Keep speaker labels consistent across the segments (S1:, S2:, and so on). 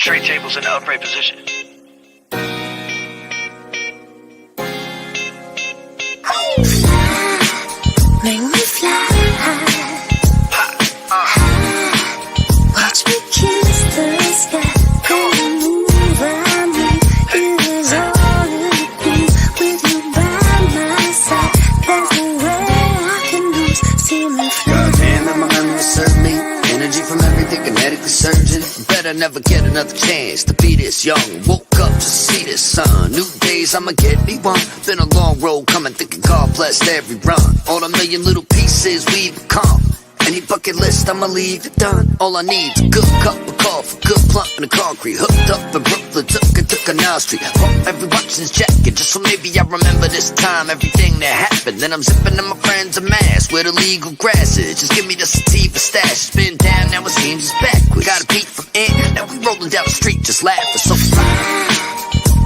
S1: Tray tables in the upright position.
S2: Make me fly. Watch me kiss the sky. Come move around me. It is all it be with you by my side. There's no way I can lose. See me fly.
S3: Goddamn, am I gonna serve me? Energy from everything kinetically surging. Better never get another chance to be this young. Woke up to see this sun. New days, I'ma get me one. Been a long road coming, thinking God blessed every run. All a million little pieces we become. Any bucket list, I'ma leave it done. All I need's a good cup of coffee, good plump in the concrete. Hooked up in Brooklyn, took Canal Street. Pump every watch in his jacket, just so maybe I remember this time, everything that happened. Then I'm zipping in my friends a mask where the legal grass is. Just give me the sativa stash. It's been down, now it seems it's backwards. Got a beat from in, now we rolling down the street, just laughing so fly.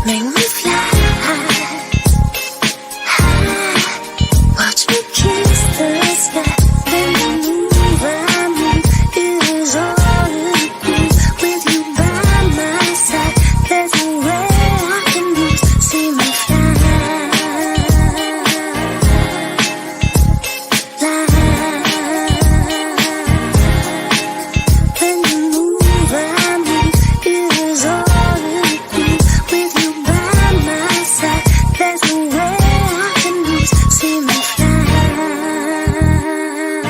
S2: Make me fly. Watch me kiss the sky. Then you move around me. It is all it be with you by my side. There's no way I can lose. See me fly. Fly. When you move around me, it is all it be with you by my side. There's no way I can lose. See me fly.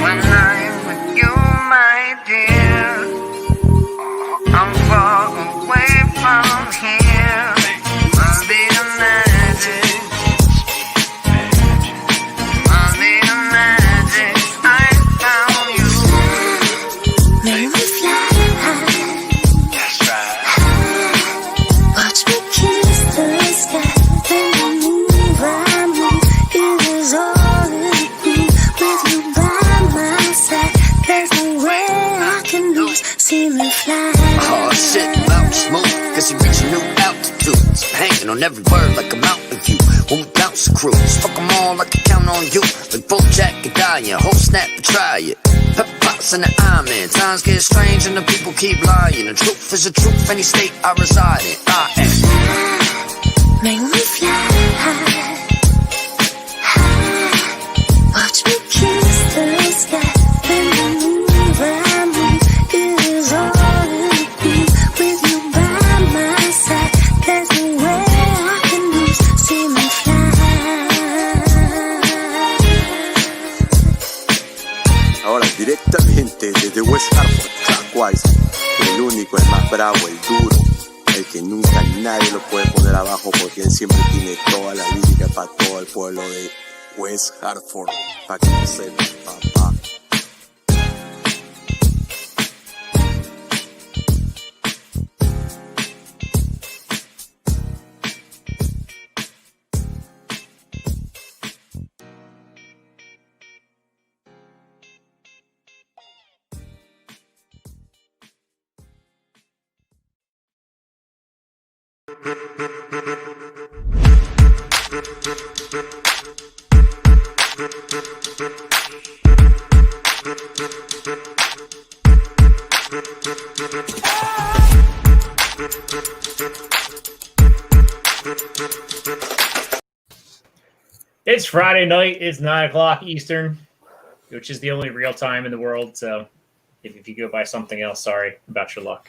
S4: When I'm with you, my dear, I'm far away from here. Must be the magic. Must be the magic. I found you.
S2: Make me fly.
S1: That's right.
S2: Watch me kiss the sky. Then you move around me. It is all it be with you by my side. There's no way I can lose. See me fly.
S3: Oh shit, mouth smooth, cause you reaching new altitudes. Hanging on every word like a mountain view. When we bounce a cruise, fuck them all, I can count on you. Like Bojack and Diane, whole snap and try it. Pep pops in the eye, man. Times get strange and the people keep lying. The truth is the truth, any state I reside in. I am.
S2: Make me fly. Watch me kiss the sky. Then you move around me. It is all it be with you by my side. There's no way I can lose. See me fly.
S5: Ahora directamente desde West Hartford, Clockwise, el único, el más bravo, el duro, el que nunca nadie lo puede poner abajo porque él siempre tiene toda la lírica para todo el pueblo de West Hartford, para que lo sepan, papá.
S6: It's Friday night. It's 9 o'clock Eastern, which is the only real time in the world. So if you go by something else, sorry about your luck.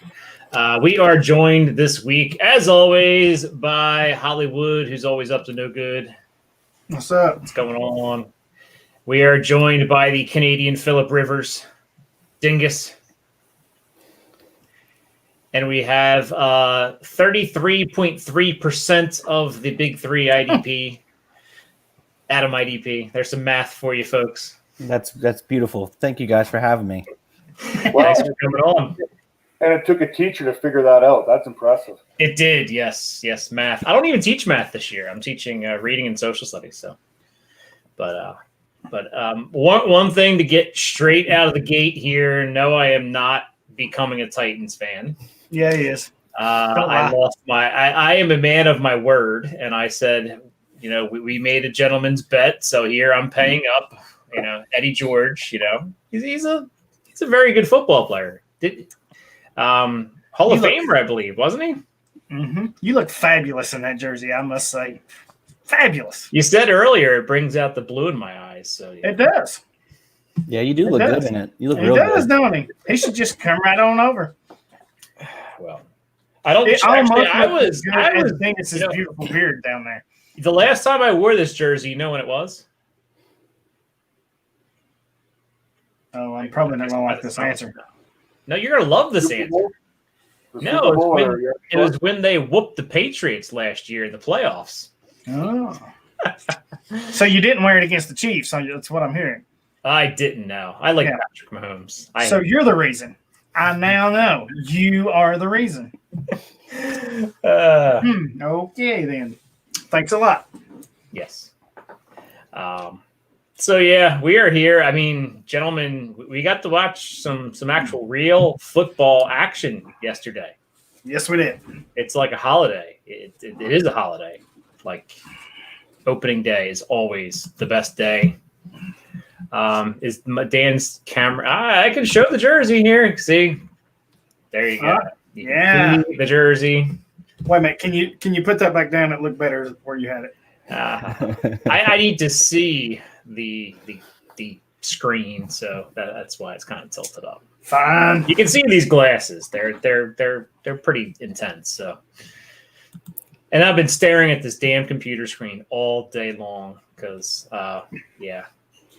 S6: We are joined this week, as always, by Hollywood, who's always up to no good.
S7: What's up?
S6: What's going on? We are joined by the Canadian Philip Rivers, Dingus. And we have 33.3% of the Big 3 IDP. Adam IDP. There's some math for you folks.
S8: That's beautiful. Thank you guys for having me.
S7: Wow.
S6: Thanks for coming on.
S7: And it took a teacher to figure that out. That's impressive.
S6: It did, yes, math. I don't even teach math this year. I'm teaching reading and social studies. So, but one thing to get straight out of the gate here. No, I am not becoming a Titans fan.
S9: Yeah, he is.
S6: I am a man of my word, and I said, we made a gentleman's bet, so here I'm paying up. Eddie George. He's a very good football player. Hall Hall of Famer, I believe, wasn't he?
S9: Mm-hmm. You look fabulous in that jersey, I must say. Fabulous.
S6: You said earlier it brings out the blue in my eyes. So yeah.
S9: It does.
S8: Yeah, you do look good in it. You look
S9: He
S8: real
S9: does,
S8: good.
S9: don't he? He should just come right on over.
S6: Well, I don't.
S9: It
S6: Actually,
S9: almost
S6: I
S9: looks
S6: was.
S9: good
S6: I
S9: as
S6: was.
S9: Venus's
S6: You know,
S9: beautiful beard down there.
S6: the last time I wore this jersey, you know when it was?
S9: Oh, I'm probably not gonna like this answer.
S6: No, you're gonna love this
S7: Super
S6: answer.
S7: Bowl? The
S6: No,
S7: Super
S6: it's
S7: Bowl
S6: when,
S7: or your-
S6: it was when they whooped the Patriots last year in the playoffs.
S9: Oh. So you didn't wear it against the Chiefs, so that's what I'm hearing.
S6: I didn't know. I like
S9: Yeah.
S6: Patrick Mahomes.
S9: So you're the reason. I now know. You are the reason. Okay, then. Thanks a lot.
S6: Yes. So yeah, we are here. I mean, gentlemen, we got to watch some actual real football action yesterday.
S9: Yes, we did.
S6: It's like a holiday. It is a holiday. Like opening day is always the best day. Is Dan's camera? I can show the jersey here. See, there you go. You can see the jersey.
S9: Wait a minute. Can you put that back down? It looked better where you had it.
S6: I need to see the screen, so that's why it's kind of tilted up.
S9: Fine.
S6: You can see these glasses. They're pretty intense. So, and I've been staring at this damn computer screen all day long because,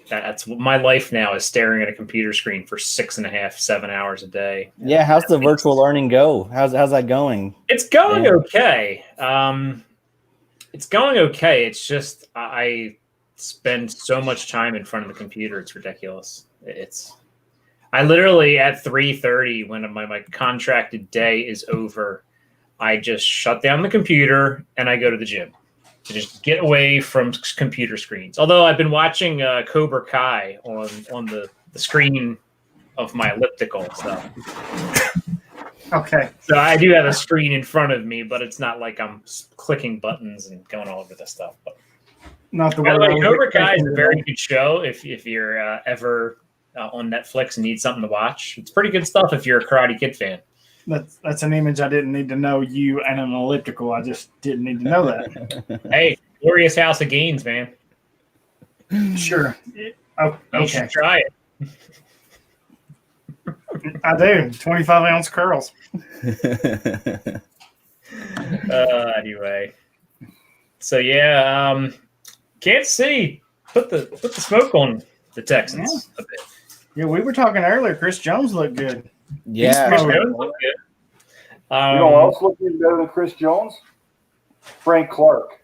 S6: that's my life now is staring at a computer screen for 6.5, 7 hours a day.
S8: Yeah, how's the virtual learning go? How's that going?
S6: It's going okay. It's going okay. It's just I spend so much time in front of the computer. It's ridiculous. I literally at 3:30 when my contracted day is over, I just shut down the computer and I go to the gym to just get away from computer screens. Although I've been watching Cobra Kai on the screen of my elliptical. So.
S9: Okay.
S6: So I do have a screen in front of me, but it's not like I'm clicking buttons and going all over this stuff. But
S9: Not the
S6: by the
S9: way
S6: way, Cobra Kai is a very good show if you're ever on Netflix and need something to watch. It's pretty good stuff if you're a Karate Kid fan.
S9: That's an image I didn't need to know. You and an elliptical. I just didn't need to know that.
S6: Hey, Glorious House of Gains, man.
S9: Sure. Oh,
S6: You
S9: okay.
S6: should try it.
S9: I do. 25-ounce curls.
S6: Anyway, so yeah, Kansas City put the smoke on the Texans a bit.
S9: Yeah, we were talking earlier. Chris Jones looked good.
S8: Yeah.
S6: Chris Jones looked good.
S7: You know who else looked even better than Chris Jones? Frank Clark.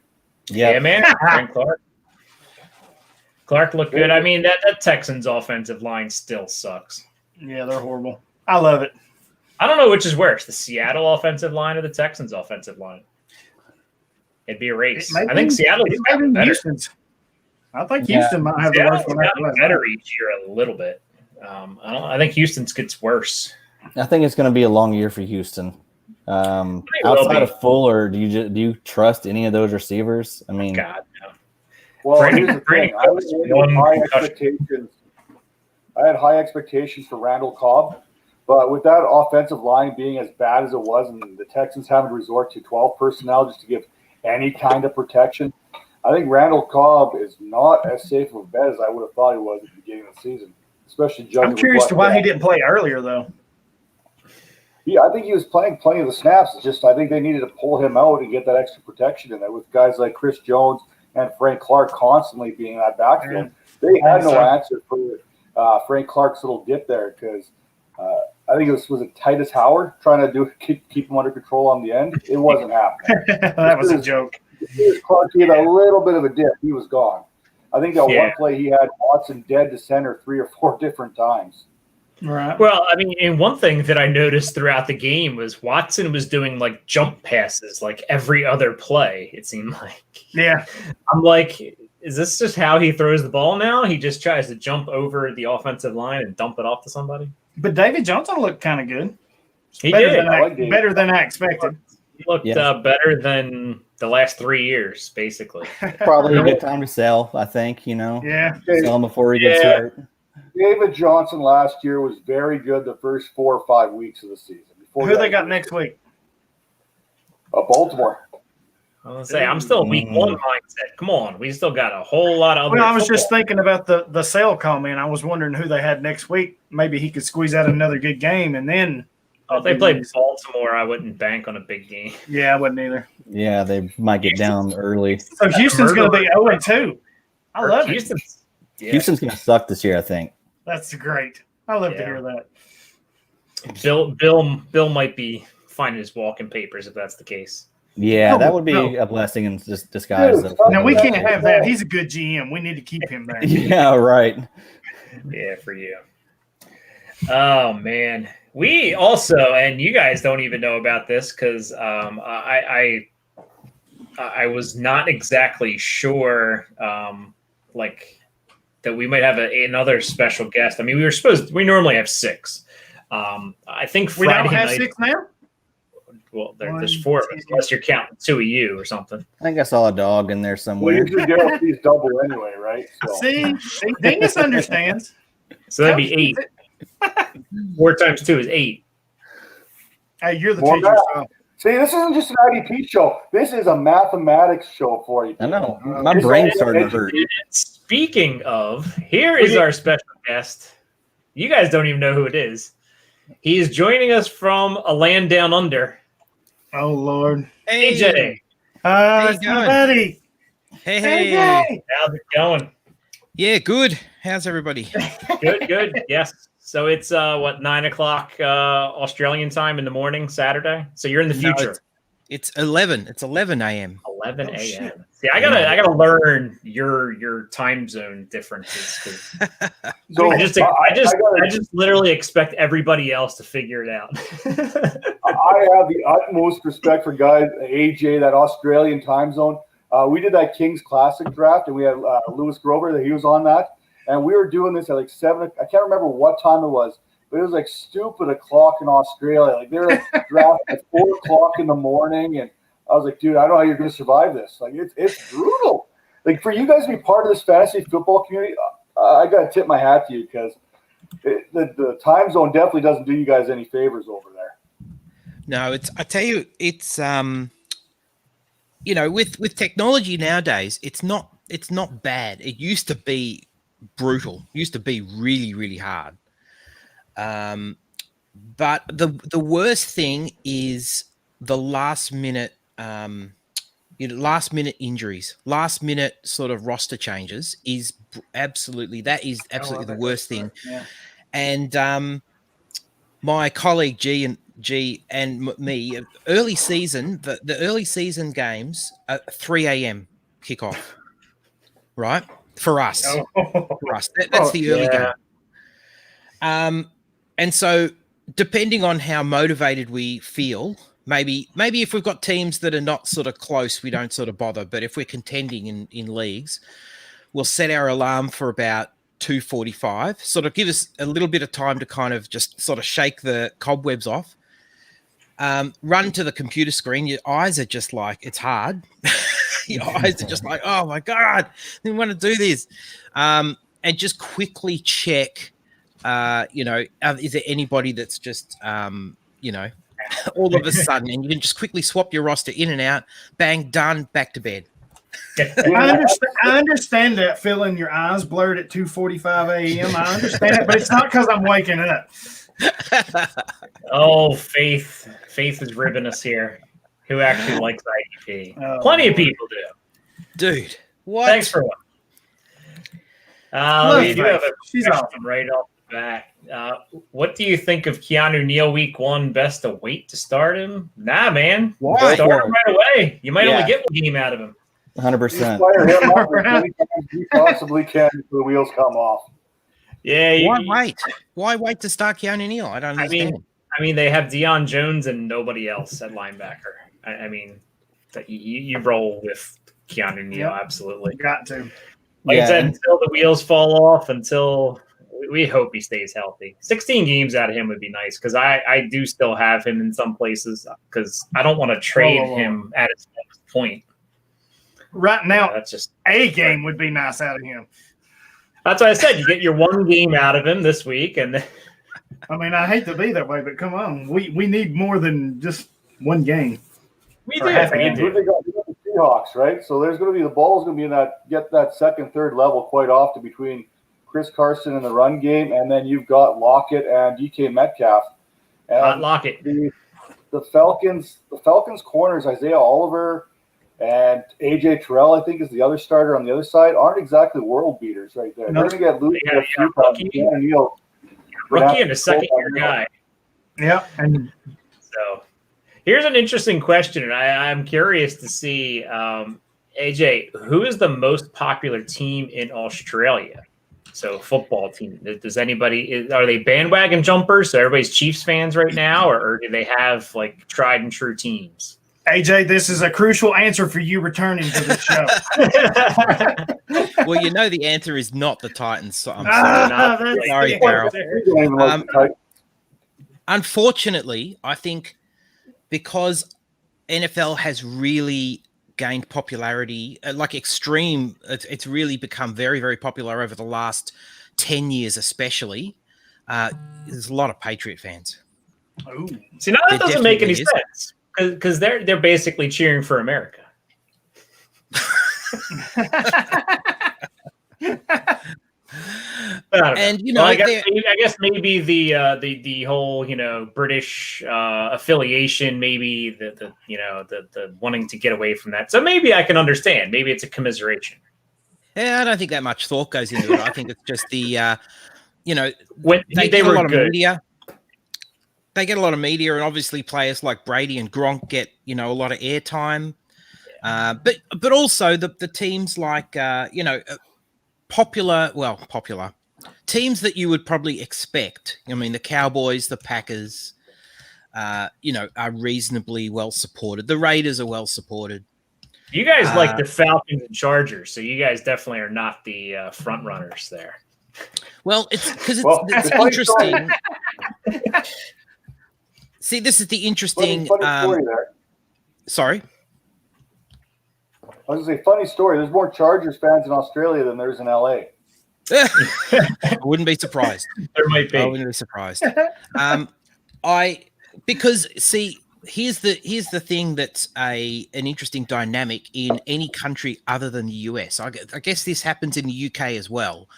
S6: Yeah, man. Frank Clark. Clark looked good. I mean, that Texans offensive line still sucks.
S9: Yeah, they're horrible. I love it.
S6: I don't know which is worse, the Seattle offensive line or the Texans offensive line. It'd be a race. I think Seattle's gotten better.
S9: Houston's. I think Houston might have the
S6: Seattle's
S9: worst one.
S6: gotten better each year a little bit. I think Houston's gets worse.
S8: I think it's going to be a long year for Houston.
S6: will
S8: Outside
S6: be.
S8: of Fuller, do you trust any of those receivers? I mean,
S6: God, no.
S7: Well,
S6: Brady-
S7: here's the
S6: Brady
S7: thing. I
S6: Cook's one concussion.
S7: had high expectations for Randall Cobb, but with that offensive line being as bad as it was and the Texans having to resort to 12 personnel just to give any kind of protection, I think Randall Cobb is not as safe of a bet as I would have thought he was at the beginning of the season, especially judging.
S9: I'm curious to why he didn't play earlier, though.
S7: Yeah, I think he was playing plenty of the snaps. It's just I think they needed to pull him out and get that extra protection in there with guys like Chris Jones and Frank Clark constantly being in that backfield. They had no answer for Frank Clark's little dip there because I think it was it Titus Howard trying to keep him under control on the end. It wasn't happening.
S9: That was a joke.
S7: If Clark had a little bit of a dip, he was gone. I think that one play he had Watson dead to center 3 or 4 different times.
S9: Right.
S6: Well, I mean, and one thing that I noticed throughout the game was Watson was doing like jump passes like every other play, it seemed like.
S9: Yeah.
S6: I'm like, is this just how he throws the ball now? He just tries to jump over the offensive line and dump it off to somebody?
S9: But David Johnson looked kind of good.
S6: He
S9: better
S6: did.
S9: Better than I expected.
S6: He looked better than the last 3 years, basically.
S8: probably a good time to sell, I think,
S9: Yeah.
S8: Sell him before he gets hurt.
S7: David Johnson last year was very good the first 4 or 5 weeks of the season.
S9: Who they got next week?
S7: Baltimore.
S6: I was gonna say I'm still week one mindset. Come on, we still got a whole lot of.
S9: Well, I was just thinking about the sale comment. I was wondering who they had next week. Maybe he could squeeze out another good game, and then.
S6: Oh, if they play Baltimore, I wouldn't bank on a big game.
S9: Yeah, I wouldn't either.
S8: Yeah, they might get down early.
S9: So Houston's going to be 0-2. I love
S6: Houston.
S9: it.
S8: Houston's going to suck this year, I think.
S9: That's great. I love to hear that.
S6: Bill might be finding his walking papers if that's the case.
S8: Yeah, that would be a blessing in disguise.
S9: Now, we can't have that. He's a good GM. We need to keep him there.
S8: Yeah, right.
S6: Yeah, for you. Oh, man. We also, and you guys don't even know about this because I was not exactly sure, that we might have another special guest. I mean, we normally have 6. I think
S9: we
S6: Friday
S9: don't have
S6: night,
S9: 6 now.
S6: Well, there's 4 of us, unless you're counting 2 of you or something.
S8: I think I saw a dog in there
S7: Well,
S8: somewhere.
S7: usually Daryl sees double anyway, right? So.
S9: See, Dingus understands.
S6: So that'd be 8. 4 times 2 is 8.
S9: Hey, you're the
S7: More
S9: teacher. So.
S7: See, this isn't just an IDP show. This is a mathematics show for you.
S8: I know. My brain's starting to hurt.
S6: Speaking of, here is our special guest. You guys don't even know who it is. He is joining us from a land down under.
S9: Oh, Lord.
S6: AJ.
S9: It's my buddy.
S10: Hey.
S6: How's it going?
S10: Yeah, good. How's everybody?
S6: Good. Yes. So it's 9 o'clock Australian time in the morning, Saturday. So you're in the future.
S10: It's 11. It's 11 a.m.
S6: 11 a.m. See, I gotta learn your time zone differences.
S7: So
S6: I just literally expect everybody else to figure it out.
S7: I have the utmost respect for guys, AJ, that Australian time zone. We did that Kings Classic draft, and we had Lewis Grover, that he was on that. And we were doing this at like 7. I can't remember what time it was, but it was like stupid o'clock in Australia. Like they were drafting at 4 o'clock in the morning, and I was like, dude, I don't know how you're going to survive this. Like it's brutal. Like for you guys to be part of this fantasy football community, I got to tip my hat to you because the time zone definitely doesn't do you guys any favors over there.
S10: No, I tell you, it's with technology nowadays, it's not bad. It used to be brutal. It used to be really, really hard. But the worst thing is the last minute injuries, last minute sort of roster changes is absolutely the worst thing.
S9: Yeah.
S10: And my colleague G and me, early season, the early season games are 3 a.m. kickoff, right? For us. That's the early game. And so depending on how motivated we feel, maybe if we've got teams that are not sort of close, we don't sort of bother. But if we're contending in leagues, we'll set our alarm for about 2:45, sort of give us a little bit of time to kind of just sort of shake the cobwebs off. Run to the computer screen. Your eyes are just like, it's hard. Your eyes are just like, oh my God, I want to do this. And just quickly check, is there anybody that's just, all of a sudden, and you can just quickly swap your roster in and out, bang, done, back to bed.
S9: I understand that feeling your eyes blurred at 2:45 a.m. I understand it, but it's not because I'm waking up.
S6: Oh, Faith is ribbing us here. Who actually likes IDP? Plenty of people do.
S10: Dude, what?
S6: Thanks for one. We do have a question right off the bat. What do you think of Keanu Neil week 1? Best to wait to start him? Nah, man.
S8: Why?
S6: Start him right away. You might only get one game out of him.
S8: 100%.
S7: Fire him up as many times as you possibly can until the wheels come off.
S6: Yeah.
S10: Why wait? Why wait to start Keanu Neil? I don't understand.
S6: I mean, they have Deion Jones and nobody else at linebacker. I mean, you roll with Keanu Neil, absolutely.
S9: Got to.
S6: Like I said, until the wheels fall off, until we hope he stays healthy. 16 games out of him would be nice because I do still have him in some places because I don't want to trade him at his next point.
S9: Right now,
S6: that's just
S9: a game would be nice out of him.
S6: That's what I said. You get your one game out of him this week, and
S9: I mean, I hate to be that way, but come on, we need more than just one game.
S6: We
S9: Or
S6: do.
S9: half a
S6: We
S9: game.
S7: Who
S6: do.
S7: they got? They got the Seahawks, right? So there's going to be the ball's going to be in that second, third level quite often between Chris Carson in the run game, and then you've got Lockett and DK Metcalf. And
S6: Lockett.
S7: the Falcons corners, Isaiah Oliver and AJ Terrell, I think, is the other starter on the other side, aren't exactly world beaters right there.
S9: No.
S7: They're going to get loose
S6: Yeah,
S7: a few
S6: rookie.
S7: times. Keanu Neil.
S6: Rookie and a second-year guy.
S9: Yeah, and
S6: So here's an interesting question, and I'm curious to see, AJ, who is the most popular team in Australia? So football team. Does anybody, are they bandwagon jumpers? So everybody's Chiefs fans right now, or do they have like tried and true teams?
S9: AJ, this is a crucial answer for you returning to the show.
S10: Well, you know the answer is not the Titans. So I'm
S9: that's
S10: sorry. Sorry, Carol. Unfortunately, I think because NFL has really gained popularity, like extreme, it's really become very, very popular over the last 10 years, especially. There's a lot of Patriot fans.
S9: Ooh.
S6: See, now that
S10: There
S6: doesn't make any
S10: definitely
S6: sense because they're basically cheering for America.
S10: And you know,
S6: I guess maybe the whole British affiliation, maybe the wanting to get away from that. So maybe I can understand. Maybe it's a commiseration.
S10: Yeah, I don't think that much thought goes into it. I think it's just the
S6: When
S10: they
S6: they
S10: get a
S6: were
S10: lot of
S6: good.
S10: media. They get a lot of media, and obviously players like Brady and Gronk get a lot of airtime. But also the teams like popular teams that you would probably expect. I mean, the Cowboys, the Packers, are reasonably well supported. The Raiders are well supported.
S6: You guys like the Falcons and Chargers, so you guys definitely are not the front runners there.
S10: Well, it's because it's
S7: funny
S10: interesting. See, this is the interesting.
S7: Funny story there.
S10: Sorry.
S7: I was going to say, funny story. There's more Chargers fans in Australia than there's in LA.
S10: I wouldn't be surprised.
S6: There might be.
S10: I wouldn't be surprised. Because here's the thing that's an interesting dynamic in any country other than the US. I guess this happens in the UK as well,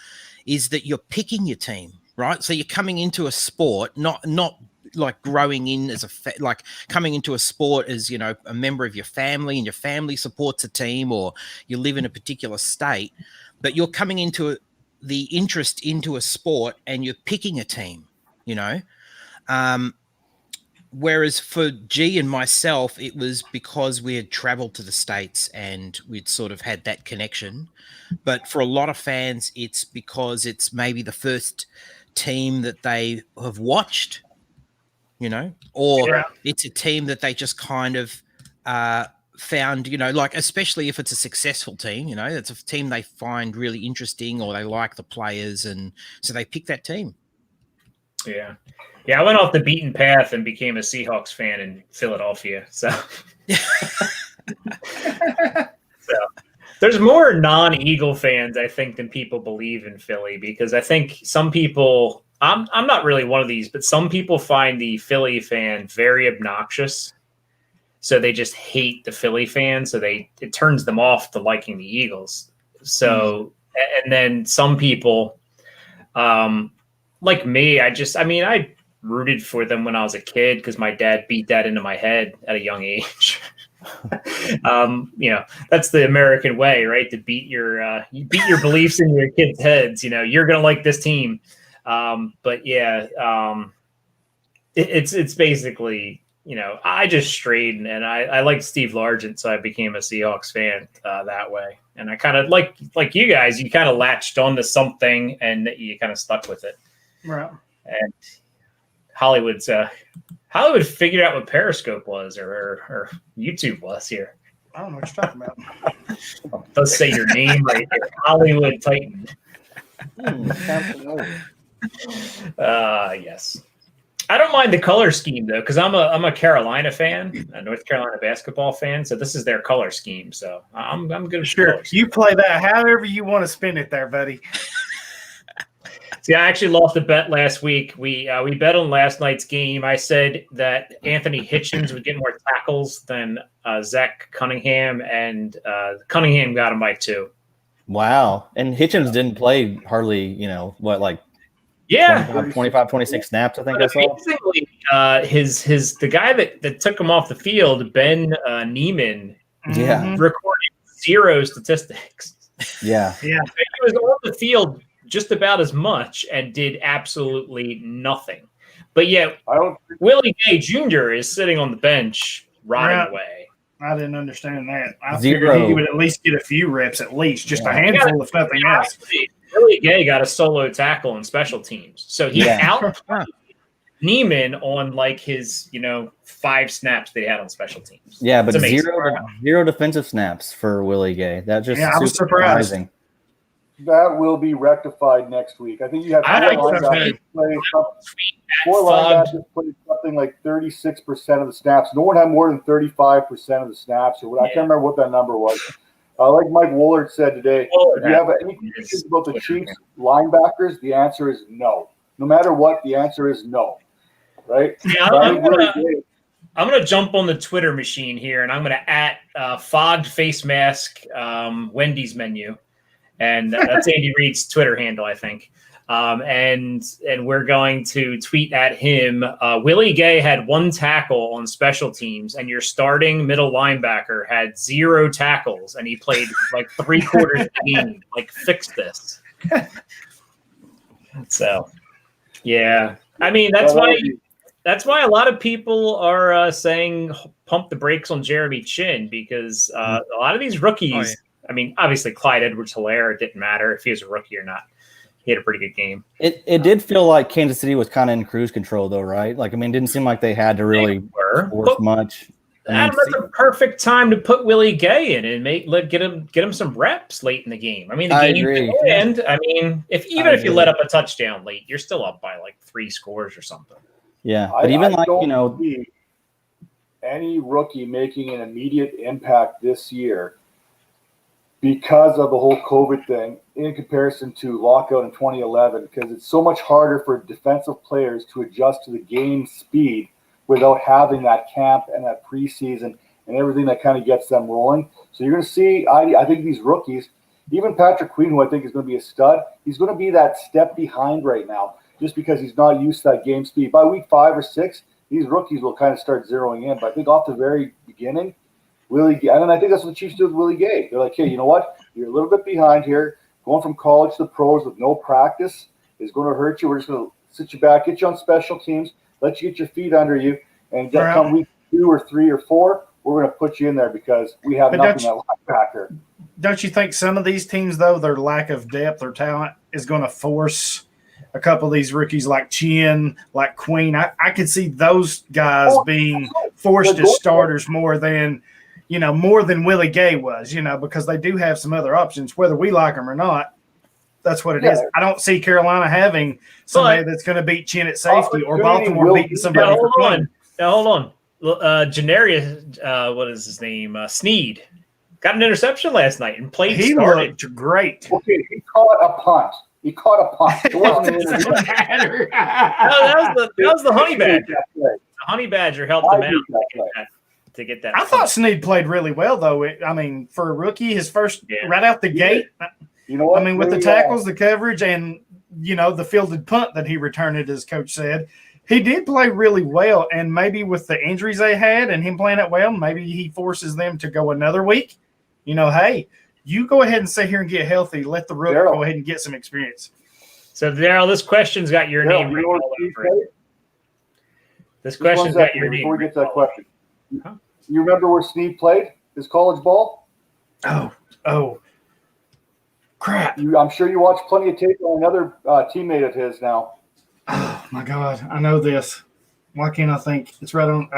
S10: is that you're picking your team, right? So you're coming into a sport, not like growing in as like coming into a sport as a member of your family, and your family supports a team, or you live in a particular state, but you're coming into the interest into a sport and you're picking a team, whereas for G and myself, it was because we had traveled to the States and we'd sort of had that connection. But for a lot of fans, it's because it's maybe the first team that they have watched, or it's a team that they just kind of found, like, especially if it's a successful team, it's a team they find really interesting, or they like the players, and so they pick that team.
S6: Yeah. I went off the beaten path and became a Seahawks fan in Philadelphia. So, there's more non-Eagle fans, I think, than people believe in Philly, because I think some people, I'm not really one of these, but some people find the Philly fan very obnoxious. So they just hate the Philly fan. So it turns them off to liking the Eagles. So, and then some people, like me, I rooted for them when I was a kid because my dad beat that into my head at a young age. That's the American way, right? To beat your beliefs in your kids' heads. You're gonna like this team, it's basically, I just strayed, and I liked Steve Largent, so I became a Seahawks fan that way. And I kind of like you guys, you kind of latched onto something and you kind of stuck with it.
S9: Right.
S6: And Hollywood figured out what Periscope was or YouTube was here.
S9: I don't know what you're talking about.
S6: Let's say your name right here, Hollywood Titan. Yes. I don't mind the color scheme though, because I'm a Carolina fan, a North Carolina basketball fan. So this is their color scheme. So I'm good.
S9: Sure, you play that however you want to spin it, there, buddy.
S6: See, I actually lost a bet last week. We bet on last night's game. I said that Anthony Hitchens would get more tackles than Zach Cunningham, and Cunningham got him by 2.
S8: Wow. And Hitchens didn't play hardly, like
S6: Yeah,
S8: 25, 26 snaps, I think I saw.
S6: Amazingly, the guy that took him off the field, Ben Neiman,
S8: Yeah.
S6: recorded 0 statistics.
S8: Yeah.
S6: He was on the field just about as much and did absolutely nothing. But yet, Willie Gay Jr. is sitting on the bench rotting away.
S9: I didn't understand that. I
S8: 0.
S9: figured he would at least get a few reps, at least, just a handful, if nothing else.
S6: Willie Gay got a solo tackle in special teams. So he outplayed Neiman on like his, 5 snaps they had on special teams.
S8: Yeah, but zero defensive snaps for Willie Gay. That just
S9: I was surprised.
S8: surprising.
S7: That will be rectified next week. I think you have 4 linebackers played something like 36% of the snaps. No one had more than 35% of the snaps. I can't remember what that number was. Like Mike Woolard said today, if you have any questions about the Chiefs linebackers, the answer is no. No matter what, the answer is no. Right?
S6: Yeah, I'm going to jump on the Twitter machine here, and I'm going to fogged face mask Wendy's menu. And that's Andy Reid's Twitter handle, I think. And we're going to tweet at him. Willie Gay had 1 tackle on special teams, and your starting middle linebacker had 0 tackles, and he played like 3/4 of the game. Like, fix this. So, yeah. I mean, that's why a lot of people are saying pump the brakes on Jeremy Chin, because a lot of these rookies. I mean, obviously, Clyde Edwards-Helaire, it didn't matter if he was a rookie or not. He had a pretty good game.
S8: It did feel like Kansas City was kind of in cruise control, though, right? Like, I mean, it didn't seem like they had to really force much.
S6: Adam, that's a perfect time to put Willie Gay in and get him some reps late in the game. I mean, the game end. I mean, if you let up a touchdown late, you're still up by like 3 scores or something.
S8: Yeah, but even
S7: I don't see any rookie making an immediate impact this year because of the whole COVID thing in comparison to lockout in 2011, because it's so much harder for defensive players to adjust to the game speed without having that camp and that preseason and everything that kind of gets them rolling. So you're going to see, I think these rookies, even Patrick Queen, who I think is going to be a stud, he's going to be that step behind right now just because he's not used to that game speed. By week 5 or 6, these rookies will kind of start zeroing in. But I think off the very beginning, Willie Gay, and I think that's what the Chiefs do with Willie Gay. They're like, hey, you know what? You're a little bit behind here. Going from college to the pros with no practice is going to hurt you. We're just going to sit you back, get you on special teams, let you get your feet under you, and come week 2 or 3 or 4, we're going to put you in there because we have nothing at linebacker.
S9: Don't you think some of these teams, though, their lack of depth or talent is going to force a couple of these rookies like Chin, like Queen? I could see those guys being forced as starters more than Willie Gay was, because they do have some other options, whether we like them or not. That's what it is. I don't see Carolina having somebody that's going to beat Chin at safety or Baltimore beating somebody.
S6: Hold on. Janarius, what is his name? Sneed got an interception last night and played.
S9: He looked great.
S7: Okay, he caught a punt. It wasn't an
S6: interception. that was the Honey Badger. The Honey Badger helped him out to get that.
S9: I thought Sneed played really well, though. I mean, for a rookie, his first right out the gate.
S7: You know what?
S9: I mean, with the tackles, the coverage, and the fielded punt that he returned, as coach said, he did play really well. And maybe with the injuries they had and him playing it well, maybe he forces them to go another week. Hey, you go ahead and sit here and get healthy. Let the rookie go ahead and get some experience.
S6: So, Daryl, this question's got your name written all over it. This question's got your name.
S7: Before we get to that question, you remember where Steve played his college ball?
S9: Oh, crap!
S7: I'm sure you watched plenty of tape on another teammate of his now.
S9: Oh my God, I know this. Why can't I think? It's right on.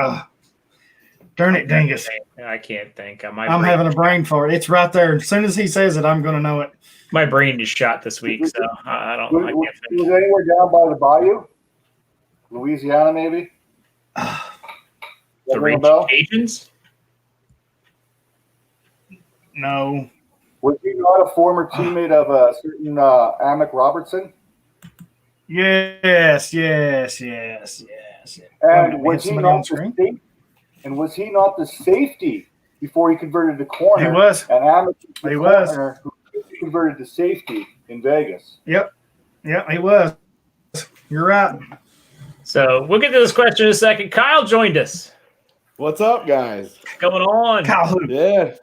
S9: Darn it, dingus!
S6: I can't think.
S9: I'm having a brain fart. It's right there. As soon as he says it, I'm going to know it.
S6: My brain is shot this week, so I can't think.
S7: Was anywhere down by the bayou? Louisiana, maybe?
S6: The Raging Cajuns?
S9: No.
S7: Was he not a former teammate of a certain Amick Robertson?
S9: Yes.
S7: And was he not the safety? And was he not the safety before he converted to corner?
S9: He was.
S7: And amateur
S9: He was.
S7: corner who converted to safety in Vegas.
S9: Yep, he was. You're right.
S6: So we'll get to this question in a second. Kyle joined us.
S11: What's up, guys?
S6: What's going on?
S9: Kyle who?
S11: Yeah.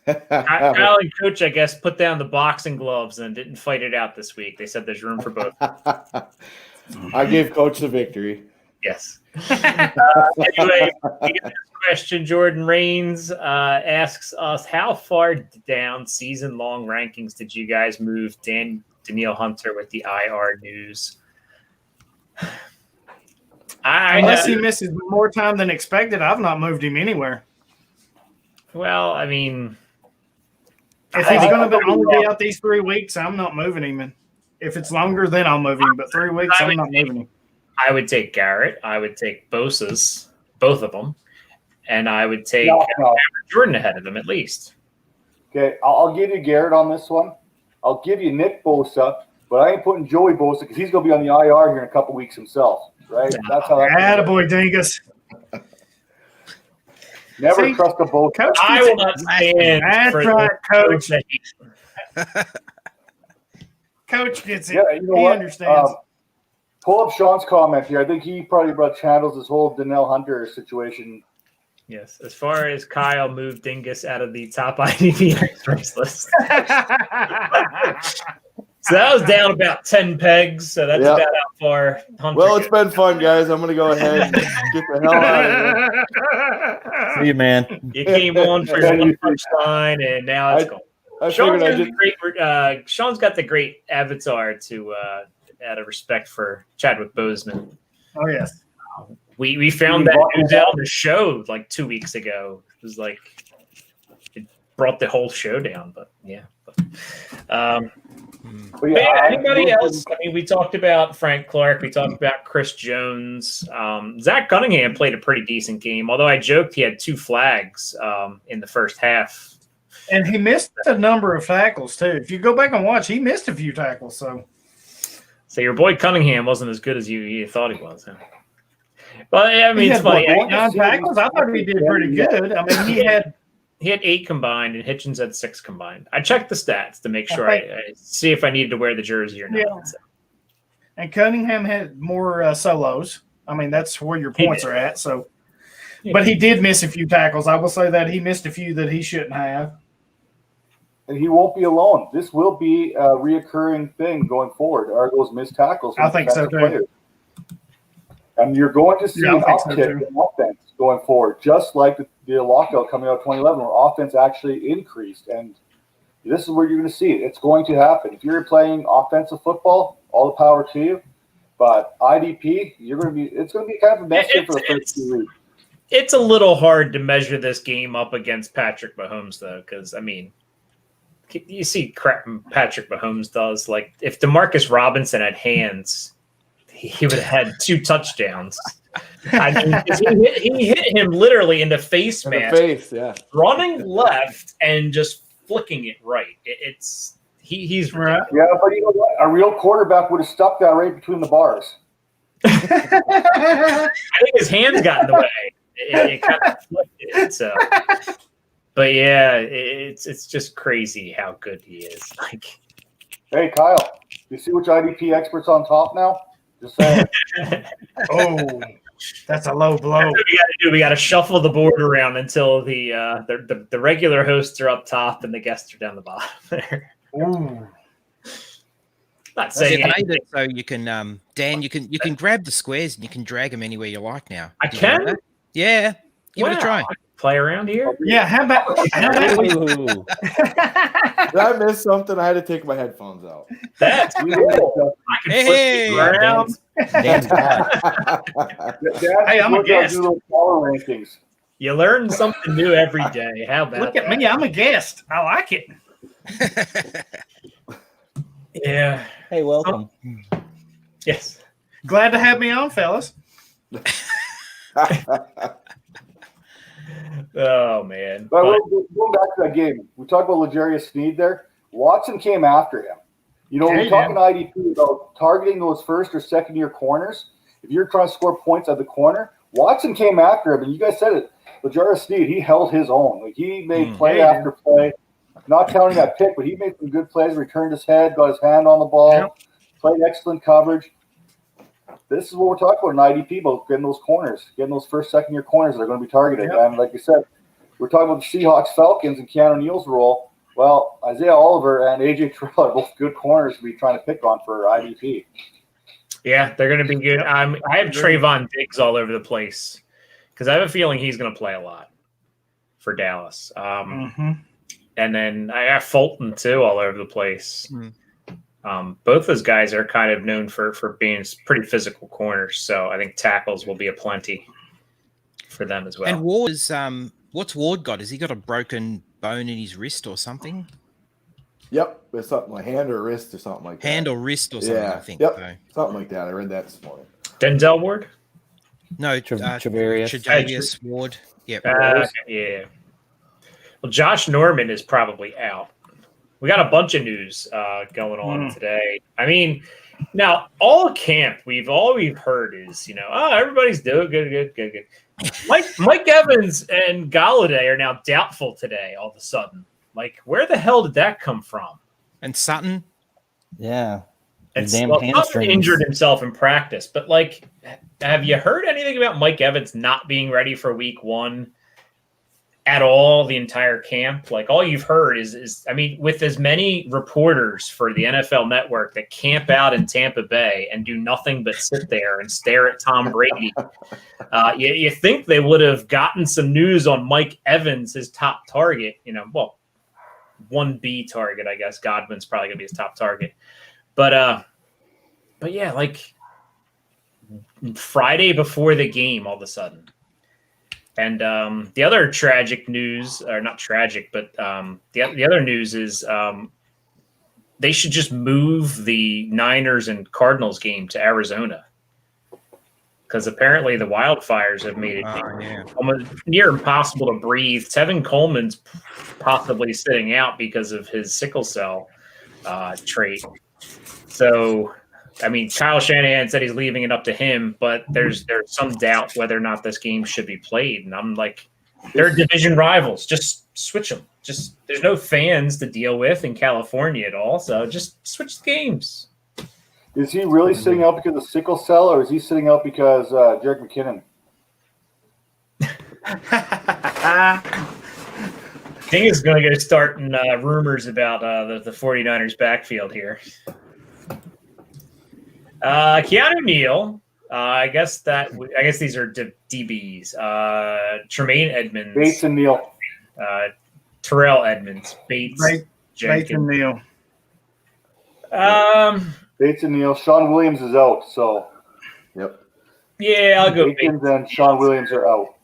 S6: Kyle and Coach, I guess, put down the boxing gloves and didn't fight it out this week. They said there's room for both.
S11: I gave Coach the victory.
S6: Yes. Anyway, we get this question. Jordan Rains asks us, how far down season-long rankings did you guys move Danielle Hunter with the IR news?
S9: Unless he misses more time than expected, I've not moved him anywhere.
S6: Well, I mean,
S9: if he's going to only be out these 3 weeks, I'm not moving him. And if it's longer, then I'll move him. But 3 weeks, I'm not moving him.
S6: I would take Garrett. I would take Bosa's, both of them. And I would take Jordan ahead of them at least.
S7: Okay, I'll give you Garrett on this one. I'll give you Nick Bosa, but I ain't putting Joey Bosa because he's going to be on the IR here in a couple weeks himself, right? That's how that
S9: Attaboy, Dingus.
S7: Never trust a Bosa.
S9: Coach
S6: I will not stand
S9: That's
S6: for
S9: right, Coach.
S6: the-
S9: Coach gets it.
S7: Yeah, you know
S9: he
S7: what?
S9: understands.
S7: Pull up Sean's comment here. I think he probably channels this whole Danielle Hunter situation.
S6: Yes, as far as Kyle moved Dingus out of the top IDP experts list. So that was down about 10 pegs. So that's about how far Hunter
S11: Well, it's been fun, guys. I'm going to go ahead and get the hell out of here.
S8: See you, man.
S6: You came on for one punchline, and now it's gone. Sean's got the great avatar to out of respect for Chadwick Boseman.
S9: Oh, yes.
S6: We found that news out on the show like 2 weeks ago. It was like it brought the whole show down, but yeah. Anybody else? I mean, we talked about Frank Clark. We talked about Chris Jones. Zach Cunningham played a pretty decent game, although I joked he had 2 flags in the first half.
S9: And he missed a number of tackles, too. If you go back and watch, he missed a few tackles. So
S6: your boy Cunningham wasn't as good as you thought he was. Huh? But I mean, it's funny.
S9: 9 tackles. I thought he did pretty good. I mean, he had
S6: 8 combined, and Hitchens had 6 combined. I checked the stats to make sure I see if I needed to wear the jersey or not.
S9: Yeah.
S6: So.
S9: And Cunningham had more solos. I mean, that's where your points are at. So, but he did miss a few tackles. I will say that he missed a few that he shouldn't have.
S7: And he won't be alone. This will be a reoccurring thing going forward. Are those missed tackles?
S9: I think so too.
S7: Players. And you're going to see an uptick in offense going forward, just like the lockout coming out of 2011, where offense actually increased. And this is where you're going to see it. It's going to happen. If you're playing offensive football, all the power to you. But IDP, it's going to be kind of a mess here for the first 2 weeks.
S6: It's a little hard to measure this game up against Patrick Mahomes, though, because I mean, you see crap Patrick Mahomes does. Like if DeMarcus Robinson had hands, he would have had 2 touchdowns. I mean, he hit him literally in the face, running left and just flicking it right. He's
S7: right. Yeah, but you know what? A real quarterback would have stuck that right between the bars.
S6: I think his hands got in the way. It kind of flipped it. So. But yeah, it's just crazy how good he is. Like,
S7: hey Kyle, you see which IDP expert's on top now? Just saying.
S9: Oh, that's a low blow.
S6: That's what we got to do. We got to shuffle the board around until the regular hosts are up top and the guests are down the bottom there.
S9: Ooh.
S6: Not saying
S10: so you can Dan, you can grab the squares and you can drag them anywhere you like now.
S6: I can.
S10: Yeah, give it a try.
S6: Play around here?
S9: Yeah, how about
S11: Did I miss something? I had to take my headphones out.
S6: That's cool. I can flip it around.
S9: Hey, I'm a guest.
S7: Power rankings.
S6: You learn something new every day. How about
S9: Look at me, I'm a guest. I like it.
S6: Yeah.
S8: Hey, welcome.
S6: Yes.
S9: Glad to have me on, fellas.
S6: Oh man!
S7: But going back to that game, we talked about L'Jarius Sneed there. Watson came after him. You know, we're talking IDP about targeting those first or second year corners. If you're trying to score points at the corner, Watson came after him, and you guys said it. Lajara Sneed, he held his own. Like he made play after play. Not counting that pick, but he made some good plays. Returned his head, got his hand on the ball, played excellent coverage. This is what we're talking about in IDP, about getting those corners, getting those first, second year corners that are going to be targeted. And like you said, we're talking about the Seahawks, Falcons, and Keanu Neil's role. Well, Isaiah Oliver and AJ Terrell are both good corners to be trying to pick on for IDP.
S6: Yeah, they're going to be good. I have Trayvon Diggs all over the place because I have a feeling he's going to play a lot for Dallas. And then I have Fulton too all over the place. Both those guys are kind of known for being pretty physical corners, so I think tackles will be aplenty for them as well.
S10: And Ward is what's Ward got? Has he got a broken bone in his wrist or something?
S11: Yep, it's something like hand or wrist or something like that.
S10: Hand or wrist or something, I think.
S11: Yep, something like that. I read that this morning.
S6: Denzel Ward?
S10: No, Tre'Davious Ward. Yep.
S6: Yeah. Well, Josh Norman is probably out. We got a bunch of news going on today. I mean, now all camp all we've heard is, everybody's doing good. Mike Evans and Galladay are now doubtful today all of a sudden. Like, where the hell did that come from?
S10: And Sutton?
S8: Yeah.
S6: And Sutton injured himself in practice. But, like, have you heard anything about Mike Evans not being ready for week 1 at all the entire camp? Like, all you've heard is with as many reporters for the NFL Network that camp out in Tampa Bay and do nothing but sit there and stare at Tom Brady, you think they would have gotten some news on Mike Evans, his top target, 1B target, I guess. Godwin's probably going to be his top target. But yeah, like Friday before the game, all of a sudden. And the other tragic news, or not tragic, but the other news is they should just move the Niners and Cardinals game to Arizona. Because apparently the wildfires have made it almost near impossible to breathe. Tevin Coleman's possibly sitting out because of his sickle cell trait. So, Kyle Shanahan said he's leaving it up to him, but there's some doubt whether or not this game should be played. And I'm like, they're division rivals. Just switch them. There's no fans to deal with in California at all, so just switch the games.
S7: Is he really sitting out because of sickle cell, or is he sitting out because Jerick McKinnon?
S6: King is going to go starting rumors about the 49ers backfield here. Keanu Neil, I guess these are DBs. Tremaine Edmonds,
S7: Bates and Neal,
S6: Terrell Edmonds, Bates
S9: and Neal.
S7: Bates and Neal. Sean Williams is out, so
S11: yep.
S6: Yeah, I'll go.
S7: Bates and Sean Williams are out.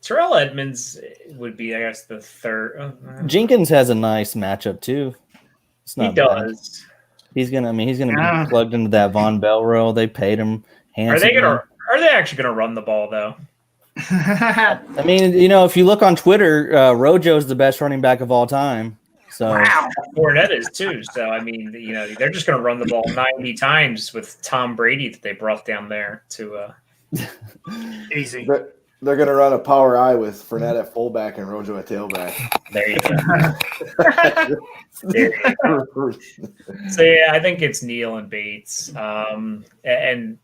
S6: Terrell Edmonds would be, I guess, the third.
S8: Jenkins has a nice matchup too. It's not
S6: he does.
S8: Bad. He's gonna be plugged into that Von Bell role. They paid him handsomely.
S6: Are they actually gonna run the ball though?
S8: If you look on Twitter, Rojo's the best running back of all time. So
S6: Fournette is too. So they're just going to run the ball 90 times with Tom Brady that they brought down there to
S9: easy.
S11: They're going to run a power eye with Fournette at fullback and Rojo at tailback.
S6: There you go. So yeah, I think it's Neal and Bates and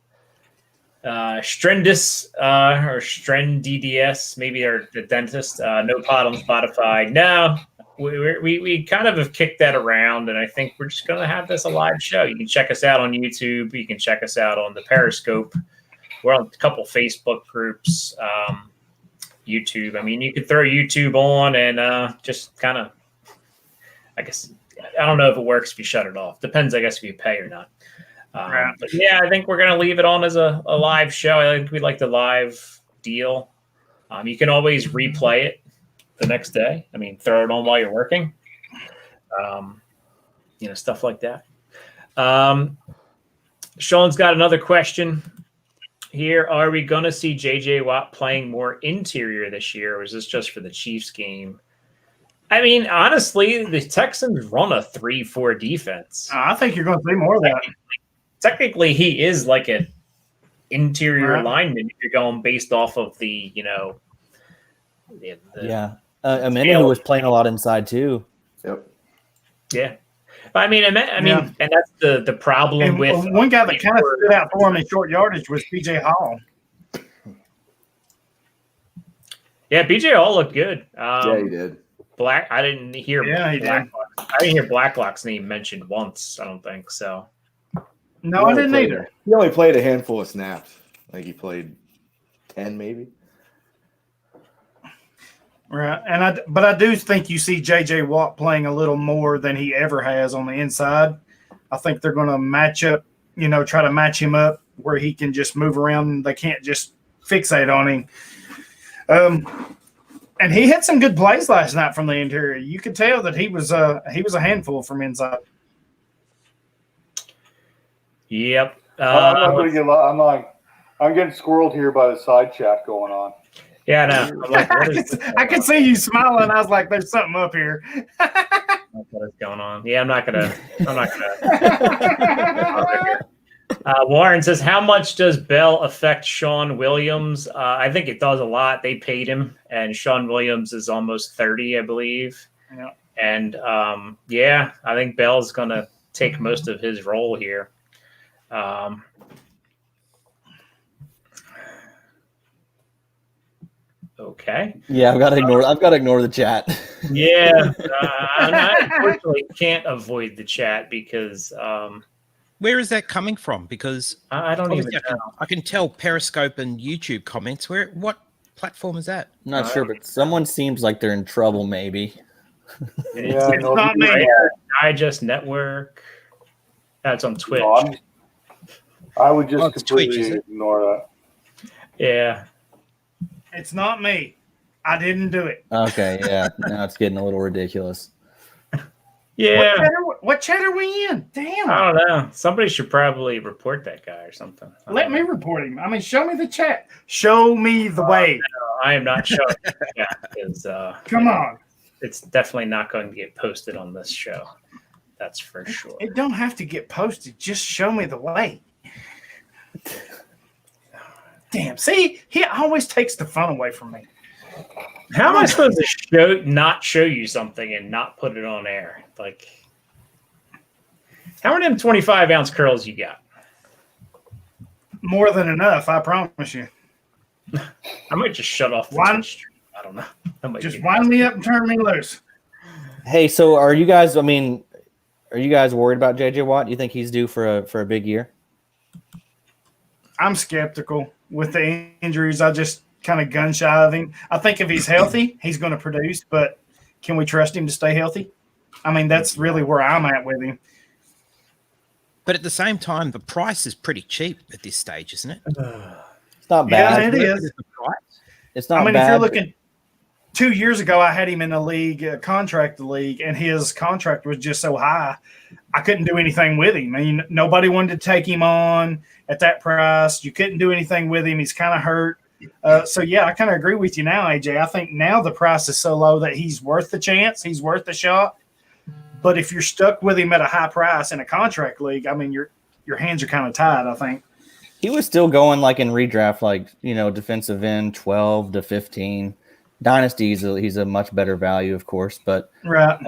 S6: Strendis or Strendds, maybe they're the dentist. No Pod on Spotify. No. We kind of have kicked that around, and I think we're just going to have this a live show. You can check us out on YouTube. You can check us out on the Periscope. We're on a couple Facebook groups, YouTube. You could throw YouTube on and just kind of, I guess, I don't know if it works if you shut it off. Depends, I guess, if you pay or not. But yeah, I think we're going to leave it on as a live show. I think we like the live deal. You can always replay it the next day. Throw it on while you're working. Stuff like that. Sean's got another question here. Are we going to see J.J. Watt playing more interior this year, or is this just for the Chiefs game? I mean, honestly, the Texans run a 3-4 defense.
S9: I think you're going to see more of that.
S6: Technically, he is like an interior
S9: Right.
S6: lineman if you're going based off of the,
S8: Aminu was playing a lot inside too.
S11: Yep.
S6: Yeah. I mean, and that's the problem
S9: And
S6: with
S9: one guy that kind of stood out for him in short yardage was PJ Hall.
S6: Yeah, BJ Hall looked good.
S11: Yeah, he did.
S6: I didn't hear.
S9: Yeah, he did.
S6: I didn't hear Blacklock's name mentioned once. I don't think so.
S9: No, I didn't either.
S11: He only played a handful of snaps. Like he played 10 maybe.
S9: Right, but I do think you see J.J. Watt playing a little more than he ever has on the inside. I think they're going to match up, try to match him up where he can just move around. They can't just fixate on him. And he had some good plays last night from the interior. You could tell that he was a handful from inside.
S6: Yep.
S7: I'm not going to get. I'm getting squirreled here by the side chat going on.
S6: Yeah, no. I'm like,
S9: I could see you smiling. I was like, "There's something up here."
S6: what is going on? Yeah, I'm not gonna. Warren says, "How much does Bell affect Sean Williams?" I think it does a lot. They paid him, and Sean Williams is almost 30, I believe.
S9: Yeah.
S6: And I think Bell's gonna take most of his role here. Okay.
S8: Yeah, I've got to ignore the chat.
S6: Yeah, I unfortunately can't avoid the chat because.
S10: Where is that coming from? Because
S6: I don't even know.
S10: I can tell Periscope and YouTube comments. What platform is that?
S8: Not sure, but someone seems like they're in trouble. Maybe.
S6: It's not me. Digest Network. That's on Twitch.
S7: I would just completely ignore that.
S6: Yeah.
S9: It's not me. I didn't do it.
S8: Okay, yeah. Now it's getting a little ridiculous.
S6: Yeah.
S9: What chat are we in? Damn.
S6: I don't know. Somebody should probably report that guy or something.
S9: Let me report him. I mean, show me the chat. Show me the way.
S6: No, I am not showing the chat because
S9: come on.
S6: It's definitely not going to get posted on this show. That's for sure.
S9: It don't have to get posted. Just show me the way. Damn. See, he always takes the fun away from me.
S6: How am I supposed to not show you something and not put it on air? Like, how many of them 25-ounce curls you got?
S9: More than enough, I promise you.
S6: I might just shut off the Twitch stream. I don't know.
S9: Just wind me up and turn me loose.
S8: Hey, so are you guys worried about JJ Watt? Do you think he's due for a big year?
S9: I'm skeptical with the injuries. I just kind of gun shy of him. I think if he's healthy, he's going to produce, but can we trust him to stay healthy? I mean, that's really where I'm at with him.
S10: But at the same time, the price is pretty cheap at this stage, isn't it?
S8: It's not bad.
S9: Yeah, it is.
S8: It's not bad.
S9: I mean, if you're looking 2 years ago, I had him in a league, contract league, and his contract was just so high, I couldn't do anything with him. I mean, nobody wanted to take him on at that price. You couldn't do anything with him. He's kind of hurt. So, yeah, I kind of agree with you now, AJ. I think now the price is so low that he's worth the chance. He's worth the shot. But if you're stuck with him at a high price in a contract league, I mean, your hands are kind of tied, I think.
S8: He was still going like in redraft, like, defensive end 12 to 15. Dynasty, he's a much better value, of course. But
S9: right.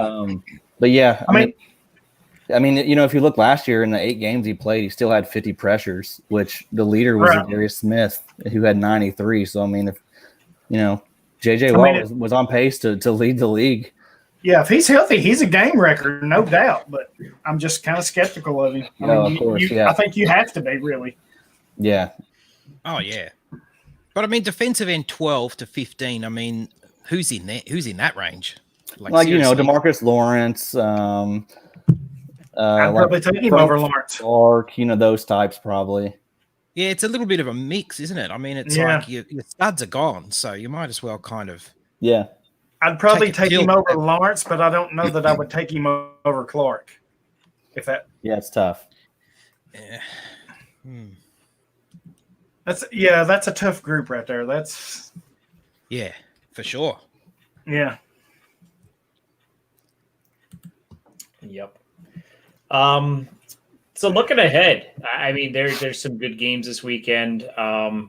S8: But yeah, I mean, if you look last year in the 8 games he played, he still had 50 pressures, which the leader was Darius Smith, who had 93. So I mean, if JJ Watt was on pace to lead the league.
S9: Yeah, if he's healthy, he's a game record, no doubt. But I'm just kind of skeptical of him.
S8: Of course,
S9: I think you have to be, really.
S8: Yeah.
S10: Oh yeah. But I mean, defensive end 12 to 15. I mean, who's in there? Who's in that range?
S8: Like DeMarcus Lawrence.
S9: I'd probably take him over Lawrence.
S8: Clark, those types probably.
S10: Yeah, it's a little bit of a mix, isn't it? I mean, it's like your studs are gone, so you might as well kind of.
S8: Yeah.
S9: I'd probably take him over Lawrence, but I don't know that I would take him over Clark.
S8: Yeah, it's tough.
S10: Yeah.
S9: That's a tough group right there. Yeah,
S10: for sure.
S9: Yeah.
S6: Yep. So looking ahead, I mean, there's some good games this weekend.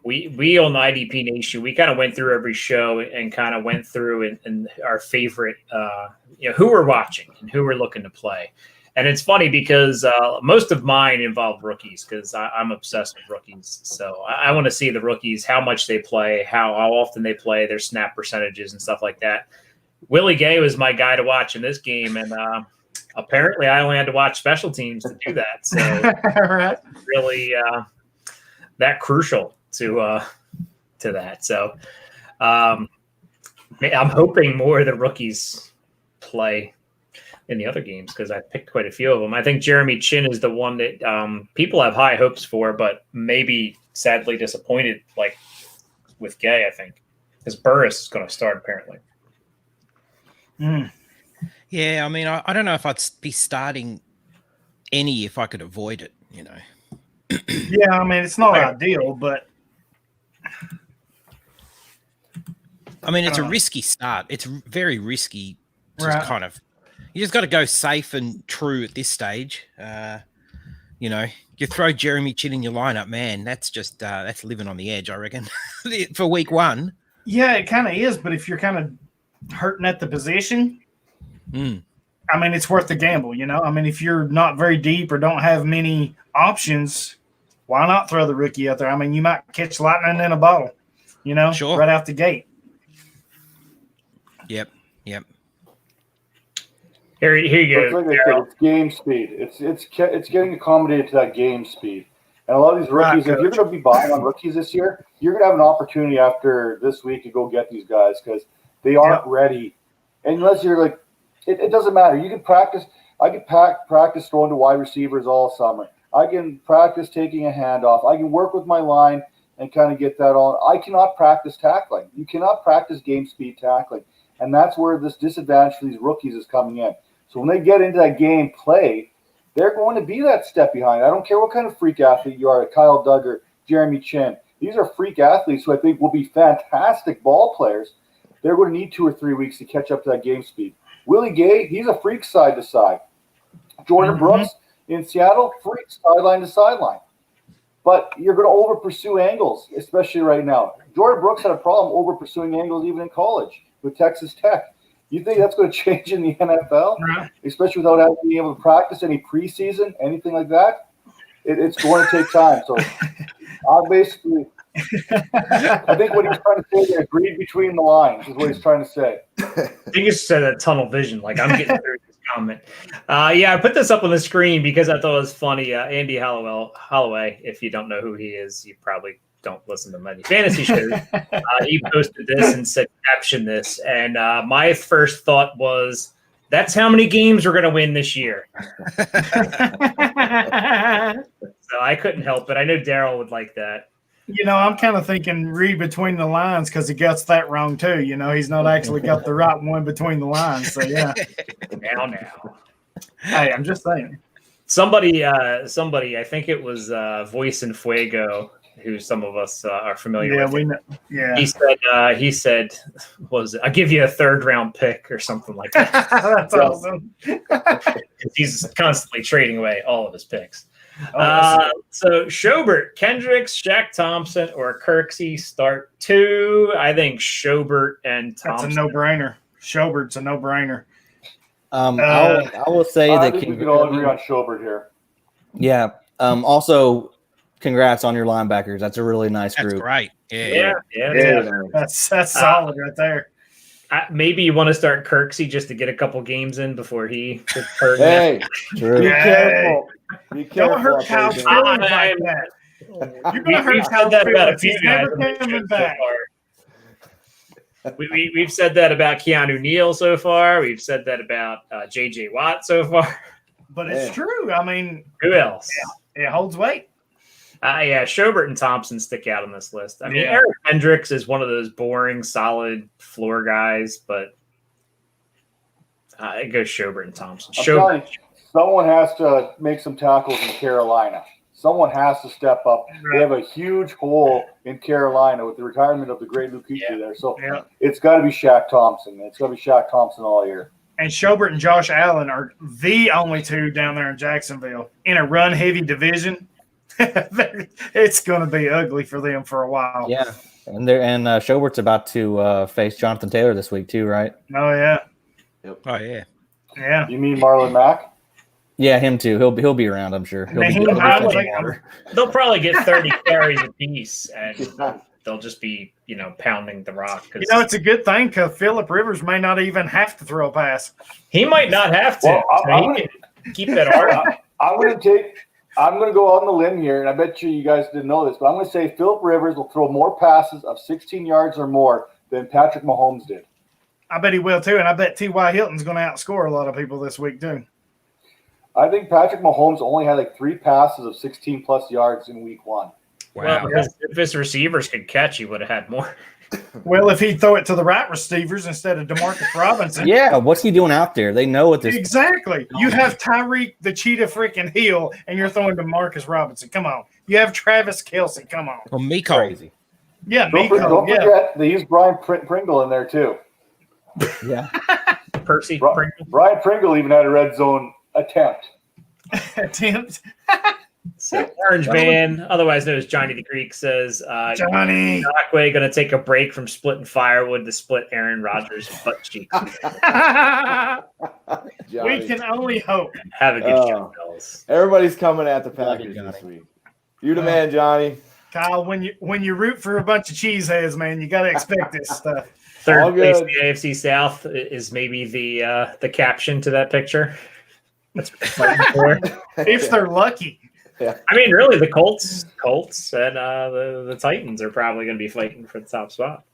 S6: We on the IDP Nation, we kind of went through every show and kind of went through and our favorite, who we're watching and who we're looking to play. And it's funny because most of mine involve rookies because I'm obsessed with rookies. So I want to see the rookies, how much they play, how often they play, their snap percentages and stuff like that. Willie Gay was my guy to watch in this game, and apparently I only had to watch special teams to do that. So
S9: Right.
S6: really that crucial to that. So I'm hoping more of the rookies play in the other games because I picked quite a few of them. I think Jeremy Chin is the one that people have high hopes for, but maybe sadly disappointed, like with Gay, I think. Because Burris is going to start apparently.
S10: Yeah, I mean, I don't know if I'd be starting any if I could avoid it,
S9: Yeah, I mean, it's not ideal, but
S10: I mean, it's a risky start. It's very risky to
S9: Right.
S10: kind of. You just got to go safe and true at this stage. You throw Jeremy Chin in your lineup, man. That's just that's living on the edge, I reckon, for week one.
S9: yeah, it kind of is. But if you're kind of hurting at the position, I mean, it's worth the gamble, I mean, if you're not very deep or don't have many options, why not throw the rookie out there? I mean, you might catch lightning in a bottle,
S10: Sure.
S9: right out the gate.
S10: Yep.
S6: Here you
S7: It's
S6: go.
S7: like I said, it's game speed. It's getting accommodated to that game speed. And a lot of these rookies, if you're going to be buying on rookies this year, you're going to have an opportunity after this week to go get these guys because they aren't ready. Unless you're like, it doesn't matter. You can practice. I can practice throwing to wide receivers all summer. I can practice taking a handoff. I can work with my line and kind of get that on. I cannot practice tackling. You cannot practice game speed tackling. And that's where this disadvantage for these rookies is coming in. So when they get into that game play, they're going to be that step behind. I don't care what kind of freak athlete you are, Kyle Duggar, Jeremy Chin. These are freak athletes who I think will be fantastic ball players. They're going to need 2 or 3 weeks to catch up to that game speed. Willie Gay, he's a freak side to side. Jordan Brooks in Seattle, freak sideline to sideline. But you're going to over pursue angles, especially right now. Jordan Brooks had a problem over pursuing angles even in college with Texas Tech. You think that's going to change in the NFL, especially without being able to practice any preseason, anything like that? It's going to take time. So I think what he's trying to say there, read between the lines, is what he's trying to say.
S6: I think it's a tunnel vision. Like I'm getting through this comment. I put this up on the screen because I thought it was funny. Andy Holloway, if you don't know who he is, you probably don't listen to many fantasy shows. He posted this and said, caption this. And my first thought was, that's how many games we're going to win this year. So I couldn't help it. I know Daryl would like that.
S9: I'm kind of thinking read between the lines because he gets that wrong too. He's not actually got the right one between the lines. So, yeah.
S6: Now.
S9: Hey, I'm just saying.
S6: Somebody, I think it was Voice in Fuego, who some of us are familiar with.
S9: We know. Yeah.
S6: He said, what was it? I'll give you a 3rd round pick or something like that.
S9: That's awesome.
S6: He's constantly trading away all of his picks. So Schobert, Kendricks, Shaq Thompson, or Kirksey start 2. I think Schobert and Thompson.
S9: That's a no-brainer. Schobert's a no-brainer.
S8: I will say
S7: I
S8: that
S7: think we can all agree on Schobert here.
S8: Yeah. Also, congrats on your linebackers. That's a really nice group.
S10: That's great.
S6: Yeah.
S9: That's solid right there.
S6: Maybe you want to start Kirksey just to get a couple games in before he gets hurt.
S11: Hey,
S8: True.
S11: be careful. Be careful.
S9: Don't hurt Kyle
S11: baby.
S9: feelings like that. You're going to hurt Kyle
S6: that about a
S9: feelings.
S6: few
S9: He's
S6: guys.
S9: never coming back.
S6: We've said that about Keanu Neil so far. We've said that about J.J. Watt so far.
S9: But it's true. I mean,
S6: Who else?
S9: it holds weight.
S6: Schobert and Thompson stick out on this list. I mean, Eric Hendricks is one of those boring, solid floor guys, but it goes Schobert and Thompson.
S7: I'm telling you, someone has to make some tackles in Carolina. Someone has to step up. They have a huge hole in Carolina with the retirement of the great Luke Kuechly there. So it's got to be Shaq Thompson. It's got to be Shaq Thompson all year.
S9: And Schobert and Josh Allen are the only two down there in Jacksonville in a run-heavy division. It's going to be ugly for them for a while.
S8: Yeah, and Schobert's about to face Jonathan Taylor this week too, right?
S9: Oh yeah.
S10: Oh yeah.
S9: Yeah.
S7: You mean Marlon Mack?
S8: Yeah, him too. He'll be around, I'm sure.
S6: They'll probably get 30 carries apiece, and they'll just be, pounding the rock.
S9: It's a good thing because Phillip Rivers may not even have to throw a pass.
S6: He might not have to.
S7: Well,
S6: he can keep that arm.
S7: I'm going to go out on the limb here, and I bet you guys didn't know this, but I'm going to say Phillip Rivers will throw more passes of 16 yards or more than Patrick Mahomes did.
S9: I bet he will too, and I bet T.Y. Hilton's going to outscore a lot of people this week too.
S7: I think Patrick Mahomes only had like 3 passes of 16-plus yards in week 1.
S6: Wow. Well, if his receivers could catch, he would have had more.
S9: Well, if he'd throw it to the right receivers instead of DeMarcus Robinson.
S8: Yeah, what's he doing out there? They know what this.
S9: Exactly. You have Tyreek the Cheetah freaking Hill, and you're throwing to Marcus Robinson. Come on. You have Travis Kelce. Come on.
S10: Well, Miko.
S8: Crazy.
S9: Yeah,
S7: Don't forget they used Brian Pringle in there too.
S8: Yeah.
S6: Percy
S7: Pringle. Brian Pringle even had a red zone attempt.
S6: So Orange Man, otherwise known as Johnny the Greek, says
S9: Johnny
S6: Aquay going to take a break from splitting firewood to split Aaron Rodgers' butt cheeks.
S9: We can only hope.
S6: Have a good show, fellas.
S11: Everybody's coming at the Packers this week. You the man, Johnny.
S9: Kyle, when you root for a bunch of cheeseheads, man, you got to expect this stuff.
S6: Third place in the AFC South is maybe the caption to that picture. That's what they're fighting for.
S9: If they're lucky.
S11: Yeah.
S6: I mean, really, the Colts and the Titans are probably going to be fighting for the top spot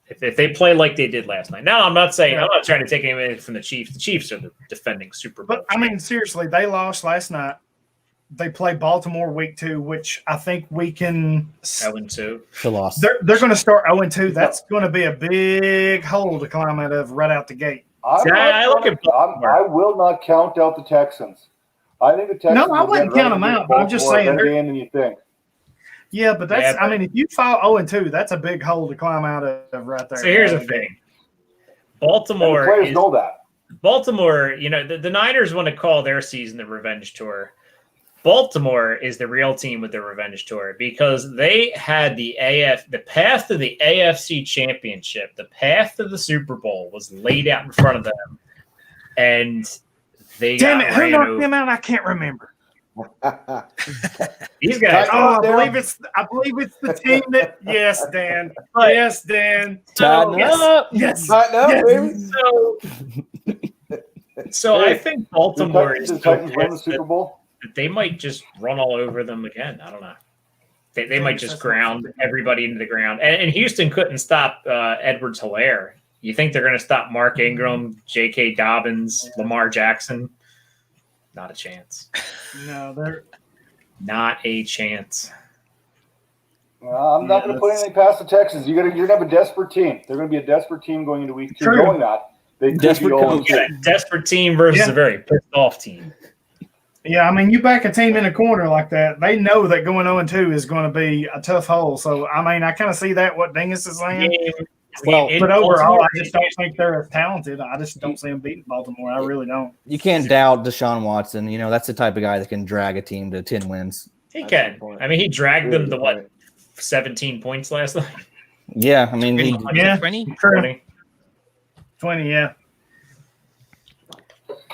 S6: if they play like they did last night. Now, I'm not trying to take anything from the Chiefs. The Chiefs are the defending Super Bowl.
S9: But I mean, seriously, they lost last night. They play Baltimore week 2, which I think we can.
S6: 0-2.
S8: They lost.
S9: They're going to start 0-2. That's going to be a big hole to climb out of right out the gate.
S7: I will not count out the Texans. I think the Texans.
S9: No, I wouldn't count them out, but I'm just saying.
S7: Than you think.
S9: Yeah, but that's. I mean, if you fall 0-2, that's a big hole to climb out of right there.
S6: So here's the thing: Baltimore.
S7: Players know that.
S6: Baltimore, the Niners want to call their season the revenge tour. Baltimore is the real team with the revenge tour because they had the path to the AFC Championship, the path to the Super Bowl was laid out in front of them, and they
S9: damn it, who knocked them out? I can't remember.
S6: These guys.
S9: I believe it's the team that. Yes, Dan. Yes, Dan.
S8: Tighten up.
S9: Yes.
S11: Tighten up, baby.
S6: So I think Baltimore is
S7: the Titans win the Super Bowl.
S6: They might just run all over them again. I don't know. They might just ground everybody into the ground. And Houston couldn't stop Edwards-Helaire. You think they're going to stop Mark Ingram, J.K. Dobbins, Lamar Jackson? Not a chance.
S9: No, they're
S6: not a chance.
S7: I'm not going to put anything past the Texans. You're going to have a desperate team. They're going to be a desperate team going into week 2. Knowing that they could be 0-2.
S6: A desperate team versus a very pissed off team.
S9: Yeah, I mean, you back a team in a corner like that, they know that going 0-2 is going to be a tough hole. So, I mean, I kind of see that, what Dingus is saying.
S8: Well,
S9: but overall, I just don't think they're as talented. I just don't see them beating Baltimore. I really don't.
S8: You can't doubt Deshaun Watson. That's the type of guy that can drag a team to 10 wins.
S6: He can. I mean, he dragged them to, 17 points last night?
S8: Yeah, I mean,
S9: 20, yeah.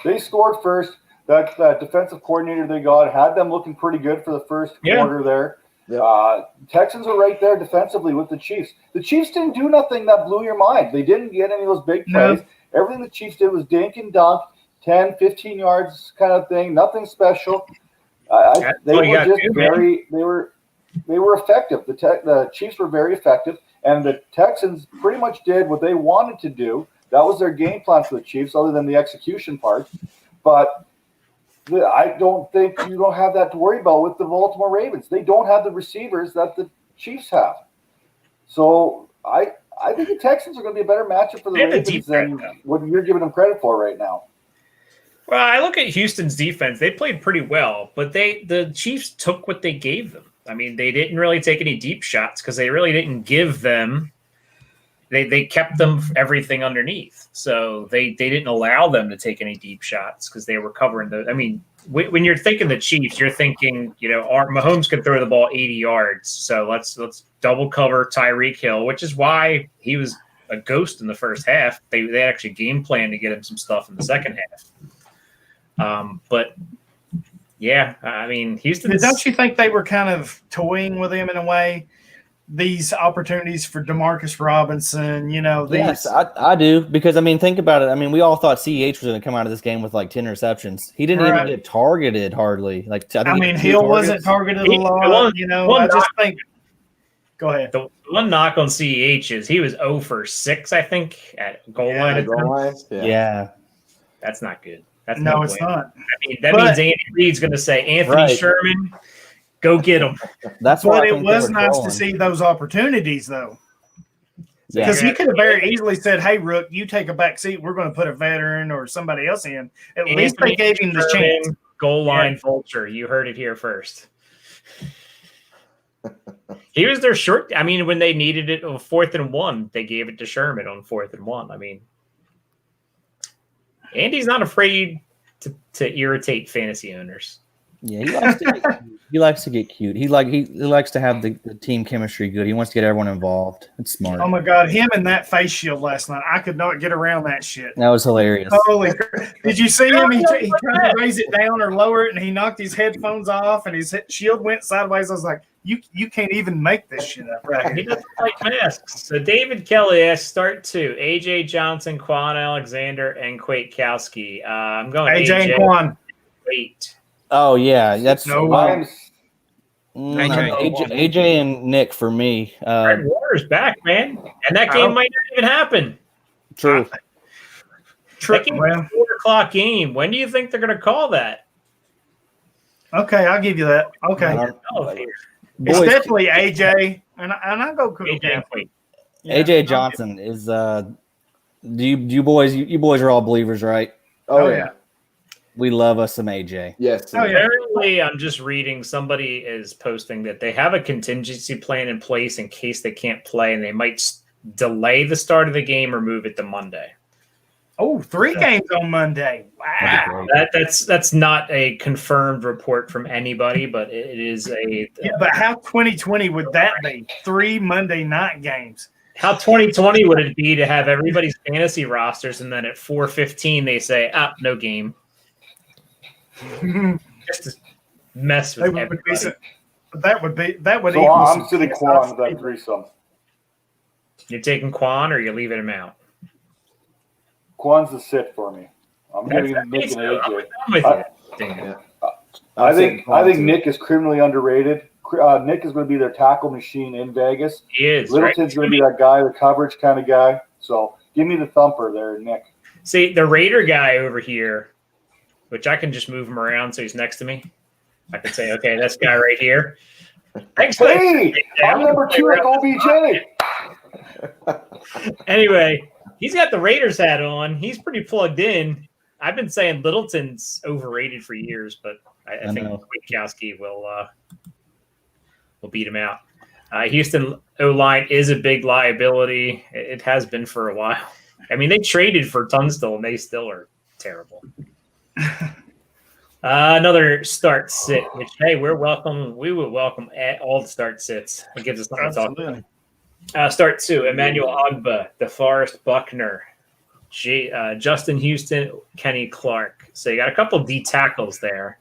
S7: They scored first. That defensive coordinator they got had them looking pretty good for the first quarter there. Yeah. Texans were right there defensively with the Chiefs. The Chiefs didn't do nothing that blew your mind. They didn't get any of those big plays. No. Everything the Chiefs did was dink and dunk, 10, 15 yards kind of thing. Nothing special. They were effective. The Chiefs were very effective, and the Texans pretty much did what they wanted to do. That was their game plan for the Chiefs, other than the execution part. But I don't think you don't have that to worry about with the Baltimore Ravens. They don't have the receivers that the Chiefs have. So I think the Texans are going to be a better matchup for the Ravens than what you're giving them credit for right now.
S6: Well, I look at Houston's defense. They played pretty well, but the Chiefs took what they gave them. I mean, they didn't really take any deep shots because they really didn't give them they kept them everything underneath, so they didn't allow them to take any deep shots because they were covering the. I mean, when you're thinking the Chiefs, you're thinking Mahomes can throw the ball 80 yards, so let's double cover Tyreek Hill, which is why he was a ghost in the first half. They actually game planned to get him some stuff in the second half. But yeah, I mean, Houston.
S9: Don't you think they were kind of toying with him in a way? These opportunities for Demarcus Robinson,
S8: Yes, I do, because I mean, think about it. I mean, we all thought CEH was going to come out of this game with like 10 receptions. He didn't even get targeted hardly.
S9: Hill wasn't targeted a lot. I just think. Go ahead.
S6: The one knock on CEH is he was 0 for 6, I think, at goal line.
S8: Yeah,
S6: that's not good.
S9: It's not.
S6: I mean, that means Andy Reid's going to say, Anthony Sherman, go get him.
S8: That's why.
S9: But it was nice to see those opportunities, though, because he could have very easily said, "Hey, Rook, you take a back seat. We're going to put a veteran or somebody else in." At least they gave him the chance.
S6: Goal line vulture. You heard it here first. He was their short. I mean, when they needed it on 4th and 1, they gave it to Sherman on 4th and 1. I mean, Andy's not afraid to irritate fantasy owners.
S8: Yeah, he likes to get cute. He likes to have the team chemistry good. He wants to get everyone involved. It's smart.
S9: Oh my God, him and that face shield last night. I could not get around that shit.
S8: That was hilarious.
S9: Holy crap. Did you see him? He tried to raise it down or lower it, and he knocked his headphones off, and his shield went sideways. I was like, you can't even make this shit up right here.
S6: He doesn't like masks. So David Kelly asks, start 2. AJ Johnson, Quan Alexander, and Kwiatkowski. I'm going
S9: AJ and Quan.
S6: Wait.
S8: Oh yeah, that's
S9: AJ
S8: and Nick for me.
S6: Red Warrior's back, man, and that game might not even happen.
S8: True.
S6: That game is a 4:00 game. When do you think they're going to call that?
S9: Okay, I'll give you that. Okay, it's definitely AJ, and I go
S6: AJ.
S8: AJ Johnson is. You boys are all believers, right?
S11: Oh yeah.
S8: We love us some AJ.
S11: Yes.
S6: Apparently, I'm just reading somebody is posting that they have a contingency plan in place in case they can't play, and they might delay the start of the game or move it to Monday.
S9: Oh, 3 games on Monday. Wow.
S6: That's not a confirmed report from anybody, but it is a.
S9: But how 2020 would that be? 3 Monday night games.
S6: How 2020 would it be to have everybody's fantasy rosters, and then at 4:15 they say, no game. Just to mess with everybody.
S9: That would.
S7: So I'm sitting Quan with that threesome.
S6: You're taking Quan, or you're leaving him out?
S7: Quan's the sit for me. I'm giving Nick and AJ.
S6: I'm with you.
S7: I think Nick is criminally underrated. Nick is going to be their tackle machine in Vegas.
S6: He is.
S7: Littleton's going to be that guy, the coverage kind of guy. So give me the thumper there, Nick.
S6: See, the Raider guy over here, which I can just move him around so he's next to me. I can say, okay, this guy right here. Thanks.
S7: Hey, I'm number 2 at OBJ.
S6: Anyway, he's got the Raiders hat on. He's pretty plugged in. I've been saying Littleton's overrated for years, but I think Kwiatkowski will beat him out. Houston O-line is a big liability. It has been for a while. I mean, they traded for Tunstall, and they still are terrible. Another start sit, which, hey, we would welcome all the start sits. It gives us something to talk about. Start 2, Emmanuel Ogbah, DeForest Buckner, Justin Houston, Kenny Clark. So you got a couple of D tackles there.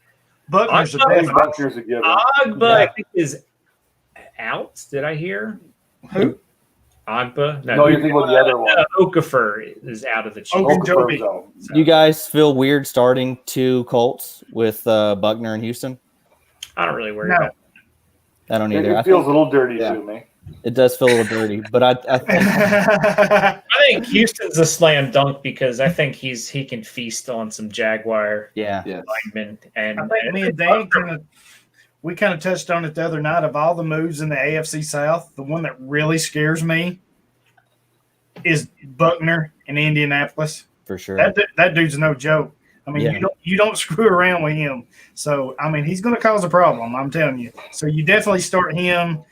S7: Buckner's a given.
S6: Ogbah, I think, is out. Did I hear?
S9: Who?
S6: Ogbah?
S7: No, you're thinking about the other one.
S6: Okafor is out of the Chiefs.
S8: You guys feel weird starting 2 Colts with Buckner and Houston?
S6: I don't really worry about it.
S8: I don't either.
S7: It feels a little dirty to me.
S8: It does feel a little dirty, but
S6: I think Houston's a slam dunk because I think he can feast on some Jaguar linemen. And
S9: I think me and Dan we kind of touched on it the other night. Of all the moves in the AFC South, the one that really scares me is Buckner in Indianapolis.
S8: For sure.
S9: That dude's no joke. I mean, you don't screw around with him. So, I mean, he's going to cause a problem, I'm telling you. So, you definitely start him.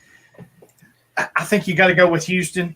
S9: I think you got to go with Houston.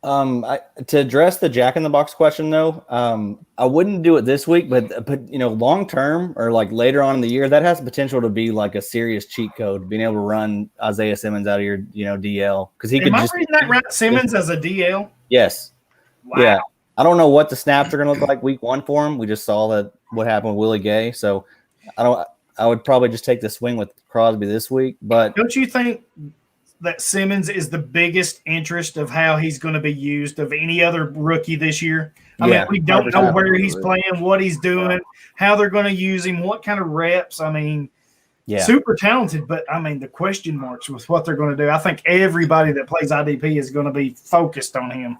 S8: To address the Jack in the Box question though, I wouldn't do it this week, but long term or like later on in the year, that has the potential to be like a serious cheat code, being able to run Isaiah Simmons out of your DL because he could just.
S9: Am I reading that right? Simmons as a DL?
S8: Yes.
S9: Wow.
S8: Yeah. I don't know what the snaps are going to look like week 1 for him. We just saw what happened with Willie Gay, so I would probably just take the swing with Crosby this week. But
S9: don't you think that Simmons is the biggest interest of how he's going to be used of any other rookie this year? I mean, we don't know where he's playing, what he's doing, how they're going to use him, what kind of reps. I mean, super talented, but I mean, the question marks with what they're going to do. I think everybody that plays IDP is going to be focused on him.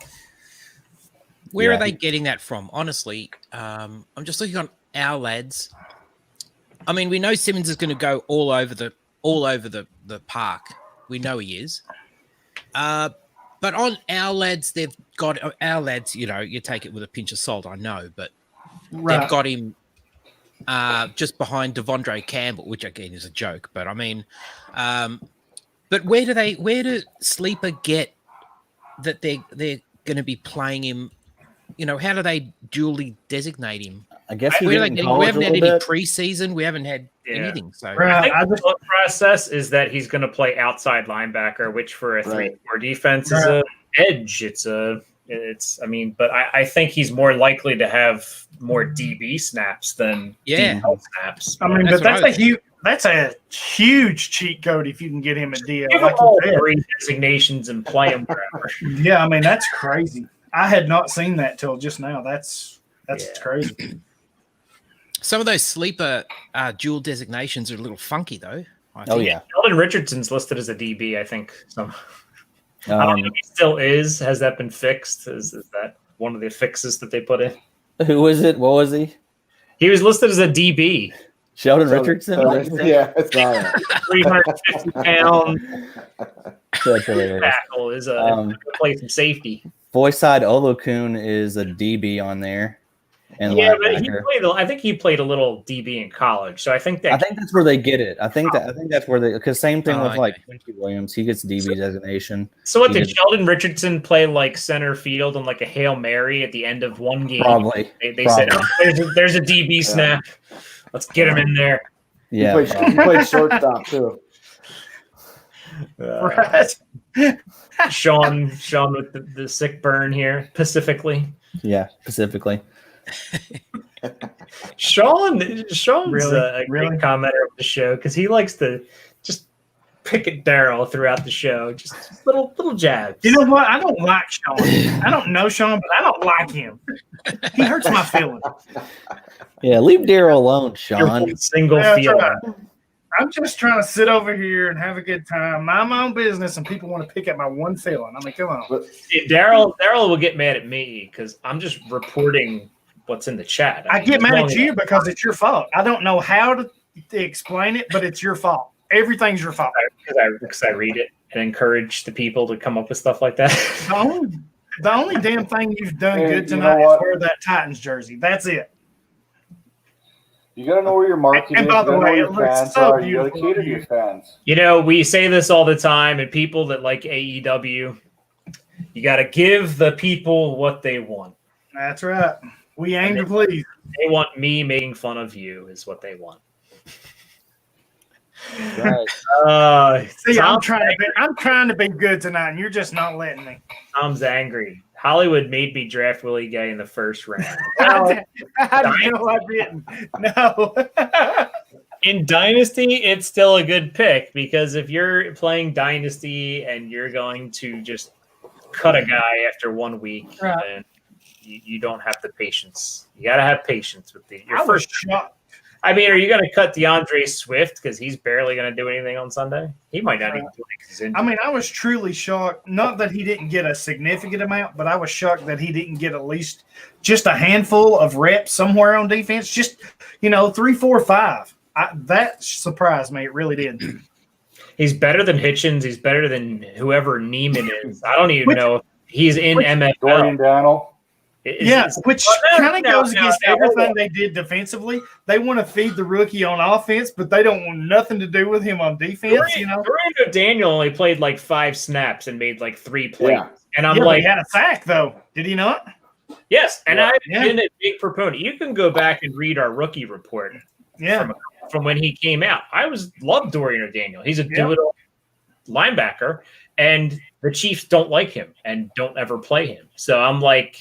S10: Where are they getting that from? Honestly, I'm just looking on our lads. I mean, we know Simmons is going to go all over the park. We know he is. But on our lads, they've got our lads. You know, you take it with a pinch of salt. I know, but they've got him just behind Devondre Campbell, which again is a joke. But I mean, but where do Sleeper get that they're going to be playing him? You know, how do they dually designate him?
S8: I guess
S10: we haven't had any preseason. We haven't had anything. So
S6: I think the thought process is that he's going to play outside linebacker, which for a 3-4 defense is an edge. I mean, but I think he's more likely to have more DB snaps than DL snaps.
S9: I mean, but that's a huge cheat code if you can get him a DL.
S6: Give him all 3 designations and play him wherever.
S9: Yeah, I mean, that's crazy. I had not seen that till just now. That's crazy.
S10: Some of those sleeper dual designations are a little funky, though.
S6: Sheldon Richardson's listed as a DB, I think. So I don't know if he still is. Has that been fixed? Is that one of the fixes that they put in?
S8: Who was it? What was he?
S6: He was listed as a DB.
S8: Sheldon Richardson?
S11: It's not
S6: 350-pound tackle is a play some safety.
S8: Voyside Olokun is a DB on there. And
S6: but I think he played a little DB in college. So I think
S8: that's where they get it. I think that's where because same thing with like Quincy Williams, he gets DB designation.
S6: So what did Sheldon Richardson play like center field on like a Hail Mary at the end of one game?
S8: Probably.
S6: They said, there's a DB snap. Let's get him in there.
S8: Yeah.
S11: He played shortstop too.
S6: Sean with the sick burn here, Pacifically.
S8: Yeah, Pacifically.
S6: Sean's a great commenter of the show because he likes to just pick at Daryl throughout the show, just little jabs.
S9: You know what? I don't like Sean. I don't know Sean, but I don't like him. He hurts my feelings.
S8: Yeah, leave Daryl alone, Sean.
S6: Single feeling.
S9: Right. I'm just trying to sit over here and have a good time, mind my own business, and people want to pick at my one feeling. I mean, come on.
S6: Daryl will get mad at me because I'm just reporting what's in the chat.
S9: I get mad at you because it's your fault. I don't know how to explain it, but it's your fault. Everything's your fault.
S6: Because I read it and encourage the people to come up with stuff like that.
S9: The only damn thing you've done good tonight is wear that Titans jersey. That's it.
S7: You got to know where your market is.
S9: And by the way, it looks so
S7: You got to cater to your fans.
S6: You know, we say this all the time, and people that like AEW, you got to give the people what they want.
S9: That's right. We aim to please.
S6: They want me making fun of you is what they want.
S8: Right.
S9: See, I'm trying to be good tonight, and you're just not letting me.
S6: Tom's angry. Hollywood made me draft Willie Gay in the first round.
S9: I didn't. No.
S6: In Dynasty, it's still a good pick because if you're playing Dynasty and you're going to just cut a guy after 1 week, then you don't have the patience. You got to have patience with your first shot. I mean, are you going to cut DeAndre Swift because he's barely going to do anything on Sunday? He might not even do anything.
S9: I mean, I was truly shocked. Not that he didn't get a significant amount, but I was shocked that he didn't get at least just a handful of reps somewhere on defense. Just, 3, 4, 5. That surprised me. It really did.
S6: He's better than Hitchens. He's better than whoever Neiman is. I don't even know if he's in MFL.
S7: Dorian Daniel.
S9: Which kind of goes against everything they did defensively. They want to feed the rookie on offense, but they don't want nothing to do with him on defense.
S6: Daniel only played like 5 snaps and made like 3 plays.
S11: Yeah.
S6: And I'm
S9: he had a sack though. Did he not?
S6: Yes, and I've been a big proponent. You can go back and read our rookie report. From when he came out. Loved Dorian O'Daniel. He's a do-it-all linebacker, and the Chiefs don't like him and don't ever play him. So I'm like,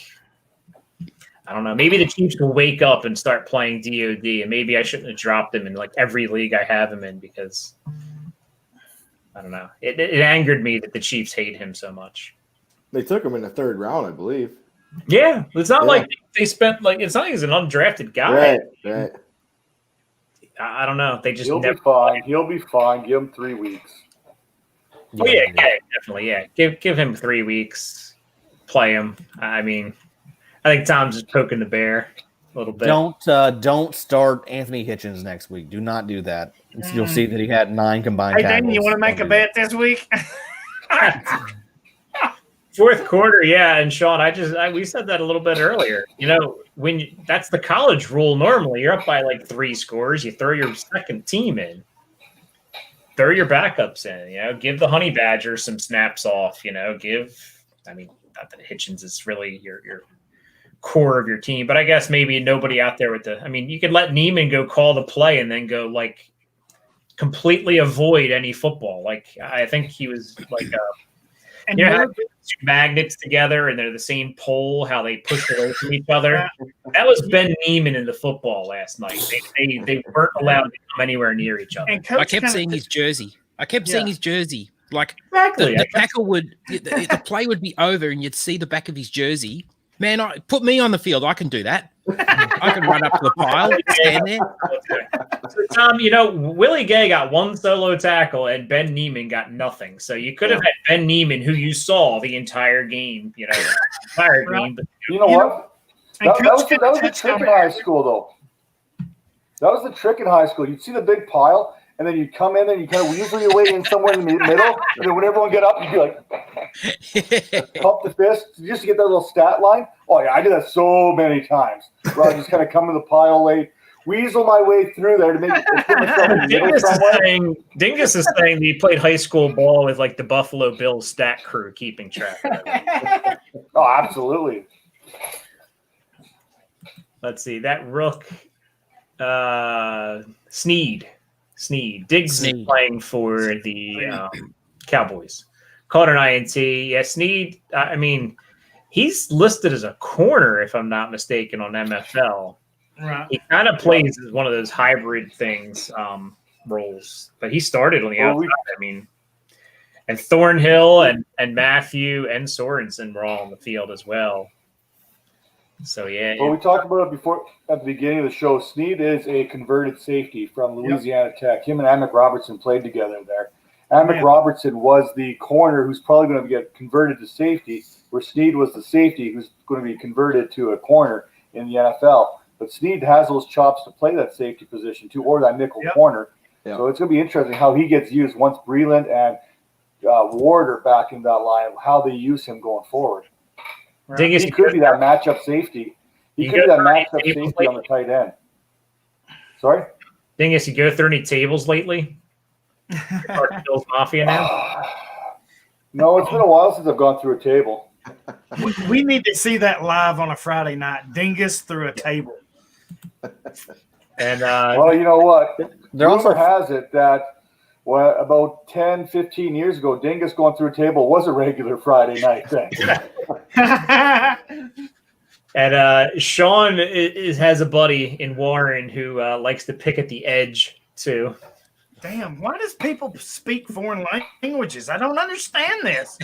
S6: I don't know. Maybe the Chiefs will wake up and start playing DOD, and maybe I shouldn't have dropped him in like every league I have him in because I don't know. It angered me that the Chiefs hate him so much.
S11: They took him in the 3rd round, I believe.
S6: Yeah, it's not like they spent it's not like he's an undrafted guy.
S11: Right.
S6: I don't know. They just
S7: He'll be fine. He'll be fine. Give him 3 weeks.
S6: Oh yeah, definitely. Yeah, give him 3 weeks. Play him. I mean, I think Tom's just poking the bear a little bit.
S8: Don't start Anthony Hitchens next week. Do not do that. You'll see that he had 9 combined.
S9: Hey, Daniel, you want to make a bet this week?
S6: 4th quarter, and Sean, we said that a little bit earlier. That's the college rule. Normally, you're up by like 3 scores. You throw your second team in, throw your backups in. Give the Honey Badgers some snaps off. Not that Hitchens is really your core of your team, but I guess maybe nobody out there with you could let Neiman go call the play and then go like completely avoid any football. Like I think he was like how two magnets together and they're the same pole, how they push away from each other. That was Ben Neiman in the football last night. They weren't allowed to come anywhere near each other.
S10: I kept seeing his jersey. Like
S6: exactly.
S10: The tackle the play would be over and you'd see the back of his jersey. Man, put me on the field. I can do that. I can run up to the pile, stand there.
S6: So, Tom, Willie Gay got 1 solo tackle and Ben Neiman got nothing. So you could have had Ben Neiman, who you saw the entire game, game. But
S7: you know what? That was the trick in high school, though. That was the trick in high school. You'd see the big pile, and then you'd come in and you kind of weasel your way in somewhere in the middle. And then when everyone get up, you'd be like, pump the fist just to get that little stat line. Oh, yeah, I did that so many times. Where I just kind of come to the pile late, weasel my way through there to make it put myself in the middle somewhere.
S6: Dingus is saying that he played high school ball with like the Buffalo Bills stat crew keeping track of it.
S7: Oh, absolutely.
S6: Let's see. That rook, Sneed. Diggs is playing for the Cowboys. Caught an INT. Yeah, Sneed, he's listed as a corner, if I'm not mistaken, on MFL.
S9: Right.
S6: He kind of plays as one of those hybrid things, roles. But he started on the outside. And Thornhill and Matthew and Sorensen were all on the field as well. So, yeah.
S7: Well, we talked about it before at the beginning of the show. Sneed is a converted safety from Louisiana Tech. Him and Amick Robertson played together there. Amick Robertson was the corner who's probably going to get converted to safety, where Sneed was the safety who's going to be converted to a corner in the NFL. But Sneed has those chops to play that safety position too, or that nickel corner. Yep. So it's going to be interesting how he gets used once Breland and Ward are back in that line, how they use him going forward. Right. He could be that matchup safety. He could be that matchup safety on the tight end. Sorry?
S6: Dingus, you go through any tables lately? Bill's Mafia now?
S7: No, it's been a while since I've gone through a table.
S9: We need to see that live on a Friday night. Dingus through a table.
S6: And
S7: well, you know what? Rumor has it that about 10, 15 years ago, Dingus going through a table was a regular Friday night thing.
S6: And Sean has a buddy in Warren who likes to pick at the edge too.
S9: Damn, why does people speak foreign languages? I don't understand this.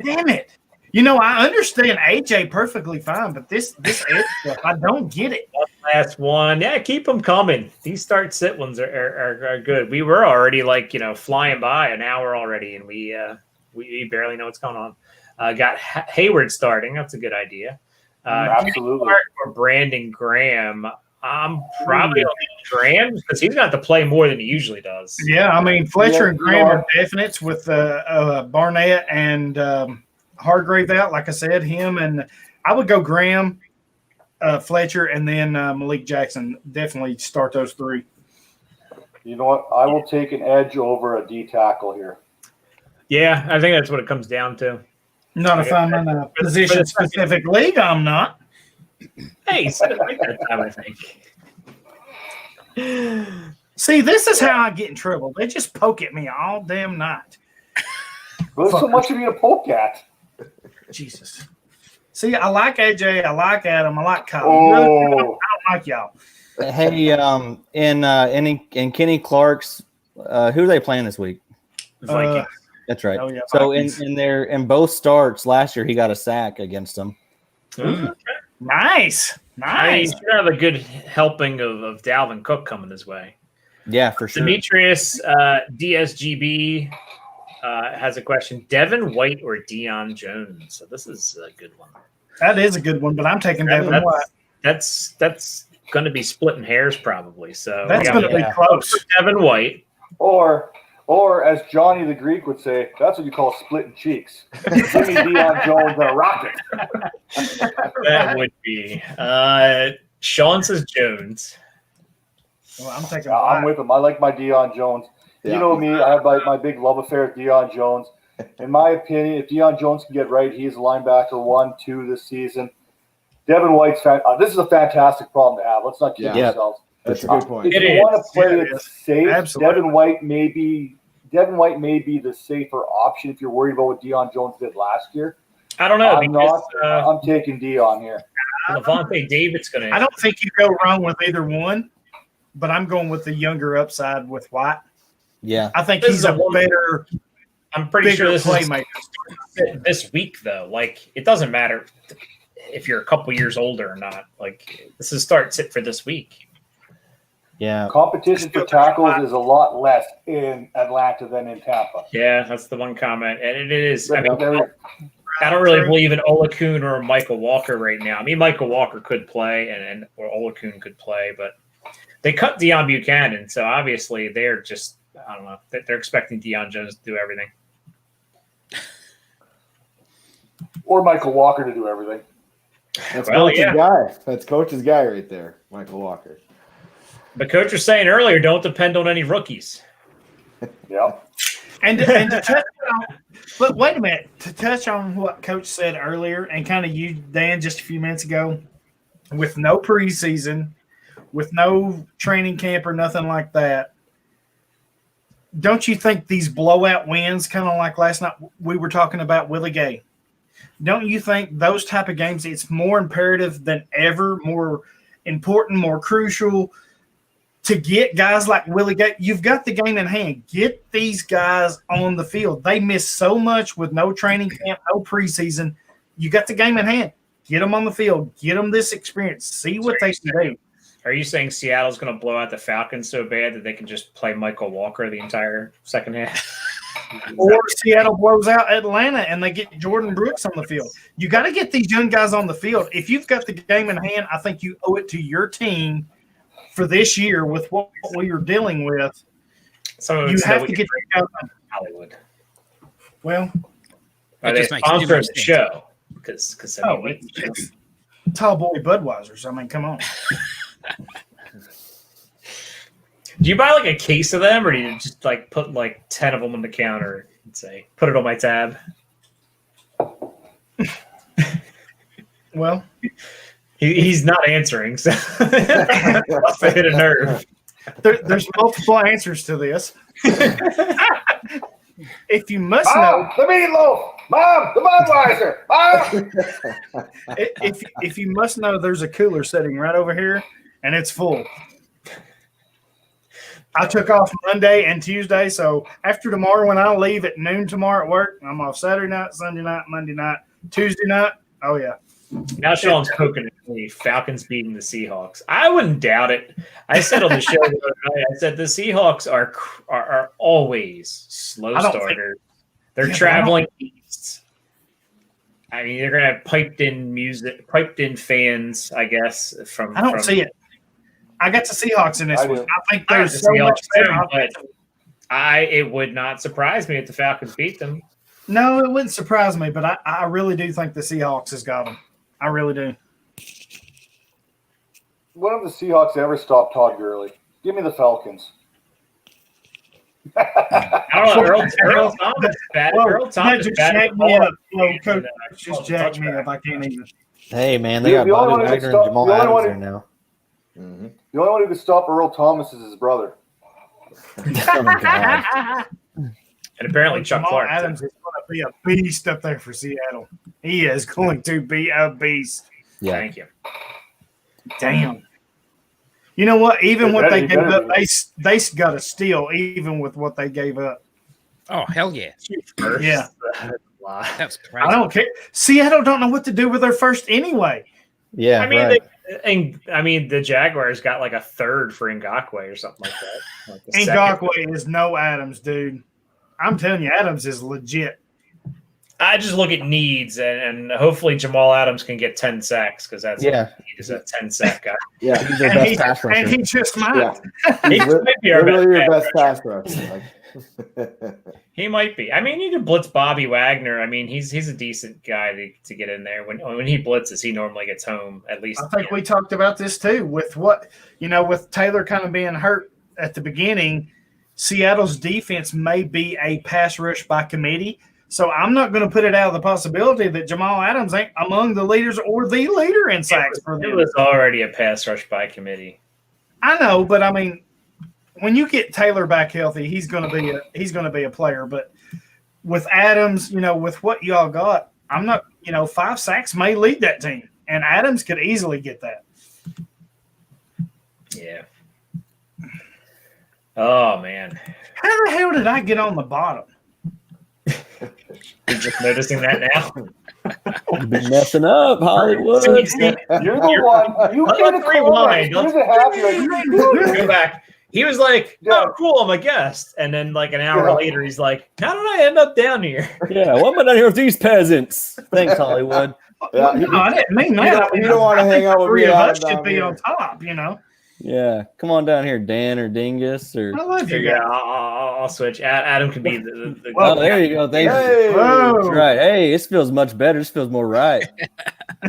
S9: Damn it. I understand AJ perfectly fine, but this edge stuff, I don't get it.
S6: One last one. Yeah, keep them coming. These start-sit ones are good. We were already flying by an hour already, and we barely know what's going on. Got Hayward starting. That's a good idea.
S7: Absolutely.
S6: Or Brandon Graham. I'm probably on Graham because he's got to play more than he usually does.
S9: Yeah, Fletcher and Graham are definites with Barnett and Hargrave out. Like I said, him and I would go Graham, Fletcher, and then Malik Jackson. Definitely start those three.
S7: You know what? I will take an edge over a D tackle here.
S6: Yeah, I think that's what it comes down to.
S9: Not if I'm in a position-specific league, I'm not.
S6: Hey, you said it right that time, I think.
S9: See, this is how I get in trouble. They just poke at me all damn night.
S7: Well, there's so much of you to poke at.
S9: Jesus. See, I like AJ. I like Adam. I like Kyle.
S7: Oh.
S9: I don't like y'all.
S8: Hey, in Kenny Clark's, who are they playing this week?
S6: Vikings.
S8: That's right.
S9: Oh, yeah,
S8: So
S9: Vikings.
S8: in both starts last year, he got a sack against them.
S9: Nice.
S6: He's going to have a good helping of Dalvin Cook coming his way.
S8: Yeah, for sure.
S6: Demetrius DSGB has a question. Devin White or Deion Jones? So this is a good one.
S9: That is a good one, but I'm taking Devin White.
S6: That's going to be splitting hairs probably. So
S9: That's going to be close.
S6: Devin White.
S7: Or as Johnny the Greek would say, that's what you call splitting cheeks. Give me Deion Jones and a rocket.
S6: That would be. Sean says Jones.
S9: Well, I'm taking.
S7: I'm with him. I like my Deion Jones.
S11: Yeah.
S7: You know me. I have my big love affair with Deion Jones. In my opinion, if Deion Jones can get right, he's linebacker 1, 2 this season. Devin White's this is a fantastic problem to have. Let's not kid ourselves.
S11: That's a good point.
S7: If you want to play it safe,
S9: Absolutely.
S7: Devin White may be the safer option if you're worried about what Deion Jones did last year.
S6: I don't know.
S7: I'm taking Deion here.
S6: Levante David's going to.
S9: I don't think you go wrong with either one, but I'm going with the younger upside with White.
S8: Yeah.
S9: I think
S6: This
S9: he's
S6: is
S9: a
S6: a
S9: better.
S6: I'm pretty sure this
S9: playmaker.
S6: is this week though. Like it doesn't matter if you're a couple years older or not. Like this is sit for this week.
S8: Yeah.
S7: Competition for tackles is a lot less in Atlanta than in Tampa.
S6: Yeah, that's the one comment, and it is. I mean, I don't really believe in Olakun or Michael Walker right now. I mean, Michael Walker could play, or Olakun could play, but they cut Deion Buchanan, so obviously they're just. I don't know. They're expecting Deion Jones to do everything.
S7: Or Michael Walker to do everything.
S11: That's Coach's guy. That's Coach's guy right there, Michael Walker.
S6: The coach was saying earlier, don't depend on any rookies.
S7: Yep.
S9: And to touch on, but wait a minute, to touch on what Coach said earlier, and kind of you, Dan, just a few minutes ago, with no preseason, with no training camp or nothing like that, don't you think these blowout wins, kind of like last night we were talking about Willie Gay, don't you think those type of games, it's more imperative than ever, more important, more crucial to get guys like Willie Gay? You've got the game in hand. Get these guys on the field. They miss so much with no training camp, no preseason. You got the game in hand. Get them on the field. Get them this experience. See what they can do.
S6: Are you saying Seattle's going to blow out the Falcons so bad that they can just play Michael Walker the entire second half?
S9: Or Seattle blows out Atlanta and they get Jordan Brooks on the field. You got to get these young guys on the field. If you've got the game in hand, I think you owe it to your team for this year with what we are dealing with.
S6: So
S9: you have to get
S6: Hollywood.
S9: Well,
S6: are they sponsor of the show? Because
S9: it's Tall Boy Budweiser's. I mean, come on.
S6: Do you buy like a case of them, or do you just like put like 10 of them on the counter and say, "Put it on my tab"?
S9: Well,
S6: he's not answering, so must have hit a nerve.
S9: There's multiple answers to this. If you must know,
S7: the meatloaf, Mom, the Budweiser, Mom.
S9: if you must know, there's a cooler sitting right over here, and it's full. I took off Monday and Tuesday, so after tomorrow, when I leave at noon tomorrow at work, I'm off Saturday night, Sunday night, Monday night, Tuesday night. Oh yeah.
S6: Now Sean's poking at me. Falcons beating the Seahawks. I wouldn't doubt it. I said on the show the other night, I said the Seahawks are always slow starters. They're traveling east. I mean, they're gonna have piped in fans, I guess.
S9: I don't see it. I got the Seahawks in this one. I think there's so much better.
S6: It would not surprise me if the Falcons beat them.
S9: No, it wouldn't surprise me, but I really do think the Seahawks has got them. I really do.
S7: When have the Seahawks ever stopped Todd Gurley? Give me the Falcons.
S6: I don't know. Earl Thomas is bad. Earl Thomas is
S9: just
S6: bad.
S9: jack me up. Coach, just jack me up. I can't even.
S8: Hey, man, they
S7: The
S8: got
S7: only
S8: Bobby
S7: one who
S8: Wagner
S7: can
S8: and
S7: stop-
S8: Jamal
S7: the only
S8: Adams
S7: one
S8: there
S7: who-
S8: now.
S7: The only one who could stop Earl Thomas is his brother.
S8: Oh, God.
S6: And apparently Chuck
S9: Jamal
S6: Clark.
S9: Adams is going to be a beast up there for Seattle. He is going to be a beast.
S8: Yeah.
S6: Thank you.
S9: Damn. You know what? Even what they
S7: You
S9: gave
S7: better
S9: up, they got a steal. Even with what they gave up.
S10: Oh, hell yeah.
S6: First.
S9: Yeah.
S10: That's crazy.
S9: I don't care. Seattle don't know what to do with their first anyway.
S8: Yeah,
S6: I mean,
S8: right.
S6: the Jaguars got like a third for Ngakoue or something like that. Like the second.
S9: Ngakoue is no Adams, dude. I'm telling you, Adams is legit.
S6: I just look at needs, and hopefully Jamal Adams can get 10 sacks because that's what he is, a 10-sack guy.
S11: Yeah,
S8: He's their best pass rusher.
S9: And he just might.
S11: yeah.
S6: He
S11: He's
S6: might be our
S11: literally your
S6: best
S11: best pass rusher. Like,
S6: He might be. I mean, you could blitz Bobby Wagner. I mean, he's a decent guy to get in there. When he blitzes, he normally gets home at least.
S9: I think we talked about this too with with Taylor kind of being hurt at the beginning. Seattle's defense may be a pass rush by committee. So I'm not going to put it out of the possibility that Jamal Adams ain't among the leaders or the leader in sacks for
S6: It
S9: them.
S6: was already a pass rush by committee.
S9: I know, but I mean, when you get Taylor back healthy, he's going to be a player. But with Adams, with what y'all got, I'm not. 5 sacks may lead that team, and Adams could easily get that.
S6: Yeah. Oh man,
S9: How the hell did I get on the bottom?
S6: you're just noticing that now.
S8: You've been messing up, Hollywood.
S7: You're the one. You
S6: Let's
S7: made a
S6: rewind.
S7: comment. Here's a happy.
S6: Go back. He was like, "Oh, cool, I'm a guest," and then like an hour later, he's like, "How did I end up down here?"
S8: Yeah, why am I down here with these peasants? Thanks, Hollywood.
S11: yeah,
S9: No, I didn't mean that.
S11: you don't want to hang out with
S9: Three
S11: me.
S9: of
S11: Adam,
S9: us should
S11: down
S9: be
S11: here.
S9: on top,
S8: Yeah, come on down here, Dan or Dingus or.
S9: I love you
S6: Yeah,
S9: guys.
S6: I'll switch. Adam can be the
S8: Oh, there you go. Thank you.
S11: Hey,
S9: Whoa.
S8: That's right. Hey, this feels much better. This feels more right.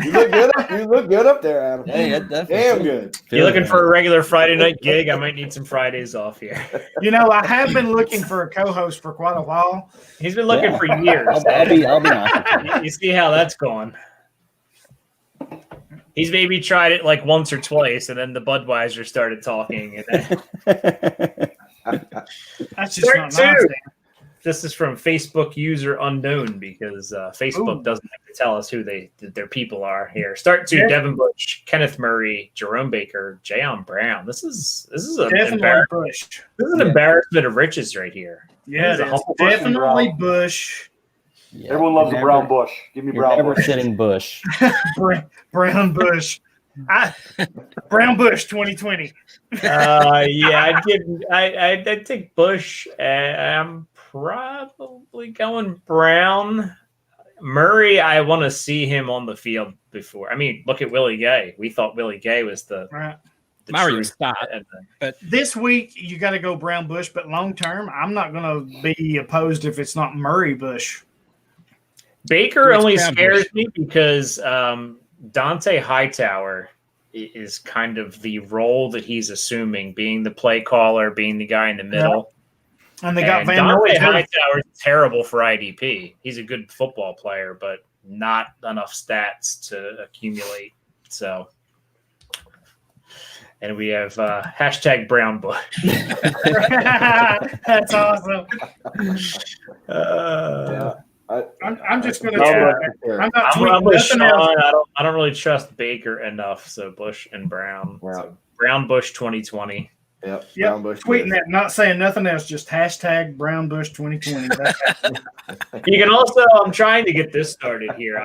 S11: you look good. You look good up there, Adam.
S8: Hey, that
S11: Damn good.
S6: You're looking for a regular Friday night gig? I might need some Fridays off here.
S9: I have been looking for a co-host for quite a while.
S6: He's been looking for years.
S8: I'll be nice.
S6: You see how that's going. He's maybe tried it like once or twice, and then the Budweiser started talking. And then
S9: That's just not nice. Dan.
S6: this is from Facebook user unknown because Facebook
S9: Ooh.
S6: doesn't like to tell us who their people are here. Start 2: Devin Bush, Kenneth Murray, Jerome Baker, Jayon Brown. This is
S9: Definitely Bush.
S6: This is an embarrassment of riches right here.
S9: Yeah,
S6: This is a
S9: it is.
S6: humble
S9: Definitely Bush.
S8: Yeah,
S7: Everyone loves a
S8: never-
S7: brown bush. Give me
S8: You're
S7: brown
S8: never
S7: bush.
S8: sitting Bush.
S9: Brown Bush. Brown Bush 2020.
S6: Yeah, I'd take Bush. I'm probably going Brown. Murray, I want to see him on the field before. I mean, look at Willie Gay. We thought Willie Gay was the
S9: Right.
S10: Murray
S6: true
S10: was start.
S6: but
S9: This week you got to go Brown Bush, but long term, I'm not going to be opposed if it's not Murray Bush.
S6: Baker
S10: It's
S6: only
S10: Brown
S6: scares
S10: Bush.
S6: me because Dante Hightower is kind of the role that he's assuming, being the play caller, being the guy in the middle.
S9: And they got
S6: And
S9: Van
S6: Dante
S9: Noy.
S6: Hightower is terrible for IDP. He's a good football player, but not enough stats to accumulate. So, and we have hashtag Brown Bush.
S9: That's awesome. I'm just going to I'm not
S6: I'm
S9: tweeting
S6: with
S9: nothing
S6: Sean.
S9: else.
S6: I don't really trust Baker enough. So Bush and Brown. So Brown Bush 2020.
S11: Yep.
S9: Yep,
S11: Brown Bush.
S9: tweeting that, not saying nothing else, just hashtag Brown Bush 2020.
S6: You can also, I'm trying to get this started here.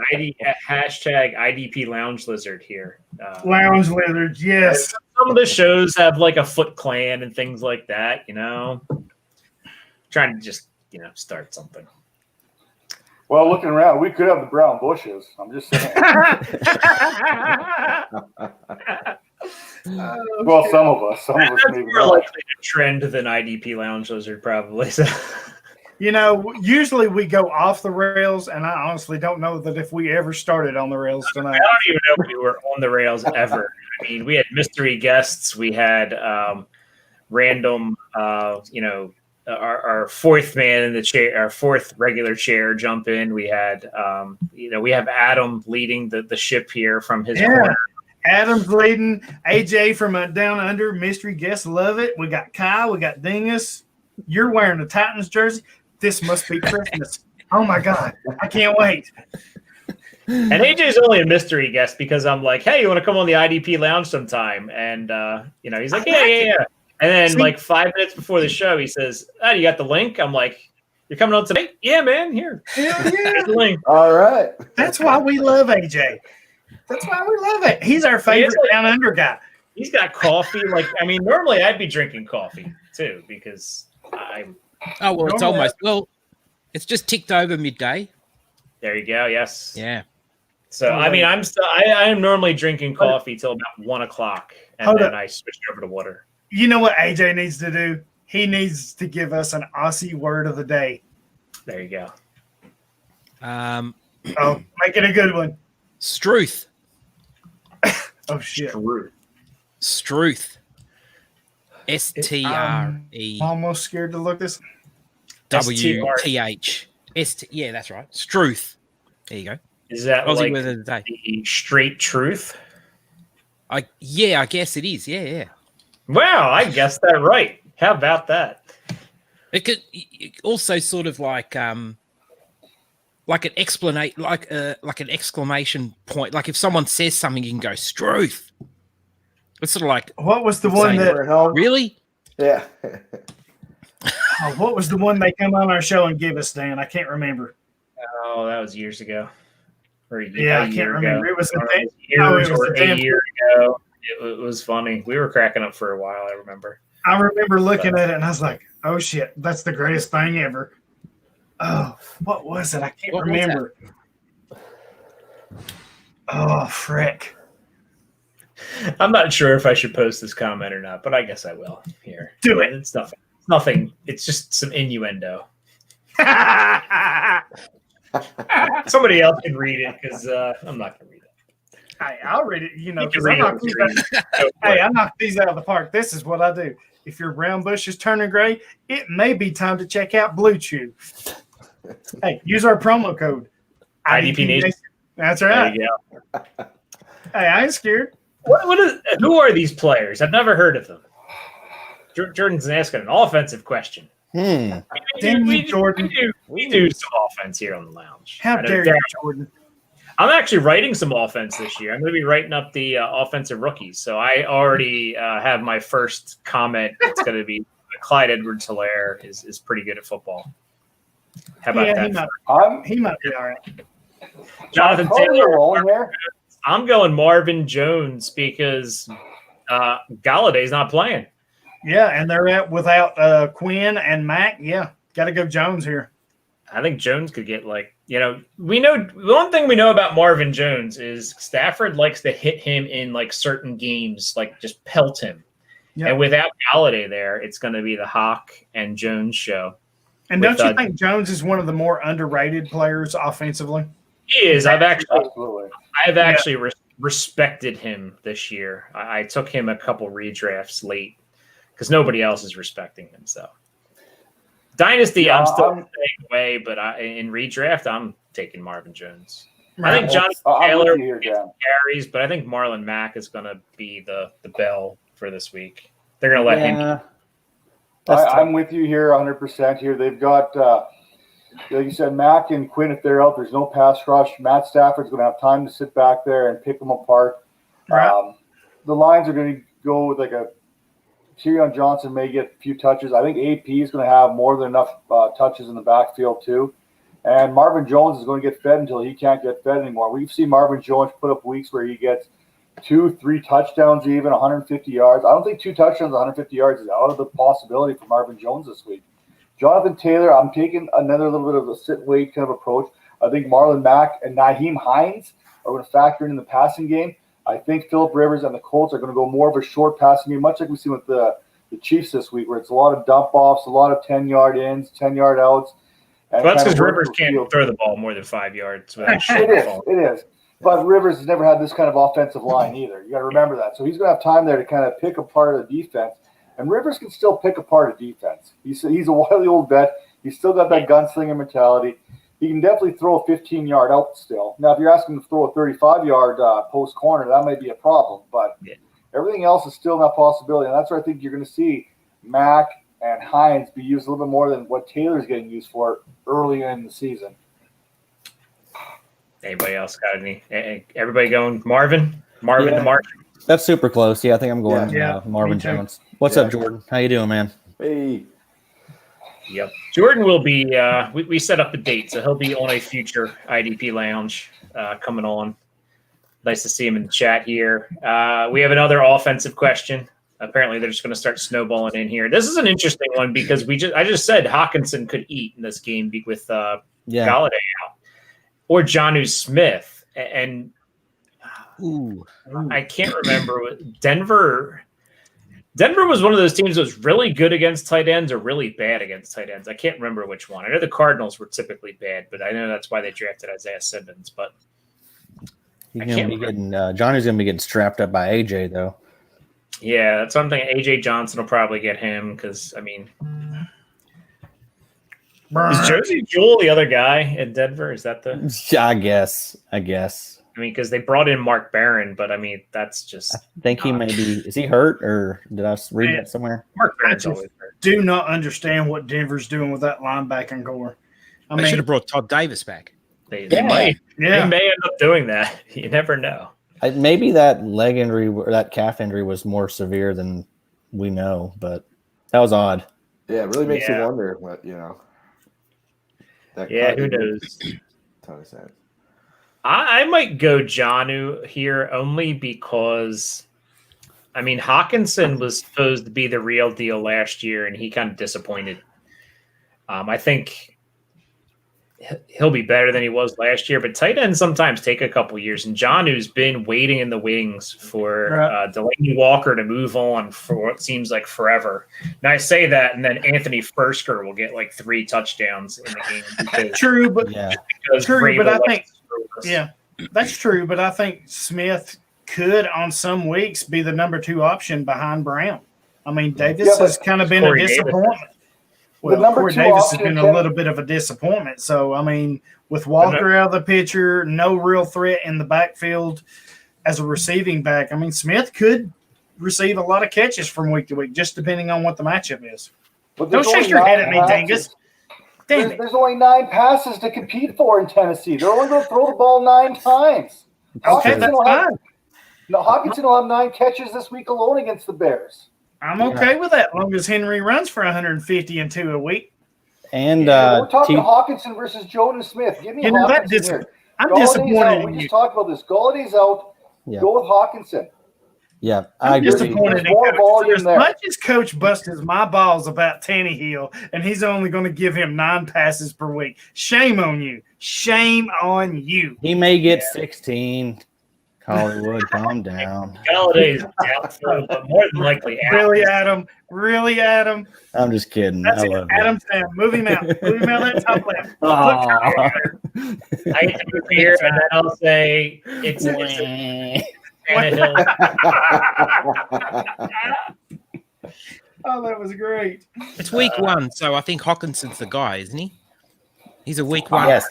S6: Hashtag IDP Lounge Lizard here.
S9: Lounge Lizards, yes.
S6: Some of the shows have like a Foot Clan and things like that, Trying to just, start something.
S7: Well, looking around, we could have the brown bushes. I'm just saying. Well, some of us
S6: That's
S7: maybe
S6: more
S7: not.
S6: likely to trend than IDP Lounge Lizard, probably. So.
S9: Usually we go off the rails, and I honestly don't know that if we ever started on the rails
S6: I
S9: tonight.
S6: don't even know if we were on the rails ever. I mean, we had mystery guests. We had random, our fourth man in the chair, our fourth regular chair jump in. We had, we have Adam leading the ship here from his corner.
S9: Adam's leading. AJ from Down Under, mystery guest, love it. We got Kyle, we got Dingus. You're wearing the Titans jersey. This must be Christmas. Oh my God, I can't wait.
S6: And AJ's only a mystery guest because I'm like, hey, you want to come on the IDP Lounge sometime? And he's like, yeah. And then like 5 minutes before the show, he says, "Oh, you got the link?" I'm like, "You're coming on tonight?" "Yeah, man. Here, here's the link."
S11: All right.
S9: That's why we love AJ. That's why we love it. He's our favorite Down Under guy.
S6: He's got coffee. Normally I'd be drinking coffee too because I'm.
S10: Oh well, it's almost it's just ticked over midday.
S6: There you go. Yes.
S10: Yeah.
S6: So I am normally drinking coffee till about 1 o'clock, and then I switch over to water.
S9: You know what AJ needs to do? He needs to give us an Aussie word of the day.
S6: There you go.
S9: Make it a good one.
S10: Struth.
S9: Oh shit.
S10: Struth. STRE.
S9: Almost scared to look this.
S10: WTH. Yeah, that's right. Struth. There you go.
S6: Is that
S10: Aussie
S6: like
S10: word of the day.
S6: The straight truth?
S10: I guess it is. Yeah.
S6: Wow, I guessed that right. How about that?
S10: It could also sort of like an explanation, like an exclamation point. Like if someone says something, you can go Struth. It's sort of like
S9: what was the one that
S10: really?
S11: Yeah.
S9: What was the one they come on our show and give us, Dan? I can't remember.
S6: Oh, that was years ago.
S9: I can't remember. It was
S6: a year ago. It was funny. We were cracking up for a while. I remember.
S9: I remember looking at it and I was like, "Oh shit, that's the greatest thing ever." Oh, what was it? I can't remember. Oh, frick.
S6: I'm not sure if I should post this comment or not, but I guess I will. Here,
S9: do it.
S6: It's nothing. It's just some innuendo. Somebody else can read it because I'm not going to read it.
S9: I'll read it, because I knock these out of the park. This is what I do. If your brown bush is turning gray, it may be time to check out Blue Chew. Hey, use our promo code.
S6: IDP Nation.
S9: That's right.
S6: There you go.
S9: Hey, I ain't scared.
S6: Who are these players? I've never heard of them. Jordan's asking an offensive question.
S9: Damn you, Jordan.
S6: We do some offense here on the lounge.
S9: How dare you, Jordan?
S6: I'm actually writing some offense this year. I'm going to be writing up the offensive rookies. So I already have my first comment. It's going to be Clyde Edwards-Helaire is pretty good at football. How about that?
S9: He might be all right.
S6: Jonathan Taylor. I'm going Marvin Jones because Galladay's not playing.
S9: Yeah, and they're without Quinn and Mack. Yeah, got to go Jones here.
S6: I think Jones could get we know one thing we know about Marvin Jones is Stafford likes to hit him in certain games, just pelt him. Yep. And without Galladay there, it's going to be the Hawk and Jones show.
S9: And don't you think Jones is one of the more underrated players offensively?
S6: He is. I've actually respected him this year. I took him a couple redrafts late because nobody else is respecting him. So Dynasty, I'm still staying away, but in redraft, I'm taking Marvin Jones. I think Jonathan Taylor carries, but I think Marlon Mack is going to be the bell for this week. They're going to let him.
S7: I'm with you here 100% here. They've got, like you said, Mack and Quinn, if they're out, there's no pass rush. Matt Stafford's going to have time to sit back there and pick them apart. Right. The Lions are going to go with Keanu Johnson may get a few touches. I think AP is going to have more than enough touches in the backfield too. And Marvin Jones is going to get fed until he can't get fed anymore. We've seen Marvin Jones put up weeks where he gets 2-3 touchdowns, even 150 yards. I don't think 2 touchdowns, 150 yards is out of the possibility for Marvin Jones this week. Jonathan Taylor, I'm taking another little bit of a sit-wait kind of approach. I think Marlon Mack and Nyheim Hines are going to factor in the passing game. I think Phillip Rivers and the Colts are going to go more of a short passing game, much like we've seen with the Chiefs this week, where it's a lot of dump offs, a lot of 10-yard ins, 10-yard outs. And
S6: Well, that's
S7: kind
S6: because
S7: of
S6: Rivers
S7: work the
S6: can't
S7: field.
S6: throw the ball more than 5 yards without
S7: It
S6: shooting
S7: is.
S6: the ball.
S7: It is. But Rivers has never had this kind of offensive line either. You got to remember that. So he's going to have time there to kind of pick apart the defense. And Rivers can still pick apart a defense. He's a wily old vet. He's still got that gunslinger mentality. He can definitely throw a 15-yard out still. Now, if you're asking him to throw a 35-yard post corner, that may be a problem. But everything else is still not possibility. And that's where I think you're going to see Mack and Hines be used a little bit more than what Taylor's getting used for early in the season.
S6: Anybody else got any? Everybody going Marvin? Marvin the Martian?
S8: That's super close. Yeah, I think I'm going Marvin
S9: me too.
S8: Jones. What's up, Jordan? How you doing, man?
S11: Hey.
S6: Yep. Jordan will be, we set up a date, so he'll be on a future IDP Lounge coming on. Nice to see him in the chat here. We have another offensive question. Apparently, they're just going to start snowballing in here. This is an interesting one because I just said Hawkinson could eat in this game with Galladay out. Or Jonnu Smith. And I can't remember. Denver was one of those teams that was really good against tight ends or really bad against tight ends. I can't remember which one. I know the Cardinals were typically bad, but I know that's why they drafted Isaiah Simmons. But
S8: Johnny's going to be getting strapped up by AJ, though.
S6: Yeah, that's something. AJ Johnson will probably get him because, I mean, is Josie Jewell the other guy in Denver? Is that the?
S8: I guess. I
S6: mean, because they brought in Mark Barron, but I mean, that's just.
S8: I think he may be. Is he hurt or did I read that somewhere?
S6: Mark Barron's always hurt.
S9: Do not understand what Denver's doing with that linebacking core.
S10: I should have brought Todd Davis back.
S6: They might.
S9: Yeah.
S6: They may end up doing that. You never know.
S8: Maybe that leg injury or that calf injury was more severe than we know, but that was odd.
S11: Yeah, it really makes you wonder what, you know.
S6: Who knows?
S11: Ton of sense.
S6: I might go Jonnu here only because, I mean, Hawkinson was supposed to be the real deal last year, and he kind of disappointed. I think he'll be better than he was last year, but tight ends sometimes take a couple years, and Jonnu's been waiting in the wings for Delaney Walker to move on for what seems like forever. And I say that, and then Anthony Fursker will get like 3 touchdowns in the game.
S9: True, but I think that's true. But I think Smith could, on some weeks, be the number 2 option behind Brown. I mean, Davis has kind of been a disappointment. Well, Corey Davis has been a little bit of a disappointment. So, I mean, with Walker out of the picture, no real threat in the backfield as a receiving back, I mean, Smith could receive a lot of catches from week to week, just depending on what the matchup is.
S7: But
S9: don't shake your head at me, Dingus. Damn it.
S7: There's only 9 passes to compete for in Tennessee. They're only going to throw the ball 9 times.
S9: Okay, that's fine.
S7: Hawkinson will have 9 catches this week alone against the Bears.
S9: I'm okay with that, as long as Henry runs for 150 and 2 a week.
S8: And
S7: we're talking Hawkinson versus Jonas Smith. Give me Hawkinson here.
S9: I'm disappointed.
S7: We just talked about this. Galladay's out. Go with Hawkinson.
S8: Yeah,
S9: I'm disappointed in Coach. As
S7: there.
S9: much as Coach busted my balls about Tannehill, and he's only going to give him 9 passes per week. Shame on you. Shame on you.
S8: He may get 16. Hollywood, calm down.
S6: Galladay's doubtful, but more than likely out.
S9: Really, Adam?
S8: I'm just kidding.
S9: That's
S8: I
S9: it.
S8: love
S9: Adam's down. Move him out. Move him out that top left.
S6: I get to move here, and then I'll say it's Tannehill.
S9: Oh, that was great.
S10: It's week 1, so I think Hawkinson's the guy, isn't he? He's a week 1.
S8: Yes,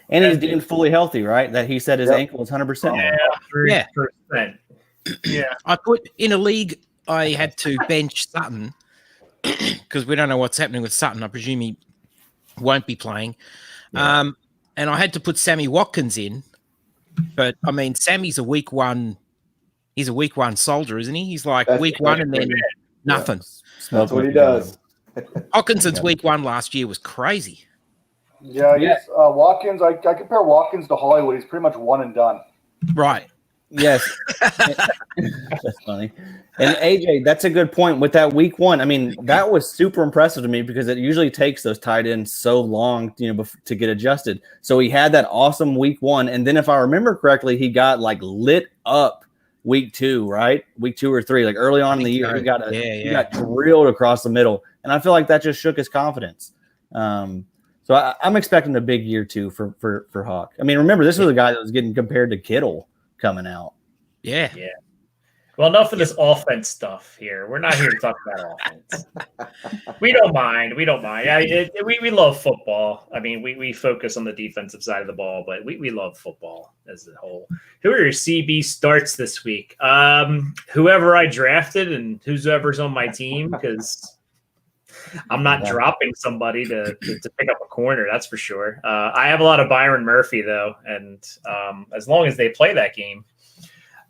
S8: and he's being fully healthy, right? That he said his ankle was 100%.
S6: Yeah.
S9: Yeah.
S10: I put in a league, I had to bench Sutton because we don't know what's happening with Sutton. I presume he won't be playing. And I had to put Sammy Watkins in. But, I mean, Sammy's a week 1. He's a week 1 soldier, isn't he? He's like week 1 and then nothing.
S11: That's what he does.
S10: Hawkinson's week 1 last year was crazy.
S7: Yeah, yes. Watkins, I compare Watkins to Hollywood. He's pretty much one and done.
S10: Right.
S8: Yes. That's funny. And AJ, that's a good point with that week 1. I mean, that was super impressive to me because it usually takes those tight ends so long, to get adjusted. So he had that awesome week 1. And then if I remember correctly, he got like lit up week 2, right? Week 2 or 3, like early on in the year, he got drilled across the middle. And I feel like that just shook his confidence. So I'm expecting a big year too for Hawk. I mean, remember this was a guy that was getting compared to Kittle coming out.
S10: Yeah.
S6: Well, enough of this offense stuff here. We're not here to talk about offense. We don't mind. Yeah, we love football. I mean, we focus on the defensive side of the ball, but we love football as a whole. Who are your CB starts this week? Whoever I drafted and whoever's on my team, because I'm not dropping somebody to pick up a corner. That's for sure. I have a lot of Byron Murphy though, and as long as they play that game,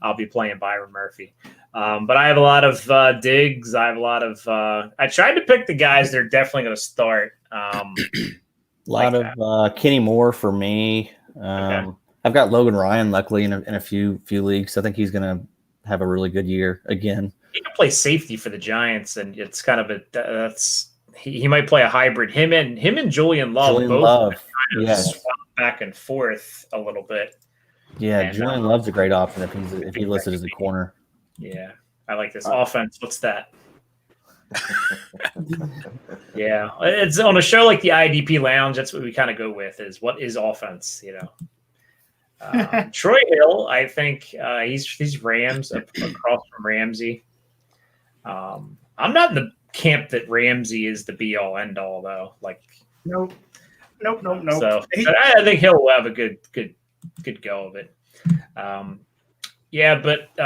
S6: I'll be playing Byron Murphy. But I have a lot of Diggs. I have a lot of I tried to pick the guys that are definitely going to start.
S8: A lot of Kenny Moore for me. Okay. I've got Logan Ryan, luckily, in a few leagues. I think he's going to have a really good year again.
S6: He can play safety for the Giants, and it's kind of he might play a hybrid. Him and Julian Love kind of swap back and forth a little bit.
S8: Yeah, and Julian Love's a great option if he listed as a corner.
S6: Yeah, I like this offense. What's that? Yeah, it's on a show like the IDP Lounge. That's what we kind of go with: is what is offense? You know, Troy Hill. I think he's Rams across from Ramsey. I'm not in the camp that Ramsey is the be all end all though. Like,
S9: nope.
S6: So I think Hill will have a good go of it. But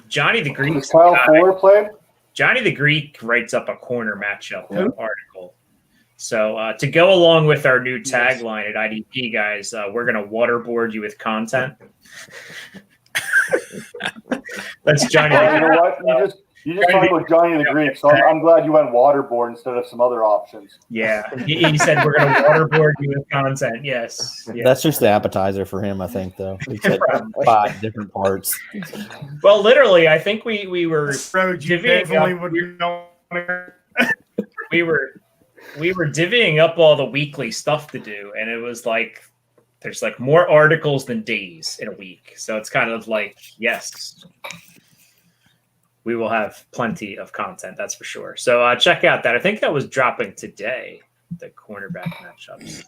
S6: Johnny the Greek.
S7: Is Kyle Fuller playing?
S6: Johnny the Greek writes up a corner matchup article. So to go along with our new tagline at IDP, guys, we're going to waterboard you with content. That's Johnny.
S7: You know what? You just talked about Johnny the Greek, so I'm glad you went waterboard instead of some other options.
S6: Yeah, he said we're going to waterboard you with content. Yes.
S8: That's just the appetizer for him, I think, though. He said 5 different parts.
S6: Well, literally, I think we were divvying up all the weekly stuff to do, and it was like there's like more articles than days in a week, so it's kind of like yes. We will have plenty of content, that's for sure. So check out that. I think that was dropping today, the cornerback matchups.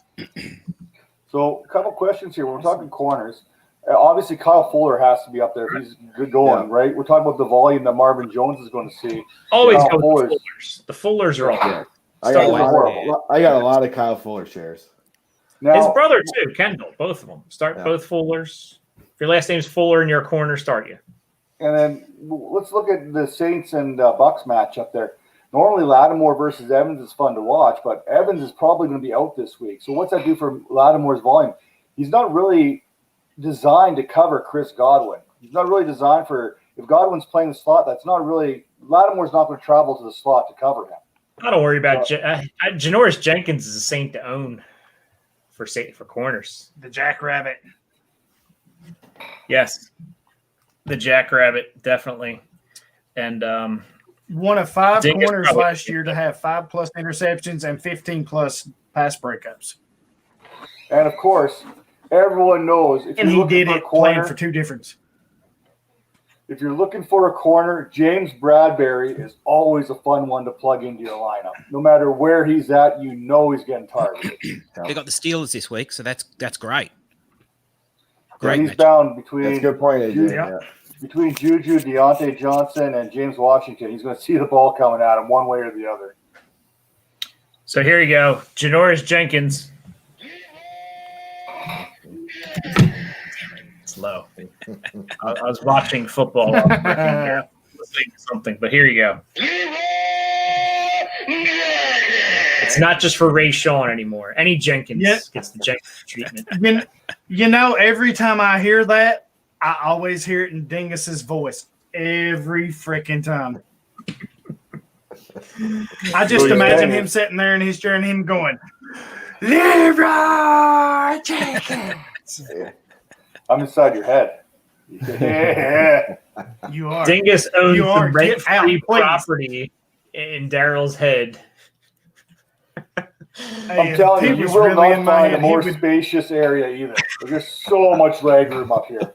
S7: So a couple questions here. We're talking corners. Obviously, Kyle Fuller has to be up there. He's good going, right? We're talking about the volume that Marvin Jones is going to see.
S6: Always go with the Fullers. The Fullers are all good.
S11: I got a lot of Kyle Fuller shares.
S6: Now, his brother, too, Kendall, both of them. Start both Fullers. If your last name's Fuller and you're a corner, start you.
S7: And then let's look at the Saints and Bucks match up there. Normally, Lattimore versus Evans is fun to watch, but Evans is probably going to be out this week. So what's that do for Lattimore's volume? He's not really designed to cover Chris Godwin. He's not really designed for – if Godwin's playing the slot, that's not really – Lattimore's not going to travel to the slot to cover him.
S6: I don't worry about Janoris Jenkins is a Saint to own for corners.
S9: The Jackrabbit.
S6: Yes. The Jackrabbit, definitely. And
S9: one of 5 corners last year to have 5+ interceptions and 15+ pass breakups.
S7: And of course, everyone knows if
S9: he did it playing for 2 difference.
S7: If you're looking for a corner, James Bradbury is always a fun one to plug into your lineup. No matter where he's at, you know he's getting targeted.
S10: They got the Steelers this week, so that's great.
S7: Great. He's bound between.
S11: That's a good point, AJ.
S7: Between Juju, Deontay Johnson, and James Washington, he's going to see the ball coming at him one way or the other.
S6: So here you go. Janoris Jenkins. It's low. I was watching football. Listening to something, but here you go. It's not just for Ray Sean anymore. Any Jenkins gets the Jenkins treatment.
S9: You know, every time I hear that, I always hear it in Dingus's voice every freaking time. I just imagine him sitting there in his chair and him going, Leroy Jenkins.
S7: I'm inside your head. Yeah.
S9: You are.
S6: Dingus owns some rent-free property in Daryl's head.
S7: I'm telling you, you will not find a more spacious area either. There's so much leg room up here.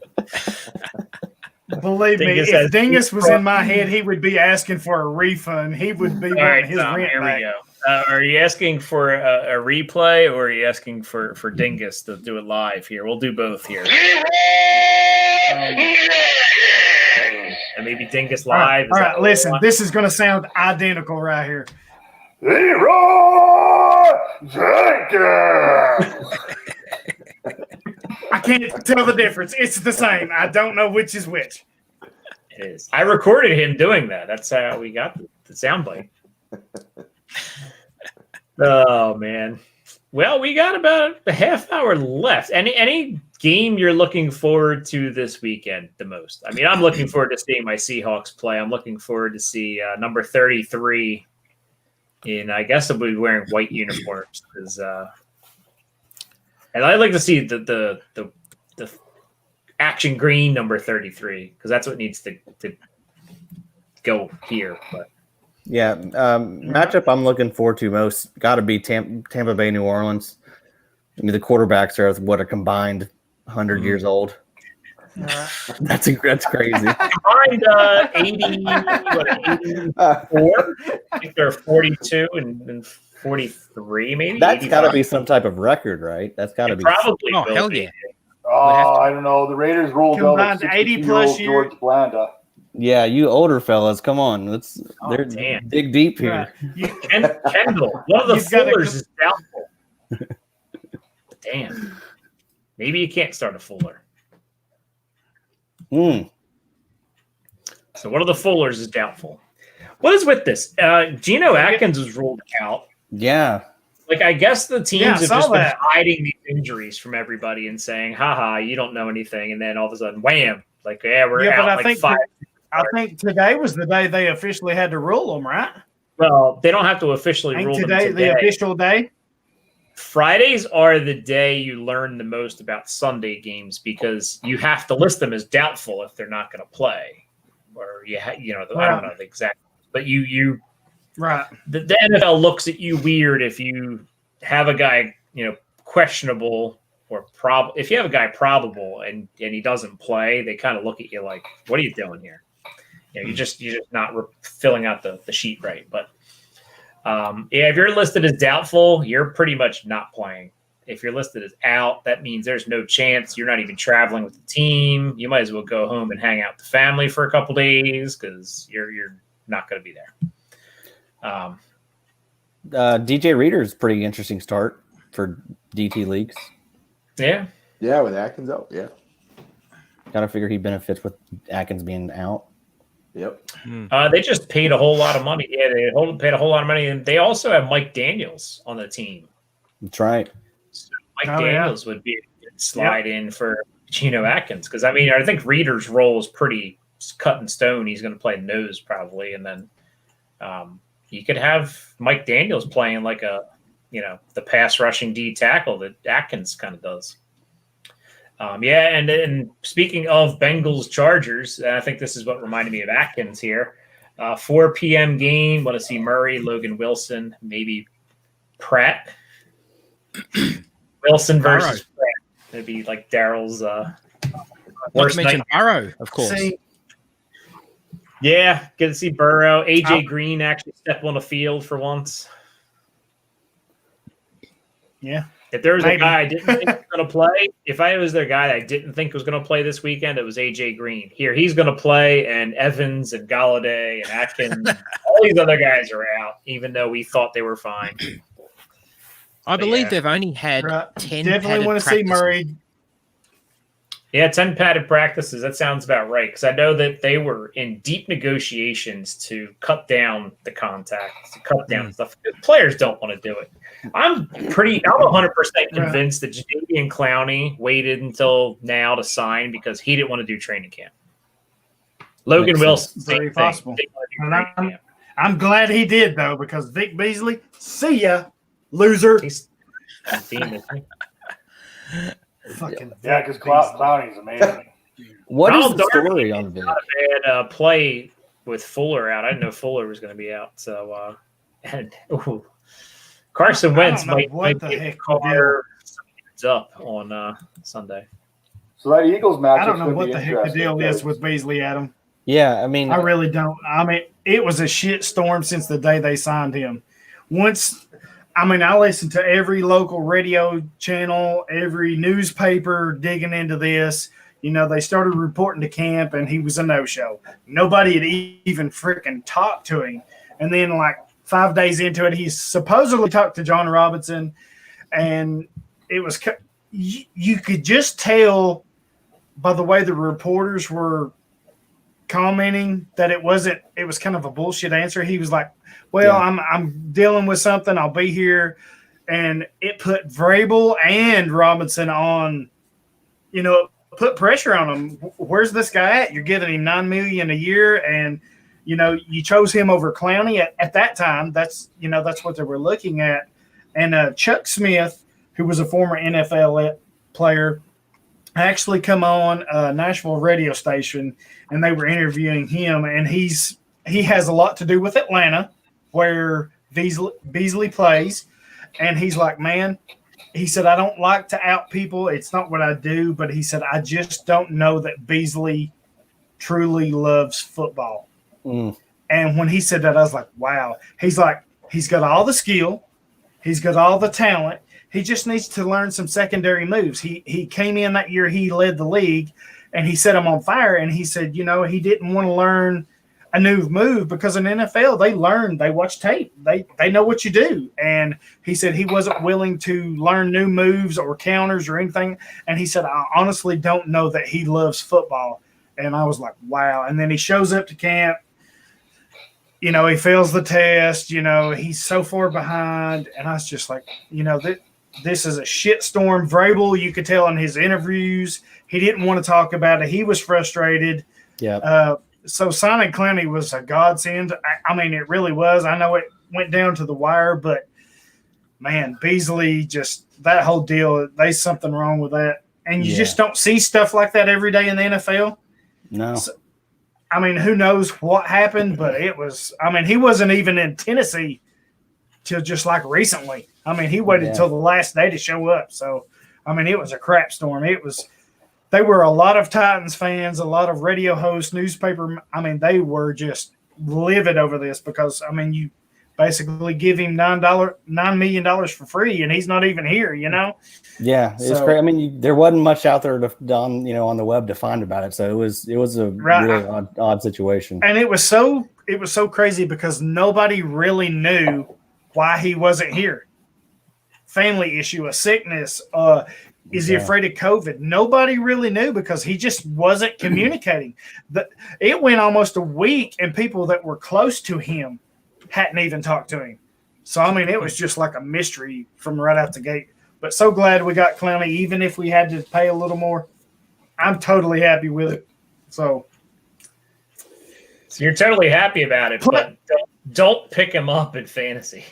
S9: Believe me, if Dingus was in my head, he would be asking for a refund. He would be wanting his rent back.
S6: Are you asking for a replay, or are you asking for Dingus to do it live here? We'll do both here. And maybe Dingus live.
S9: All right, listen. This is going to sound identical right here.
S7: Leroy Jenkins.
S9: I can't tell the difference. It's the same. I don't know which is which.
S6: It is. I recorded him doing that. That's how we got the soundbite. Oh man. Well, we got about a half hour left. Any game you're looking forward to this weekend the most? I mean, I'm looking forward to seeing my Seahawks play. I'm looking forward to see number 33 in, I guess I'll be wearing white uniforms because and I'd like to see the action green number 33 because that's what needs to go here. But
S8: Yeah, matchup I'm looking forward to most got to be Tampa Bay, New Orleans. I mean, the quarterbacks are what a combined 100 years old. That's crazy.
S6: Combined 84. I think they're 42 and 43, maybe.
S8: That's got to be some type of record, right? That's got to be
S6: probably.
S10: Oh, hell yeah!
S7: Oh, I don't know. The Raiders rolled out
S9: Combined 80 plus years.
S7: George Blanda.
S8: Yeah, you older fellas, come on. They're
S6: damn.
S8: dig deep here.
S6: Kendall, one of the Fullers is doubtful. Damn. Maybe you can't start a Fuller. So one of the Fullers is doubtful. What is with this? Geno Atkins was ruled out.
S8: Yeah.
S6: Like, I guess the teams have just been hiding these injuries from everybody and saying, haha, you don't know anything. And then all of a sudden, wham. Like, yeah, we're out
S9: but
S6: like 5.
S9: I think today was the day they officially had to rule them, right?
S6: Well, they don't have to officially rule them today.
S9: The official day?
S6: Fridays are the day you learn the most about Sunday games because you have to list them as doubtful if they're not going to play. Or, I don't know the exact. But you
S9: right.
S6: The NFL looks at you weird if you have a guy, questionable or if you have a guy probable and he doesn't play, they kind of look at you like, what are you doing here? You're just not filling out the sheet right. But if you're listed as doubtful, you're pretty much not playing. If you're listed as out, that means there's no chance. You're not even traveling with the team. You might as well go home and hang out with the family for a couple days because you're not going to be there.
S8: DJ Reader's pretty interesting start for DT leagues.
S6: Yeah.
S11: Yeah, with Atkins out. Yeah.
S8: Got to figure he benefits with Atkins being out.
S11: Yep.
S6: They just paid a whole lot of money. Yeah, they paid a whole lot of money. And they also have Mike Daniels on the team.
S8: That's right.
S6: So Mike Daniels would be a good slide in for Geno Atkins. Because, I think Reader's role is pretty cut in stone. He's going to play nose probably. And then you could have Mike Daniels playing like the pass rushing D tackle that Atkins kind of does. And speaking of Bengals Chargers, I think this is what reminded me of Atkins here. 4 p.m. game. Want to see Murray, Logan Wilson, maybe Pratt. Wilson versus Pratt. It'd be like Daryl's worst night.
S10: Burrow, of course.
S6: Yeah, good to see Burrow. AJ Green actually step on the field for once.
S9: Yeah.
S6: If there was a guy I didn't think was going to play, if I was their guy that I didn't think was going to play this weekend, it was AJ Green. Here, he's going to play, and Evans and Galladay and Atkins, all these other guys are out, even though we thought they were fine.
S10: I believe they've only had 10
S9: Definitely want to see Murray.
S6: Yeah, 10 padded practices. That sounds about right, because I know that they were in deep negotiations to cut down the contact, to cut down stuff. Players don't want to do it. I'm 100% convinced that Jadeveon Clowney waited until now to sign because he didn't want to do training camp. Logan Wilson,
S9: very possible. I'm glad he did though, because Vic Beasley, see ya, loser.
S7: Because Clowney's amazing.
S8: What is the story on Vic?
S6: Not a bad play with Fuller out. I didn't know Fuller was going to be out. So, Carson Wentz might get car up on Sunday.
S7: So that Eagles match.
S9: I don't know what the heck the deal is with Beasley, Adam.
S8: Yeah, I mean,
S9: I really don't. I mean, it was a shit storm since the day they signed him. once, I mean, I listened to every local radio channel, every newspaper digging into this. You know, they started reporting to camp, and he was a no-show. Nobody had even freaking talked to him. And then, like 5 days into it, he supposedly talked to John Robinson, and it was you could just tell by the way the reporters were commenting that it was kind of a bullshit answer. He was like, well, I'm dealing with something. I'll be here. And it put Vrabel and Robinson on, you know, put pressure on him. Where's this guy at? You're giving him $9 million a year. And, you know, you chose him over Clowney at that time. That's what they were looking at. And Chuck Smith, who was a former NFL player, actually come on a Nashville radio station, and they were interviewing him. And he has a lot to do with Atlanta, where Beasley plays. And he's like, man, he said, I don't like to out people. It's not what I do. But he said, I just don't know that Beasley truly loves football. And when he said that, I was like, wow. He's like, he's got all the skill. He's got all the talent. He just needs to learn some secondary moves. He came in that year, he led the league, and he set him on fire. And he said, you know, he didn't want to learn a new move because in NFL, they watch tape. They know what you do. And he said he wasn't willing to learn new moves or counters or anything. And he said, I honestly don't know that he loves football. And I was like, wow. And then he shows up to camp. You know, he fails the test. You know, he's so far behind. And I was just like, you know, this is a shitstorm. Vrabel, you could tell in his interviews, he didn't want to talk about it. He was frustrated.
S8: Yeah.
S9: So signing Clowney was a godsend. I mean, it really was. I know it went down to the wire, but, man, Beasley, just that whole deal, there's something wrong with that. And you just don't see stuff like that every day in the NFL.
S8: No.
S9: So, I mean, who knows what happened, but it was – I mean, he wasn't even in Tennessee till just like recently. I mean, he waited until the last day to show up. So, I mean, it was a crap storm. It was – they were a lot of Titans fans, a lot of radio hosts, newspaper. I mean, they were just livid over this because, I mean, you basically give him $9 million for free, and he's not even here, you know?
S8: Yeah, it's great. I mean, there wasn't much out there on the web to find about it, so it was a really odd situation.
S9: And it was so crazy because nobody really knew why he wasn't here. Family issue, a sickness, is he afraid of COVID? Nobody really knew because he just wasn't communicating. It went almost a week, and people that were close to him hadn't even talked to him. So, I mean, it was just like a mystery from right out the gate. But so glad we got Clowney, even if we had to pay a little more. I'm totally happy with it. So
S6: you're totally happy about it, but don't pick him up in fantasy.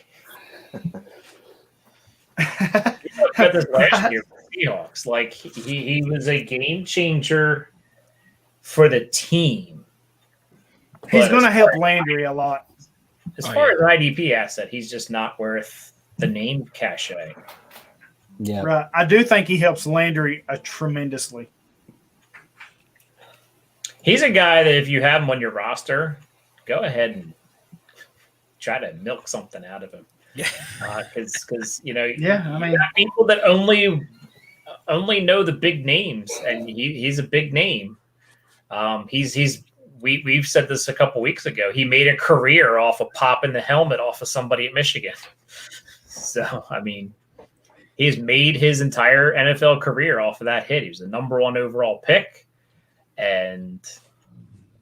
S6: Got this last year for Seahawks. Like he was a game changer for the team.
S9: He's going to help Landry a lot.
S6: As far as an IDP asset, he's just not worth the name cachet.
S8: Yeah,
S9: right. I do think he helps Landry tremendously.
S6: He's a guy that if you have him on your roster, go ahead and try to milk something out of him.
S10: Yeah,
S6: because you know,
S9: I mean,
S6: you got people that only know the big names, and he's a big name. We've said this a couple weeks ago. He made a career off of popping the helmet off of somebody at Michigan. So I mean, he's made his entire NFL career off of that hit. He was the number 1 overall pick, and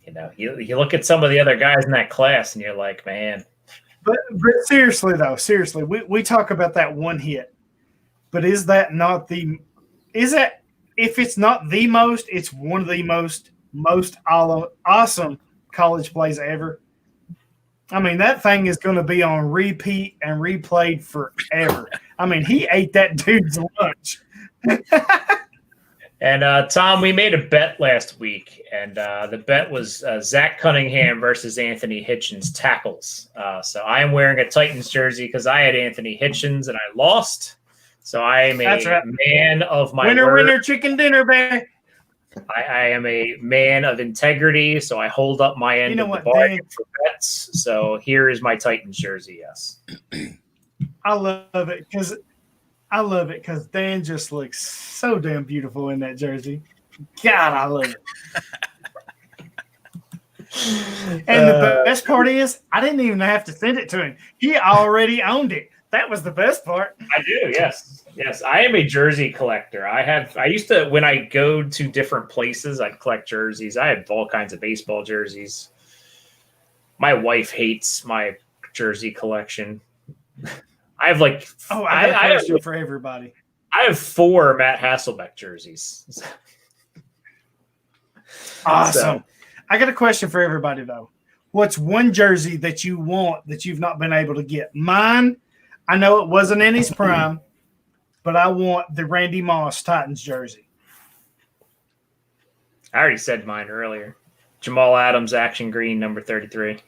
S6: you know, you look at some of the other guys in that class, and you're like, man.
S9: But seriously, we talk about that one hit. But is that not if it's not the most, it's one of the most awesome college plays ever. I mean, that thing is going to be on repeat and replayed forever. I mean, he ate that dude's lunch.
S6: And Tom, we made a bet last week, and the bet was Zach Cunningham versus Anthony Hitchens tackles. So I am wearing a Titans jersey because I had Anthony Hitchens and I lost. So I am a man of my word.
S9: Winner, chicken dinner, baby.
S6: I am a man of integrity, so I hold up my end of the bargain for bets. So here is my Titans jersey, yes.
S9: I love it because Dan just looks so damn beautiful in that jersey. God, I love it. And the best part is, I didn't even have to send it to him. He already owned it. That was the best part.
S6: I do, yes. Yes, I am a jersey collector. I used to, when I go to different places, I'd collect jerseys. I have all kinds of baseball jerseys. My wife hates my jersey collection. I have like
S9: I got a question for everybody.
S6: I have 4 Matt Hasselbeck jerseys.
S9: Awesome. I got a question for everybody though. What's one jersey that you want that you've not been able to get? Mine, I know it wasn't in his prime, but I want the Randy Moss Titans jersey.
S6: I already said mine earlier. Jamal Adams, action green, number 33.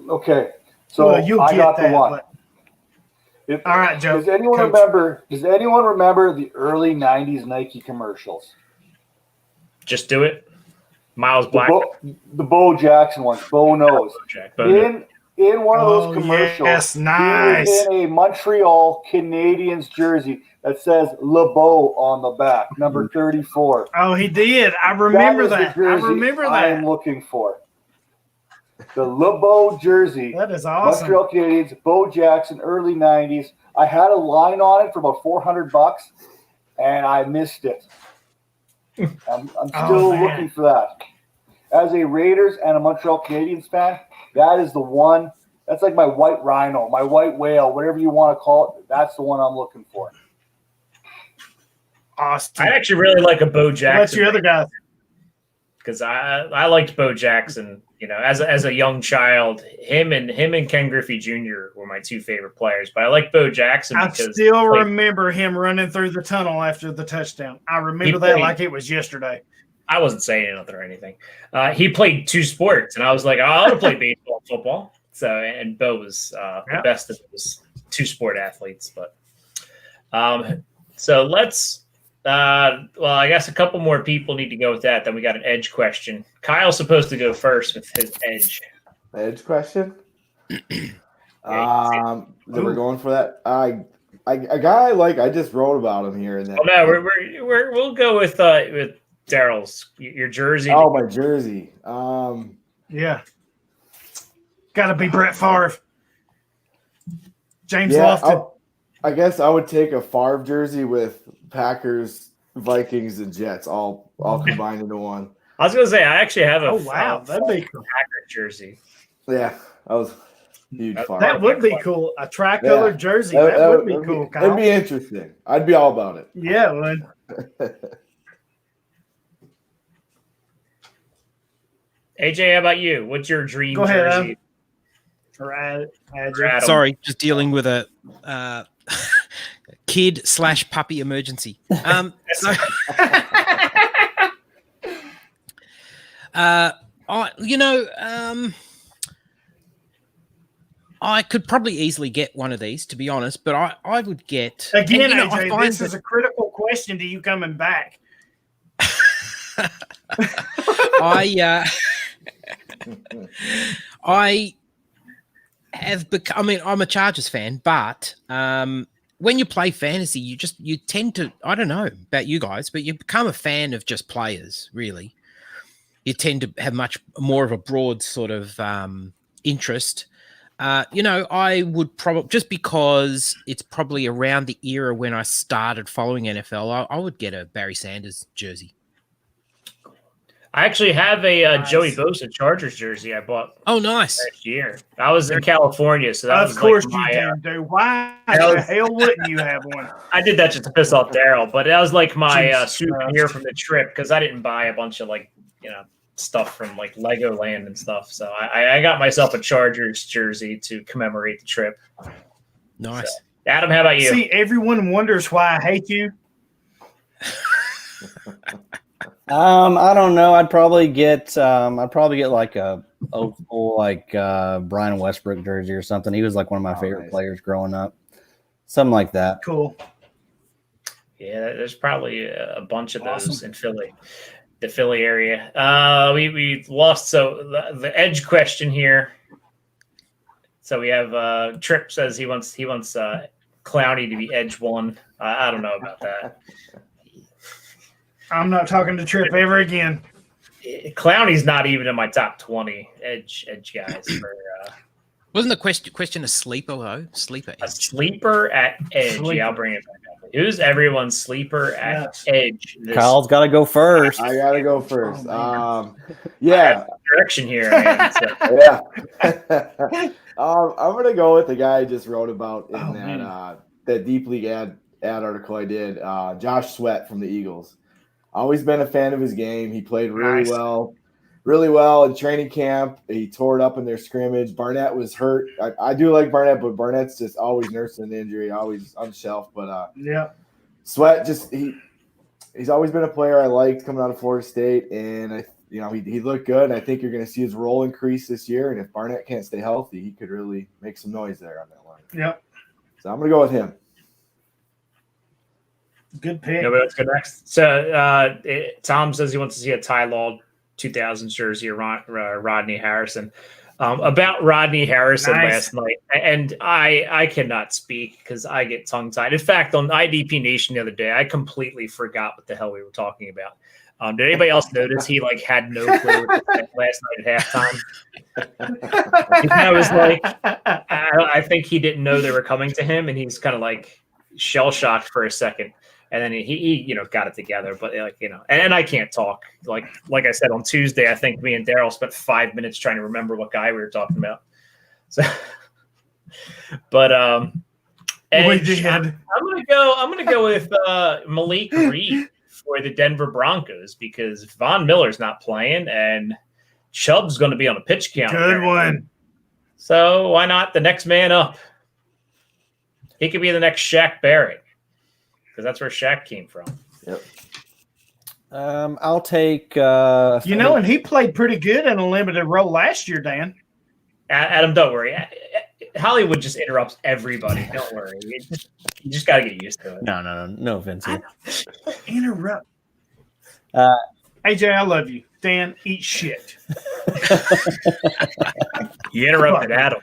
S7: Okay, so I got the one.
S9: All right, Joe.
S7: Does anyone remember the early '90s Nike commercials?
S6: Just do it. Miles Black.
S7: The Bo Jackson ones. Bo knows. In one of those commercials,
S9: yes, nice.
S7: he was in a Montreal Canadiens jersey that says LeBeau on the back, number 34.
S9: Oh, he did. I remember that.
S7: I'm looking for the LeBeau jersey.
S9: That is awesome.
S7: Montreal Canadiens, Bo Jackson, early '90s. I had a line on it for about $400, and I missed it. I'm still looking for that. As a Raiders and a Montreal Canadiens fan, that is the one. That's like my white rhino, my white whale, whatever you want to call it. That's the one I'm looking for.
S9: Awesome.
S6: I actually really like a Bo Jackson.
S9: What's your other guy?
S6: Because I liked Bo Jackson. You know, as a young child, him and Ken Griffey Jr. were my 2 favorite players. But I like Bo Jackson
S9: I
S6: because
S9: still remember him running through the tunnel after the touchdown. I remember that like it was yesterday.
S6: I wasn't saying nothing or anything. He played 2 sports, and I was like, oh, I want to play baseball and football. So, and Bo was the best of those 2 sport athletes. But so let's. Well, I guess a couple more people need to go with that. Then we got an edge question. Kyle's supposed to go first with his edge.
S11: Edge question. Then we're going for that. A guy I just wrote about him here. And then,
S6: we'll go with Daryl's your jersey.
S11: Oh, my jersey.
S9: Yeah, got to be Brett Favre. James Lofton.
S11: I guess I would take a Favre jersey with Packers, Vikings, and Jets all combined into one.
S6: I was gonna say I actually have a
S9: that'd be cool.
S6: Packer jersey.
S11: Yeah, I was huge Favre.
S9: That would be cool. A tricolor jersey. That would be cool. Kyle.
S11: It'd be interesting. I'd be all about it.
S9: Yeah, it would.
S6: AJ, how about you? What's your dream
S9: Go ahead,
S6: jersey?
S10: Sorry, just dealing with a kid/puppy emergency. I could probably easily get one of these, to be honest, but I would get
S9: again. AJ, this is a critical question to you coming back.
S10: I have become. I mean, I'm a Chargers fan, but when you play fantasy, you tend to. I don't know about you guys, but you become a fan of just players. Really, you tend to have much more of a broad sort of interest. I would probably, just because it's probably around the era when I started following NFL, I would get a Barry Sanders jersey.
S6: I actually have a Joey Bosa Chargers jersey I bought.
S10: Oh, nice.
S6: Last year. I was in California, so that was
S9: of course
S6: like
S9: you can, dude. Why the hell wouldn't you have one?
S6: I did that just to piss off Daryl, but that was like my souvenir from the trip because I didn't buy a bunch of stuff from like Legoland and stuff. So I got myself a Chargers jersey to commemorate the trip.
S10: Nice.
S6: So, Adam, how about you?
S9: See, everyone wonders why I hate you.
S8: I don't know. I'd probably get like a old school Brian Westbrook jersey or something. He was like one of my favorite players growing up. Something like that.
S9: Cool.
S6: Yeah, there's probably a bunch of those in Philly, the Philly area. We lost. So the edge question here. So we have Tripp says he wants Clowney to be edge one. I don't know about that.
S9: I'm not talking to Trip ever again.
S6: Clowney's not even in my top 20 edge guys.
S10: Wasn't the question a sleeper though? Sleeper.
S6: A sleeper at edge.
S9: Sleeper.
S6: Yeah, I'll bring it back up. Who's everyone's sleeper at edge?
S8: Kyle's got to go first.
S11: I gotta go first.
S6: Yeah, direction here. Man, so.
S11: Yeah. I'm gonna go with the guy I just wrote about in that Deep League ad article I did. Josh Sweat from the Eagles. Always been a fan of his game. He played really well in training camp. He tore it up in their scrimmage. Barnett was hurt. I do like Barnett, but Barnett's just always nursing an injury, always on the shelf. But Sweat he's always been a player I liked coming out of Florida State, and he looked good. And I think you're going to see his role increase this year. And if Barnett can't stay healthy, he could really make some noise there on that line.
S9: Yep.
S11: So I'm going to go with him.
S9: Good pick.
S6: Let's go next. So Tom says he wants to see a Ty Law 2000 jersey of Rodney Harrison. About Rodney Harrison last night, and I cannot speak because I get tongue-tied. In fact, on IDP Nation the other day, I completely forgot what the hell we were talking about. Did anybody else notice he had no clue what to say last night at halftime? I was like, I think he didn't know they were coming to him, and he's kind of shell-shocked for a second. And then he got it together, but and I can't talk. Like I said on Tuesday, I think me and Daryl spent 5 minutes trying to remember what guy we were talking about. So, but edge, I'm gonna go with Malik Reed for the Denver Broncos because Von Miller's not playing and Chubb's going to be on a pitch count.
S9: Good one.
S6: So why not the next man up? He could be the next Shaq Barrett. Because that's where Shaq came from.
S11: Yep.
S8: I'll take.
S9: And he played pretty good in a limited role last year, Dan.
S6: Adam, don't worry. Hollywood just interrupts everybody. Don't worry. You just got to get used to it.
S8: No offense.
S9: Interrupt. AJ, I love you. Dan, eat shit.
S6: You interrupted Adam.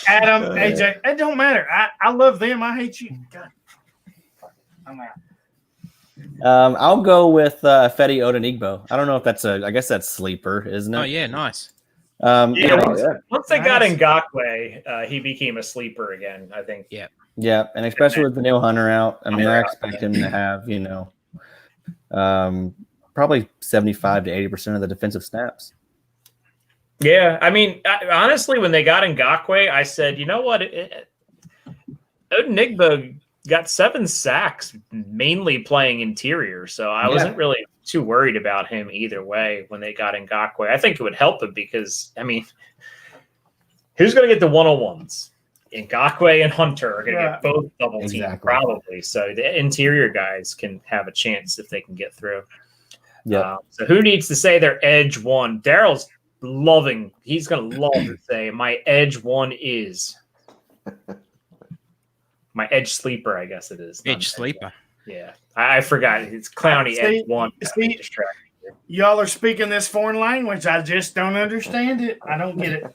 S9: Adam, AJ, it don't matter. I love them. I hate you. God. I'm out.
S8: I'll go with Fedi Odenigbo. I don't know if that's I guess that's sleeper, isn't it?
S10: Oh yeah, nice.
S6: Once they got Ngakoue, he became a sleeper again, I think.
S8: Yeah, and especially with Vanille Hunter out, I expect him to have probably 75 to 80% of the defensive snaps.
S6: Yeah, honestly, when they got Ngakoue, I said, you know what? Odenigbo got 7 sacks, mainly playing interior, so I wasn't really too worried about him either way when they got Ngakoue. I think it would help him because, who's going to get the one-on-ones? Ngakoue and Hunter are going to get both double team probably, so the interior guys can have a chance if they can get through.
S8: Yeah.
S6: So who needs to say their edge one? Daryl's he's going to love to say my edge one is my edge sleeper, I guess it is.
S10: Edge sleeper.
S6: Yeah. I forgot. It's Clowney edge one.
S9: Y'all are speaking this foreign language. I just don't understand it. I don't get it.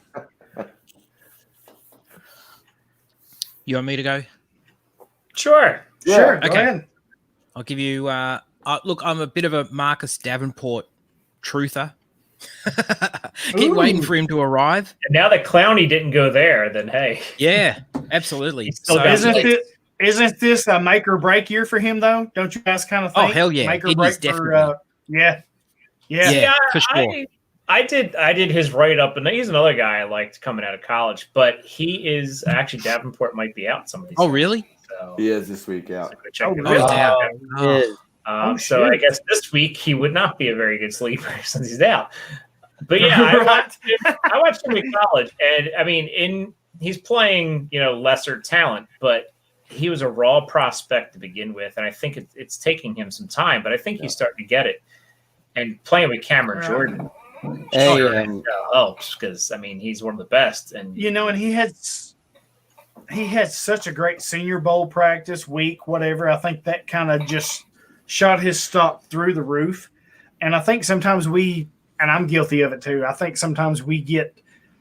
S10: You want me to go?
S6: Sure.
S9: Sure.
S10: Okay.
S9: Go ahead.
S10: I'll give you look, I'm a bit of a Marcus Davenport truther. Keep waiting for him to arrive.
S6: And now that Clowney didn't go there, then hey.
S10: Yeah, absolutely.
S6: So
S9: isn't this a make or break year for him though? Don't you guys kind of think?
S10: Oh hell yeah.
S9: Make or break for yeah,
S10: for sure.
S6: I did his write up, and he's another guy I liked coming out of college, but he is actually Davenport might be out some of these.
S10: Oh really?
S6: So,
S11: he is this week out.
S6: So
S9: shit.
S6: I guess this week he would not be a very good sleeper since he's out. But yeah, I watched him in college, and he's playing lesser talent, but he was a raw prospect to begin with, and I think it's taking him some time, but I think he's starting to get it. And playing with Cameron Jordan helps because he's one of the best, and
S9: and he had such a great Senior Bowl practice week, whatever. I think that kind of just shot his stock through the roof. And I think sometimes and I'm guilty of it too, I think sometimes we get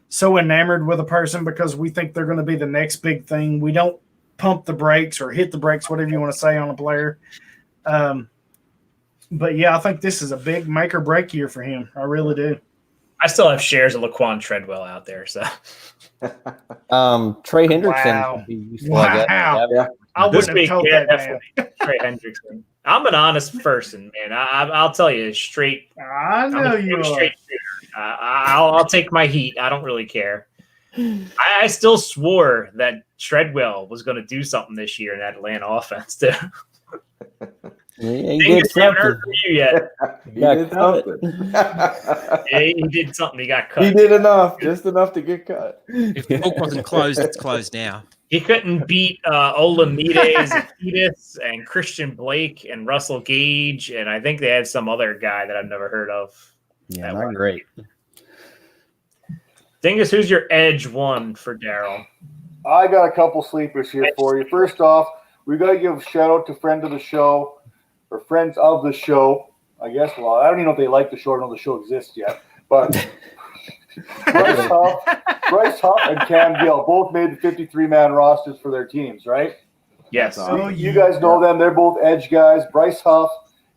S9: so enamored with a person because we think they're going to be the next big thing. We don't pump the brakes or hit the brakes, whatever you want to say on a player. But yeah, I think this is a big make or break year for him. I really do.
S6: I still have shares of Laquan Treadwell out there. So
S8: Trey Hendrickson.
S9: Wow.
S8: Would be useful, I guess.
S9: Wow. I wouldn't have told that, man.
S6: Trey Hendrickson. I'm an honest person, man. I'll tell you straight.
S9: I know you are.
S6: Straight shooter. I'll take my heat. I don't really care. I still swore that Treadwell was going to do something this year in that Atlanta offense, too.
S8: He did
S6: haven't heard from you yet.
S11: He did something.
S6: Yeah, he did something. He got cut.
S11: He did enough, just enough to get cut.
S10: If the book wasn't closed, it's closed now.
S6: He couldn't beat Olamides and Christian Blake and Russell Gage, and I think they had some other guy that I've never heard of.
S8: Yeah, not great.
S6: Dingus, who's your edge one for Daryl?
S7: I got a couple sleepers here for you. First off, we got to give a shout out to friend of the show or friends of the show. I guess. Well, I don't even know if they like the show or know the show exists yet. But Bryce Huff and Cam Gill both made the 53-man rosters for their teams, right?
S6: Yes.
S7: So you guys know them. They're both edge guys. Bryce Huff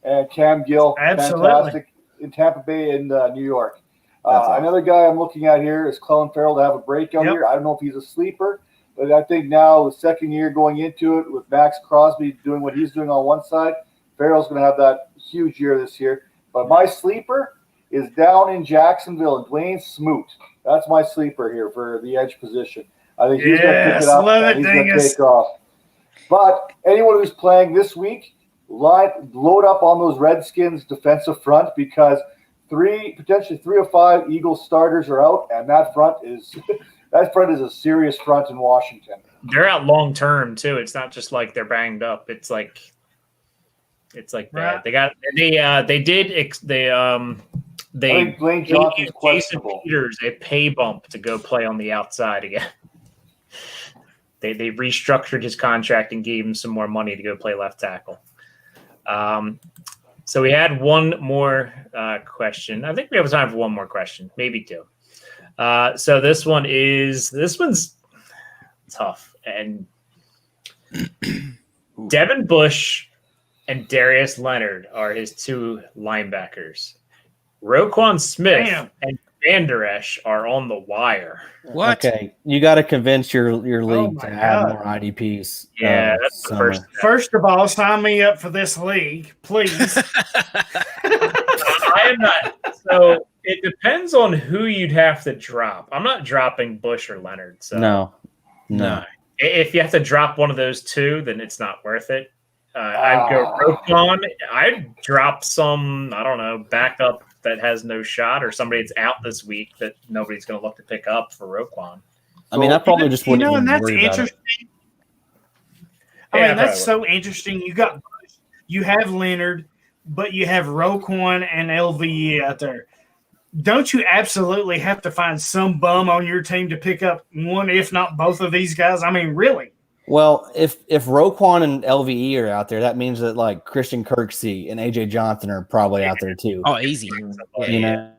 S7: and Cam Gill.
S9: Absolutely.
S7: Fantastic in Tampa Bay and New York. Another guy I'm looking at here is Colin Farrell to have a breakout year. I don't know if he's a sleeper, but I think now the second year going into it with Max Crosby doing what he's doing on one side, Farrell's going to have that huge year this year. But my sleeper is down in Jacksonville and Dwayne Smoot. That's my sleeper here for the edge position. I think he's going to pick it up and he's going to take off. But anyone who's playing this week, load up on those Redskins defensive front because potentially 3 or 5 Eagles starters are out, and that front is a serious front in Washington.
S6: They're out long term too. It's not just like they're banged up. It's like bad. They
S7: think Blaine Johnson's
S6: gave Jason
S7: questionable.
S6: Peters a pay bump to go play on the outside again. They restructured his contract and gave him some more money to go play left tackle. So we had one more question. I think we have time for one more question, maybe 2. So this one's tough. And Devin Bush and Darius Leonard are his 2 linebackers. Roquan Smith and Van Der Esch are on the wire.
S10: What?
S8: Okay, you got to convince your league to have more IDPs.
S6: Yeah, that's the first.
S9: First of all, sign me up for this league, please.
S6: I am not. So it depends on who you'd have to drop. I'm not dropping Bush or Leonard. So
S8: No.
S6: If you have to drop one of those 2, then it's not worth it. I'd go Roquan. I'd drop some, I don't know, backup that has no shot or somebody that's out this week that nobody's going to look to pick up for Roquan.
S8: I mean, I probably just wouldn't even
S9: and that's
S8: worry about it.
S9: interesting. I mean, that's so interesting. You have Leonard, but you have Roquan and LVE out there. Don't you absolutely have to find some bum on your team to pick up one, if not both of these guys? I mean, really?
S8: Well, if Roquan and LVE are out there, that means that like Christian Kirksey and AJ Johnson are probably out there too.
S10: Oh, easy.
S8: You know?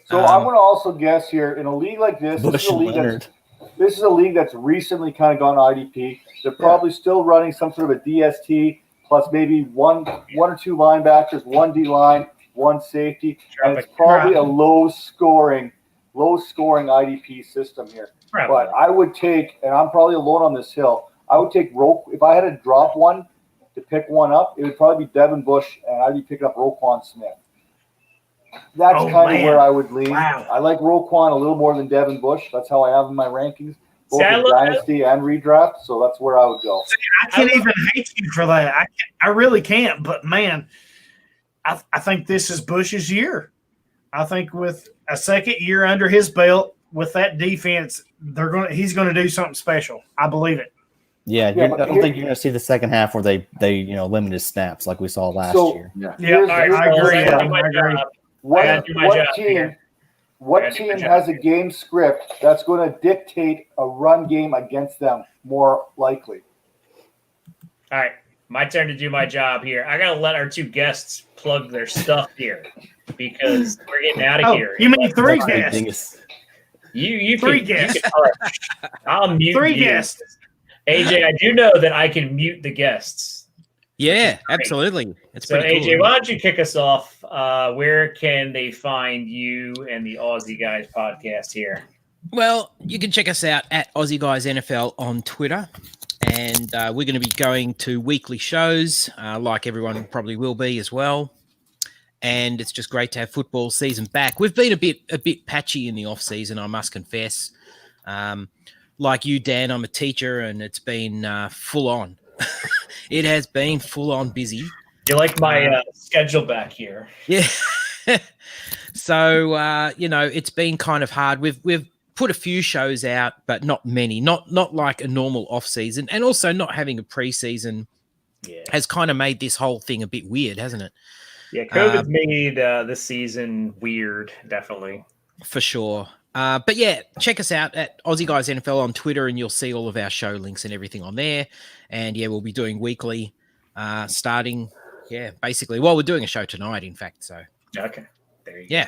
S7: So I'm going to also guess here in a league like this. This is a league that's recently kind of gone IDP. They're probably still running some sort of a DST plus maybe one or 2 linebackers, 1 D line, 1 safety, and it's probably a low scoring IDP system here. But I would take, and I'm probably alone on this hill, I would take if I had to drop one to pick one up, it would probably be Devin Bush, and I'd be picking up Roquan Smith. That's kind of where I would lean.
S9: Wow.
S7: I like Roquan a little more than Devin Bush. That's how I have in my rankings, both
S6: See, I
S7: in
S6: look
S7: Dynasty and Redraft, so that's where I would go.
S9: I can't even hate you for that. I really can't. But, man, I think this is Bush's year. I think with a second year under his belt with that defense, he's going to do something special. I believe it.
S8: Yeah, I don't think you're going to see the second half where they limited his snaps like we saw last year.
S9: I agree.
S7: What team has a game script that's going to dictate a run game against them more likely?
S6: All right, my turn to do my job here. I got to let our 2 guests plug their stuff here. because we're getting out of
S9: Oh,
S6: here.
S9: you mean three
S8: Big
S9: guests?
S8: dingus.
S6: You
S9: Three
S6: can,
S9: guests.
S6: You can, all right. I'll mute
S9: Three
S6: you.
S9: guests.
S6: AJ, I do know that I can mute the guests.
S10: Yeah, absolutely. It's
S6: So,
S10: pretty
S6: AJ,
S10: cool.
S6: why don't you kick us off? Where can they find you and the Aussie Guys podcast here?
S10: Well, you can check us out at Aussie Guys NFL on Twitter. And we're going to be going to weekly shows, like everyone probably will be as well. And it's just great to have football season back. We've been a bit patchy in the off season, I must confess. Like you, Dan, I'm a teacher, and it's been full on. It has been full on busy.
S6: You like my schedule back here?
S10: Yeah. So it's been kind of hard. We've put a few shows out, but not many. Not like a normal off season, and also not having a preseason has kind of made this whole thing a bit weird, hasn't it?
S6: Yeah, COVID's made this season weird, definitely.
S10: For sure. But yeah, check us out at Aussie Guys NFL on Twitter, and you'll see all of our show links and everything on there. And yeah, we'll be doing weekly starting. Yeah, basically. Well, we're doing a show tonight, in fact. So
S6: okay, there you
S10: go.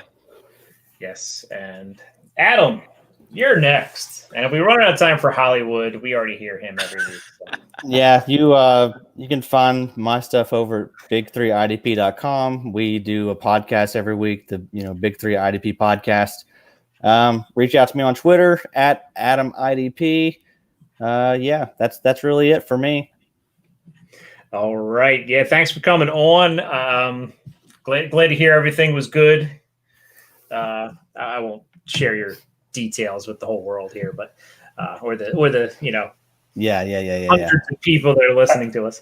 S6: Yes, and Adam, you're next. And if we run out of time for Hollywood, we already hear him every week. So.
S8: Yeah, you can find my stuff over at BIG3IDP.com. We do a podcast every week, the BIG3 IDP podcast. Reach out to me on Twitter at AdamIDP. Yeah, that's really it for me.
S6: All right. Yeah, thanks for coming on. Glad to hear everything was good. I won't share your details with the whole world here, but or the hundreds of people that are listening to us.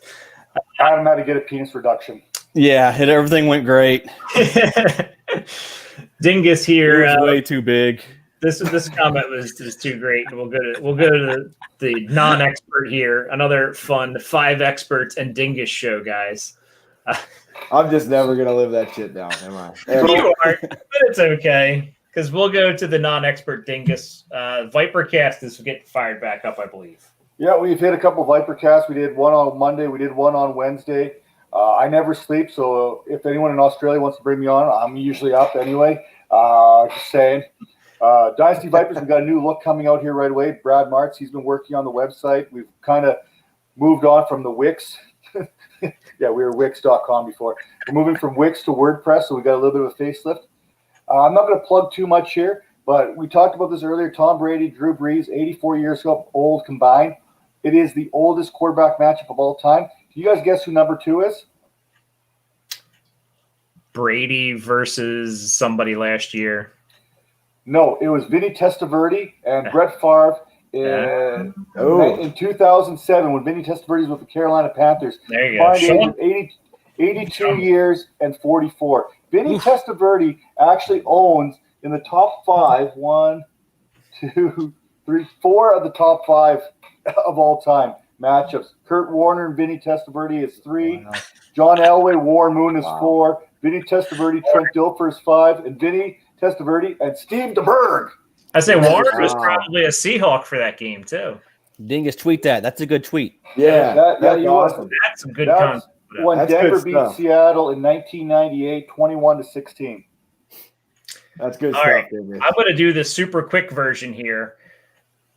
S7: Adam had to get a penis reduction.
S8: Yeah, everything went great.
S6: Dingus here.
S8: It was way too big.
S6: This comment was too great. We'll go to the non-expert here. Another fun 5 experts and Dingus show, guys.
S11: I'm just never gonna live that shit down, am I?
S6: You are, but it's okay because we'll go to the non-expert Dingus. Vipercast is getting fired back up, I believe.
S7: Yeah, we've hit a couple of Vipercasts. We did one on Monday. We did one on Wednesday. I never sleep, so if anyone in Australia wants to bring me on, I'm usually up anyway. Just saying. Dynasty Vipers, we've got a new look coming out here right away. Brad Martz, he's been working on the website. We've kind of moved on from the Wix. Yeah, we were Wix.com before. We're moving from Wix to WordPress, so we got a little bit of a facelift. I'm not going to plug too much here, but we talked about this earlier. Tom Brady, Drew Brees, 84 years ago, old combined. It is the oldest quarterback matchup of all time. Can you guys guess who number 2 is?
S6: Brady versus somebody last year.
S7: No, it was Vinny Testaverde and Brett Favre in 2007 when Vinny Testaverde was with the Carolina Panthers.
S6: There you go.
S7: Age of 82 years and 44. Vinny Testaverde actually owns in the top 5, 1, 2, 3, 4 of the top 5 of all time matchups. Kurt Warner and Vinny Testaverde is 3. Wow. John Elway, Warren Moon is 4. Vinny Testaverde, Trent Dilfer is 5. And Vinny Testaverde and Steve DeBerg.
S6: I say Warren was probably a Seahawk for that game too.
S8: Dingus, tweet that. That's a good tweet.
S7: Yeah, that's awesome.
S6: That's some good content.
S7: When Denver beat Seattle in 1998, 21-16.
S11: That's good
S6: All
S11: stuff.
S6: Right. I'm going to do the super quick version here.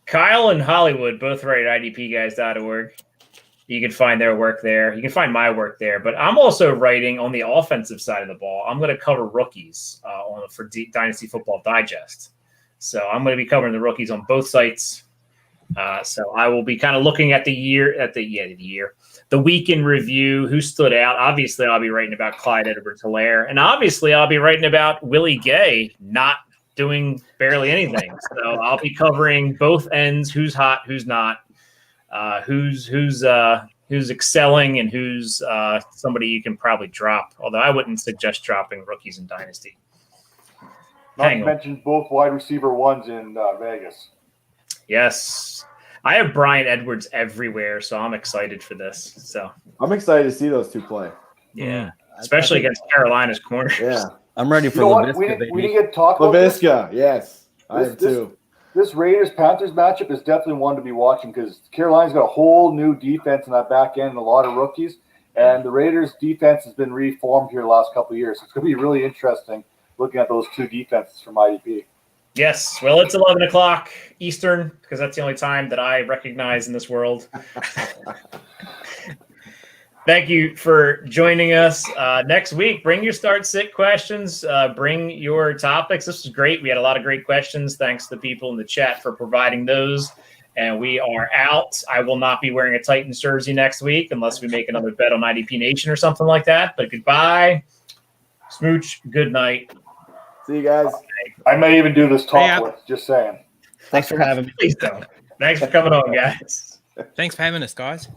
S6: Kyle and Hollywood both write at idpguys.org. You can find their work there. You can find my work there. But I'm also writing on the offensive side of the ball. I'm going to cover rookies for Dynasty Football Digest. So I'm going to be covering the rookies on both sites. So I will be kind of looking at the week in review, who stood out. Obviously, I'll be writing about Clyde Edwards-Helaire. And obviously, I'll be writing about Willie Gay not doing barely anything. So I'll be covering both ends, who's hot, who's not. Who's excelling and who's somebody you can probably drop. Although I wouldn't suggest dropping rookies in Dynasty.
S7: Not to mention both wide receiver ones in Vegas.
S6: Yes. I have Brian Edwards everywhere, so I'm excited for this. So
S11: I'm excited to see those two play.
S6: Yeah. Especially against Carolina's corners.
S11: Yeah.
S8: I'm ready for
S7: Laviska. We didn't get talked about
S11: Laviska, yes. I am too.
S7: This Raiders-Panthers matchup is definitely one to be watching because Carolina's got a whole new defense in that back end and a lot of rookies. And the Raiders' defense has been reformed here the last couple of years. So it's going to be really interesting looking at those two defenses from IDP.
S6: Yes. Well, it's 11 o'clock Eastern because that's the only time that I recognize in this world. Thank you for joining us. Next week, bring your start sit questions. Bring your topics. This was great. We had a lot of great questions. Thanks to the people in the chat for providing those. And we are out. I will not be wearing a Titans jersey next week unless we make another bet on IDP Nation or something like that. But goodbye. Smooch. Good night.
S11: See you guys.
S7: I may even do this topless. Just saying.
S8: Thanks for having me.
S6: Please don't. Thanks for coming on, guys.
S10: Thanks for having us, guys.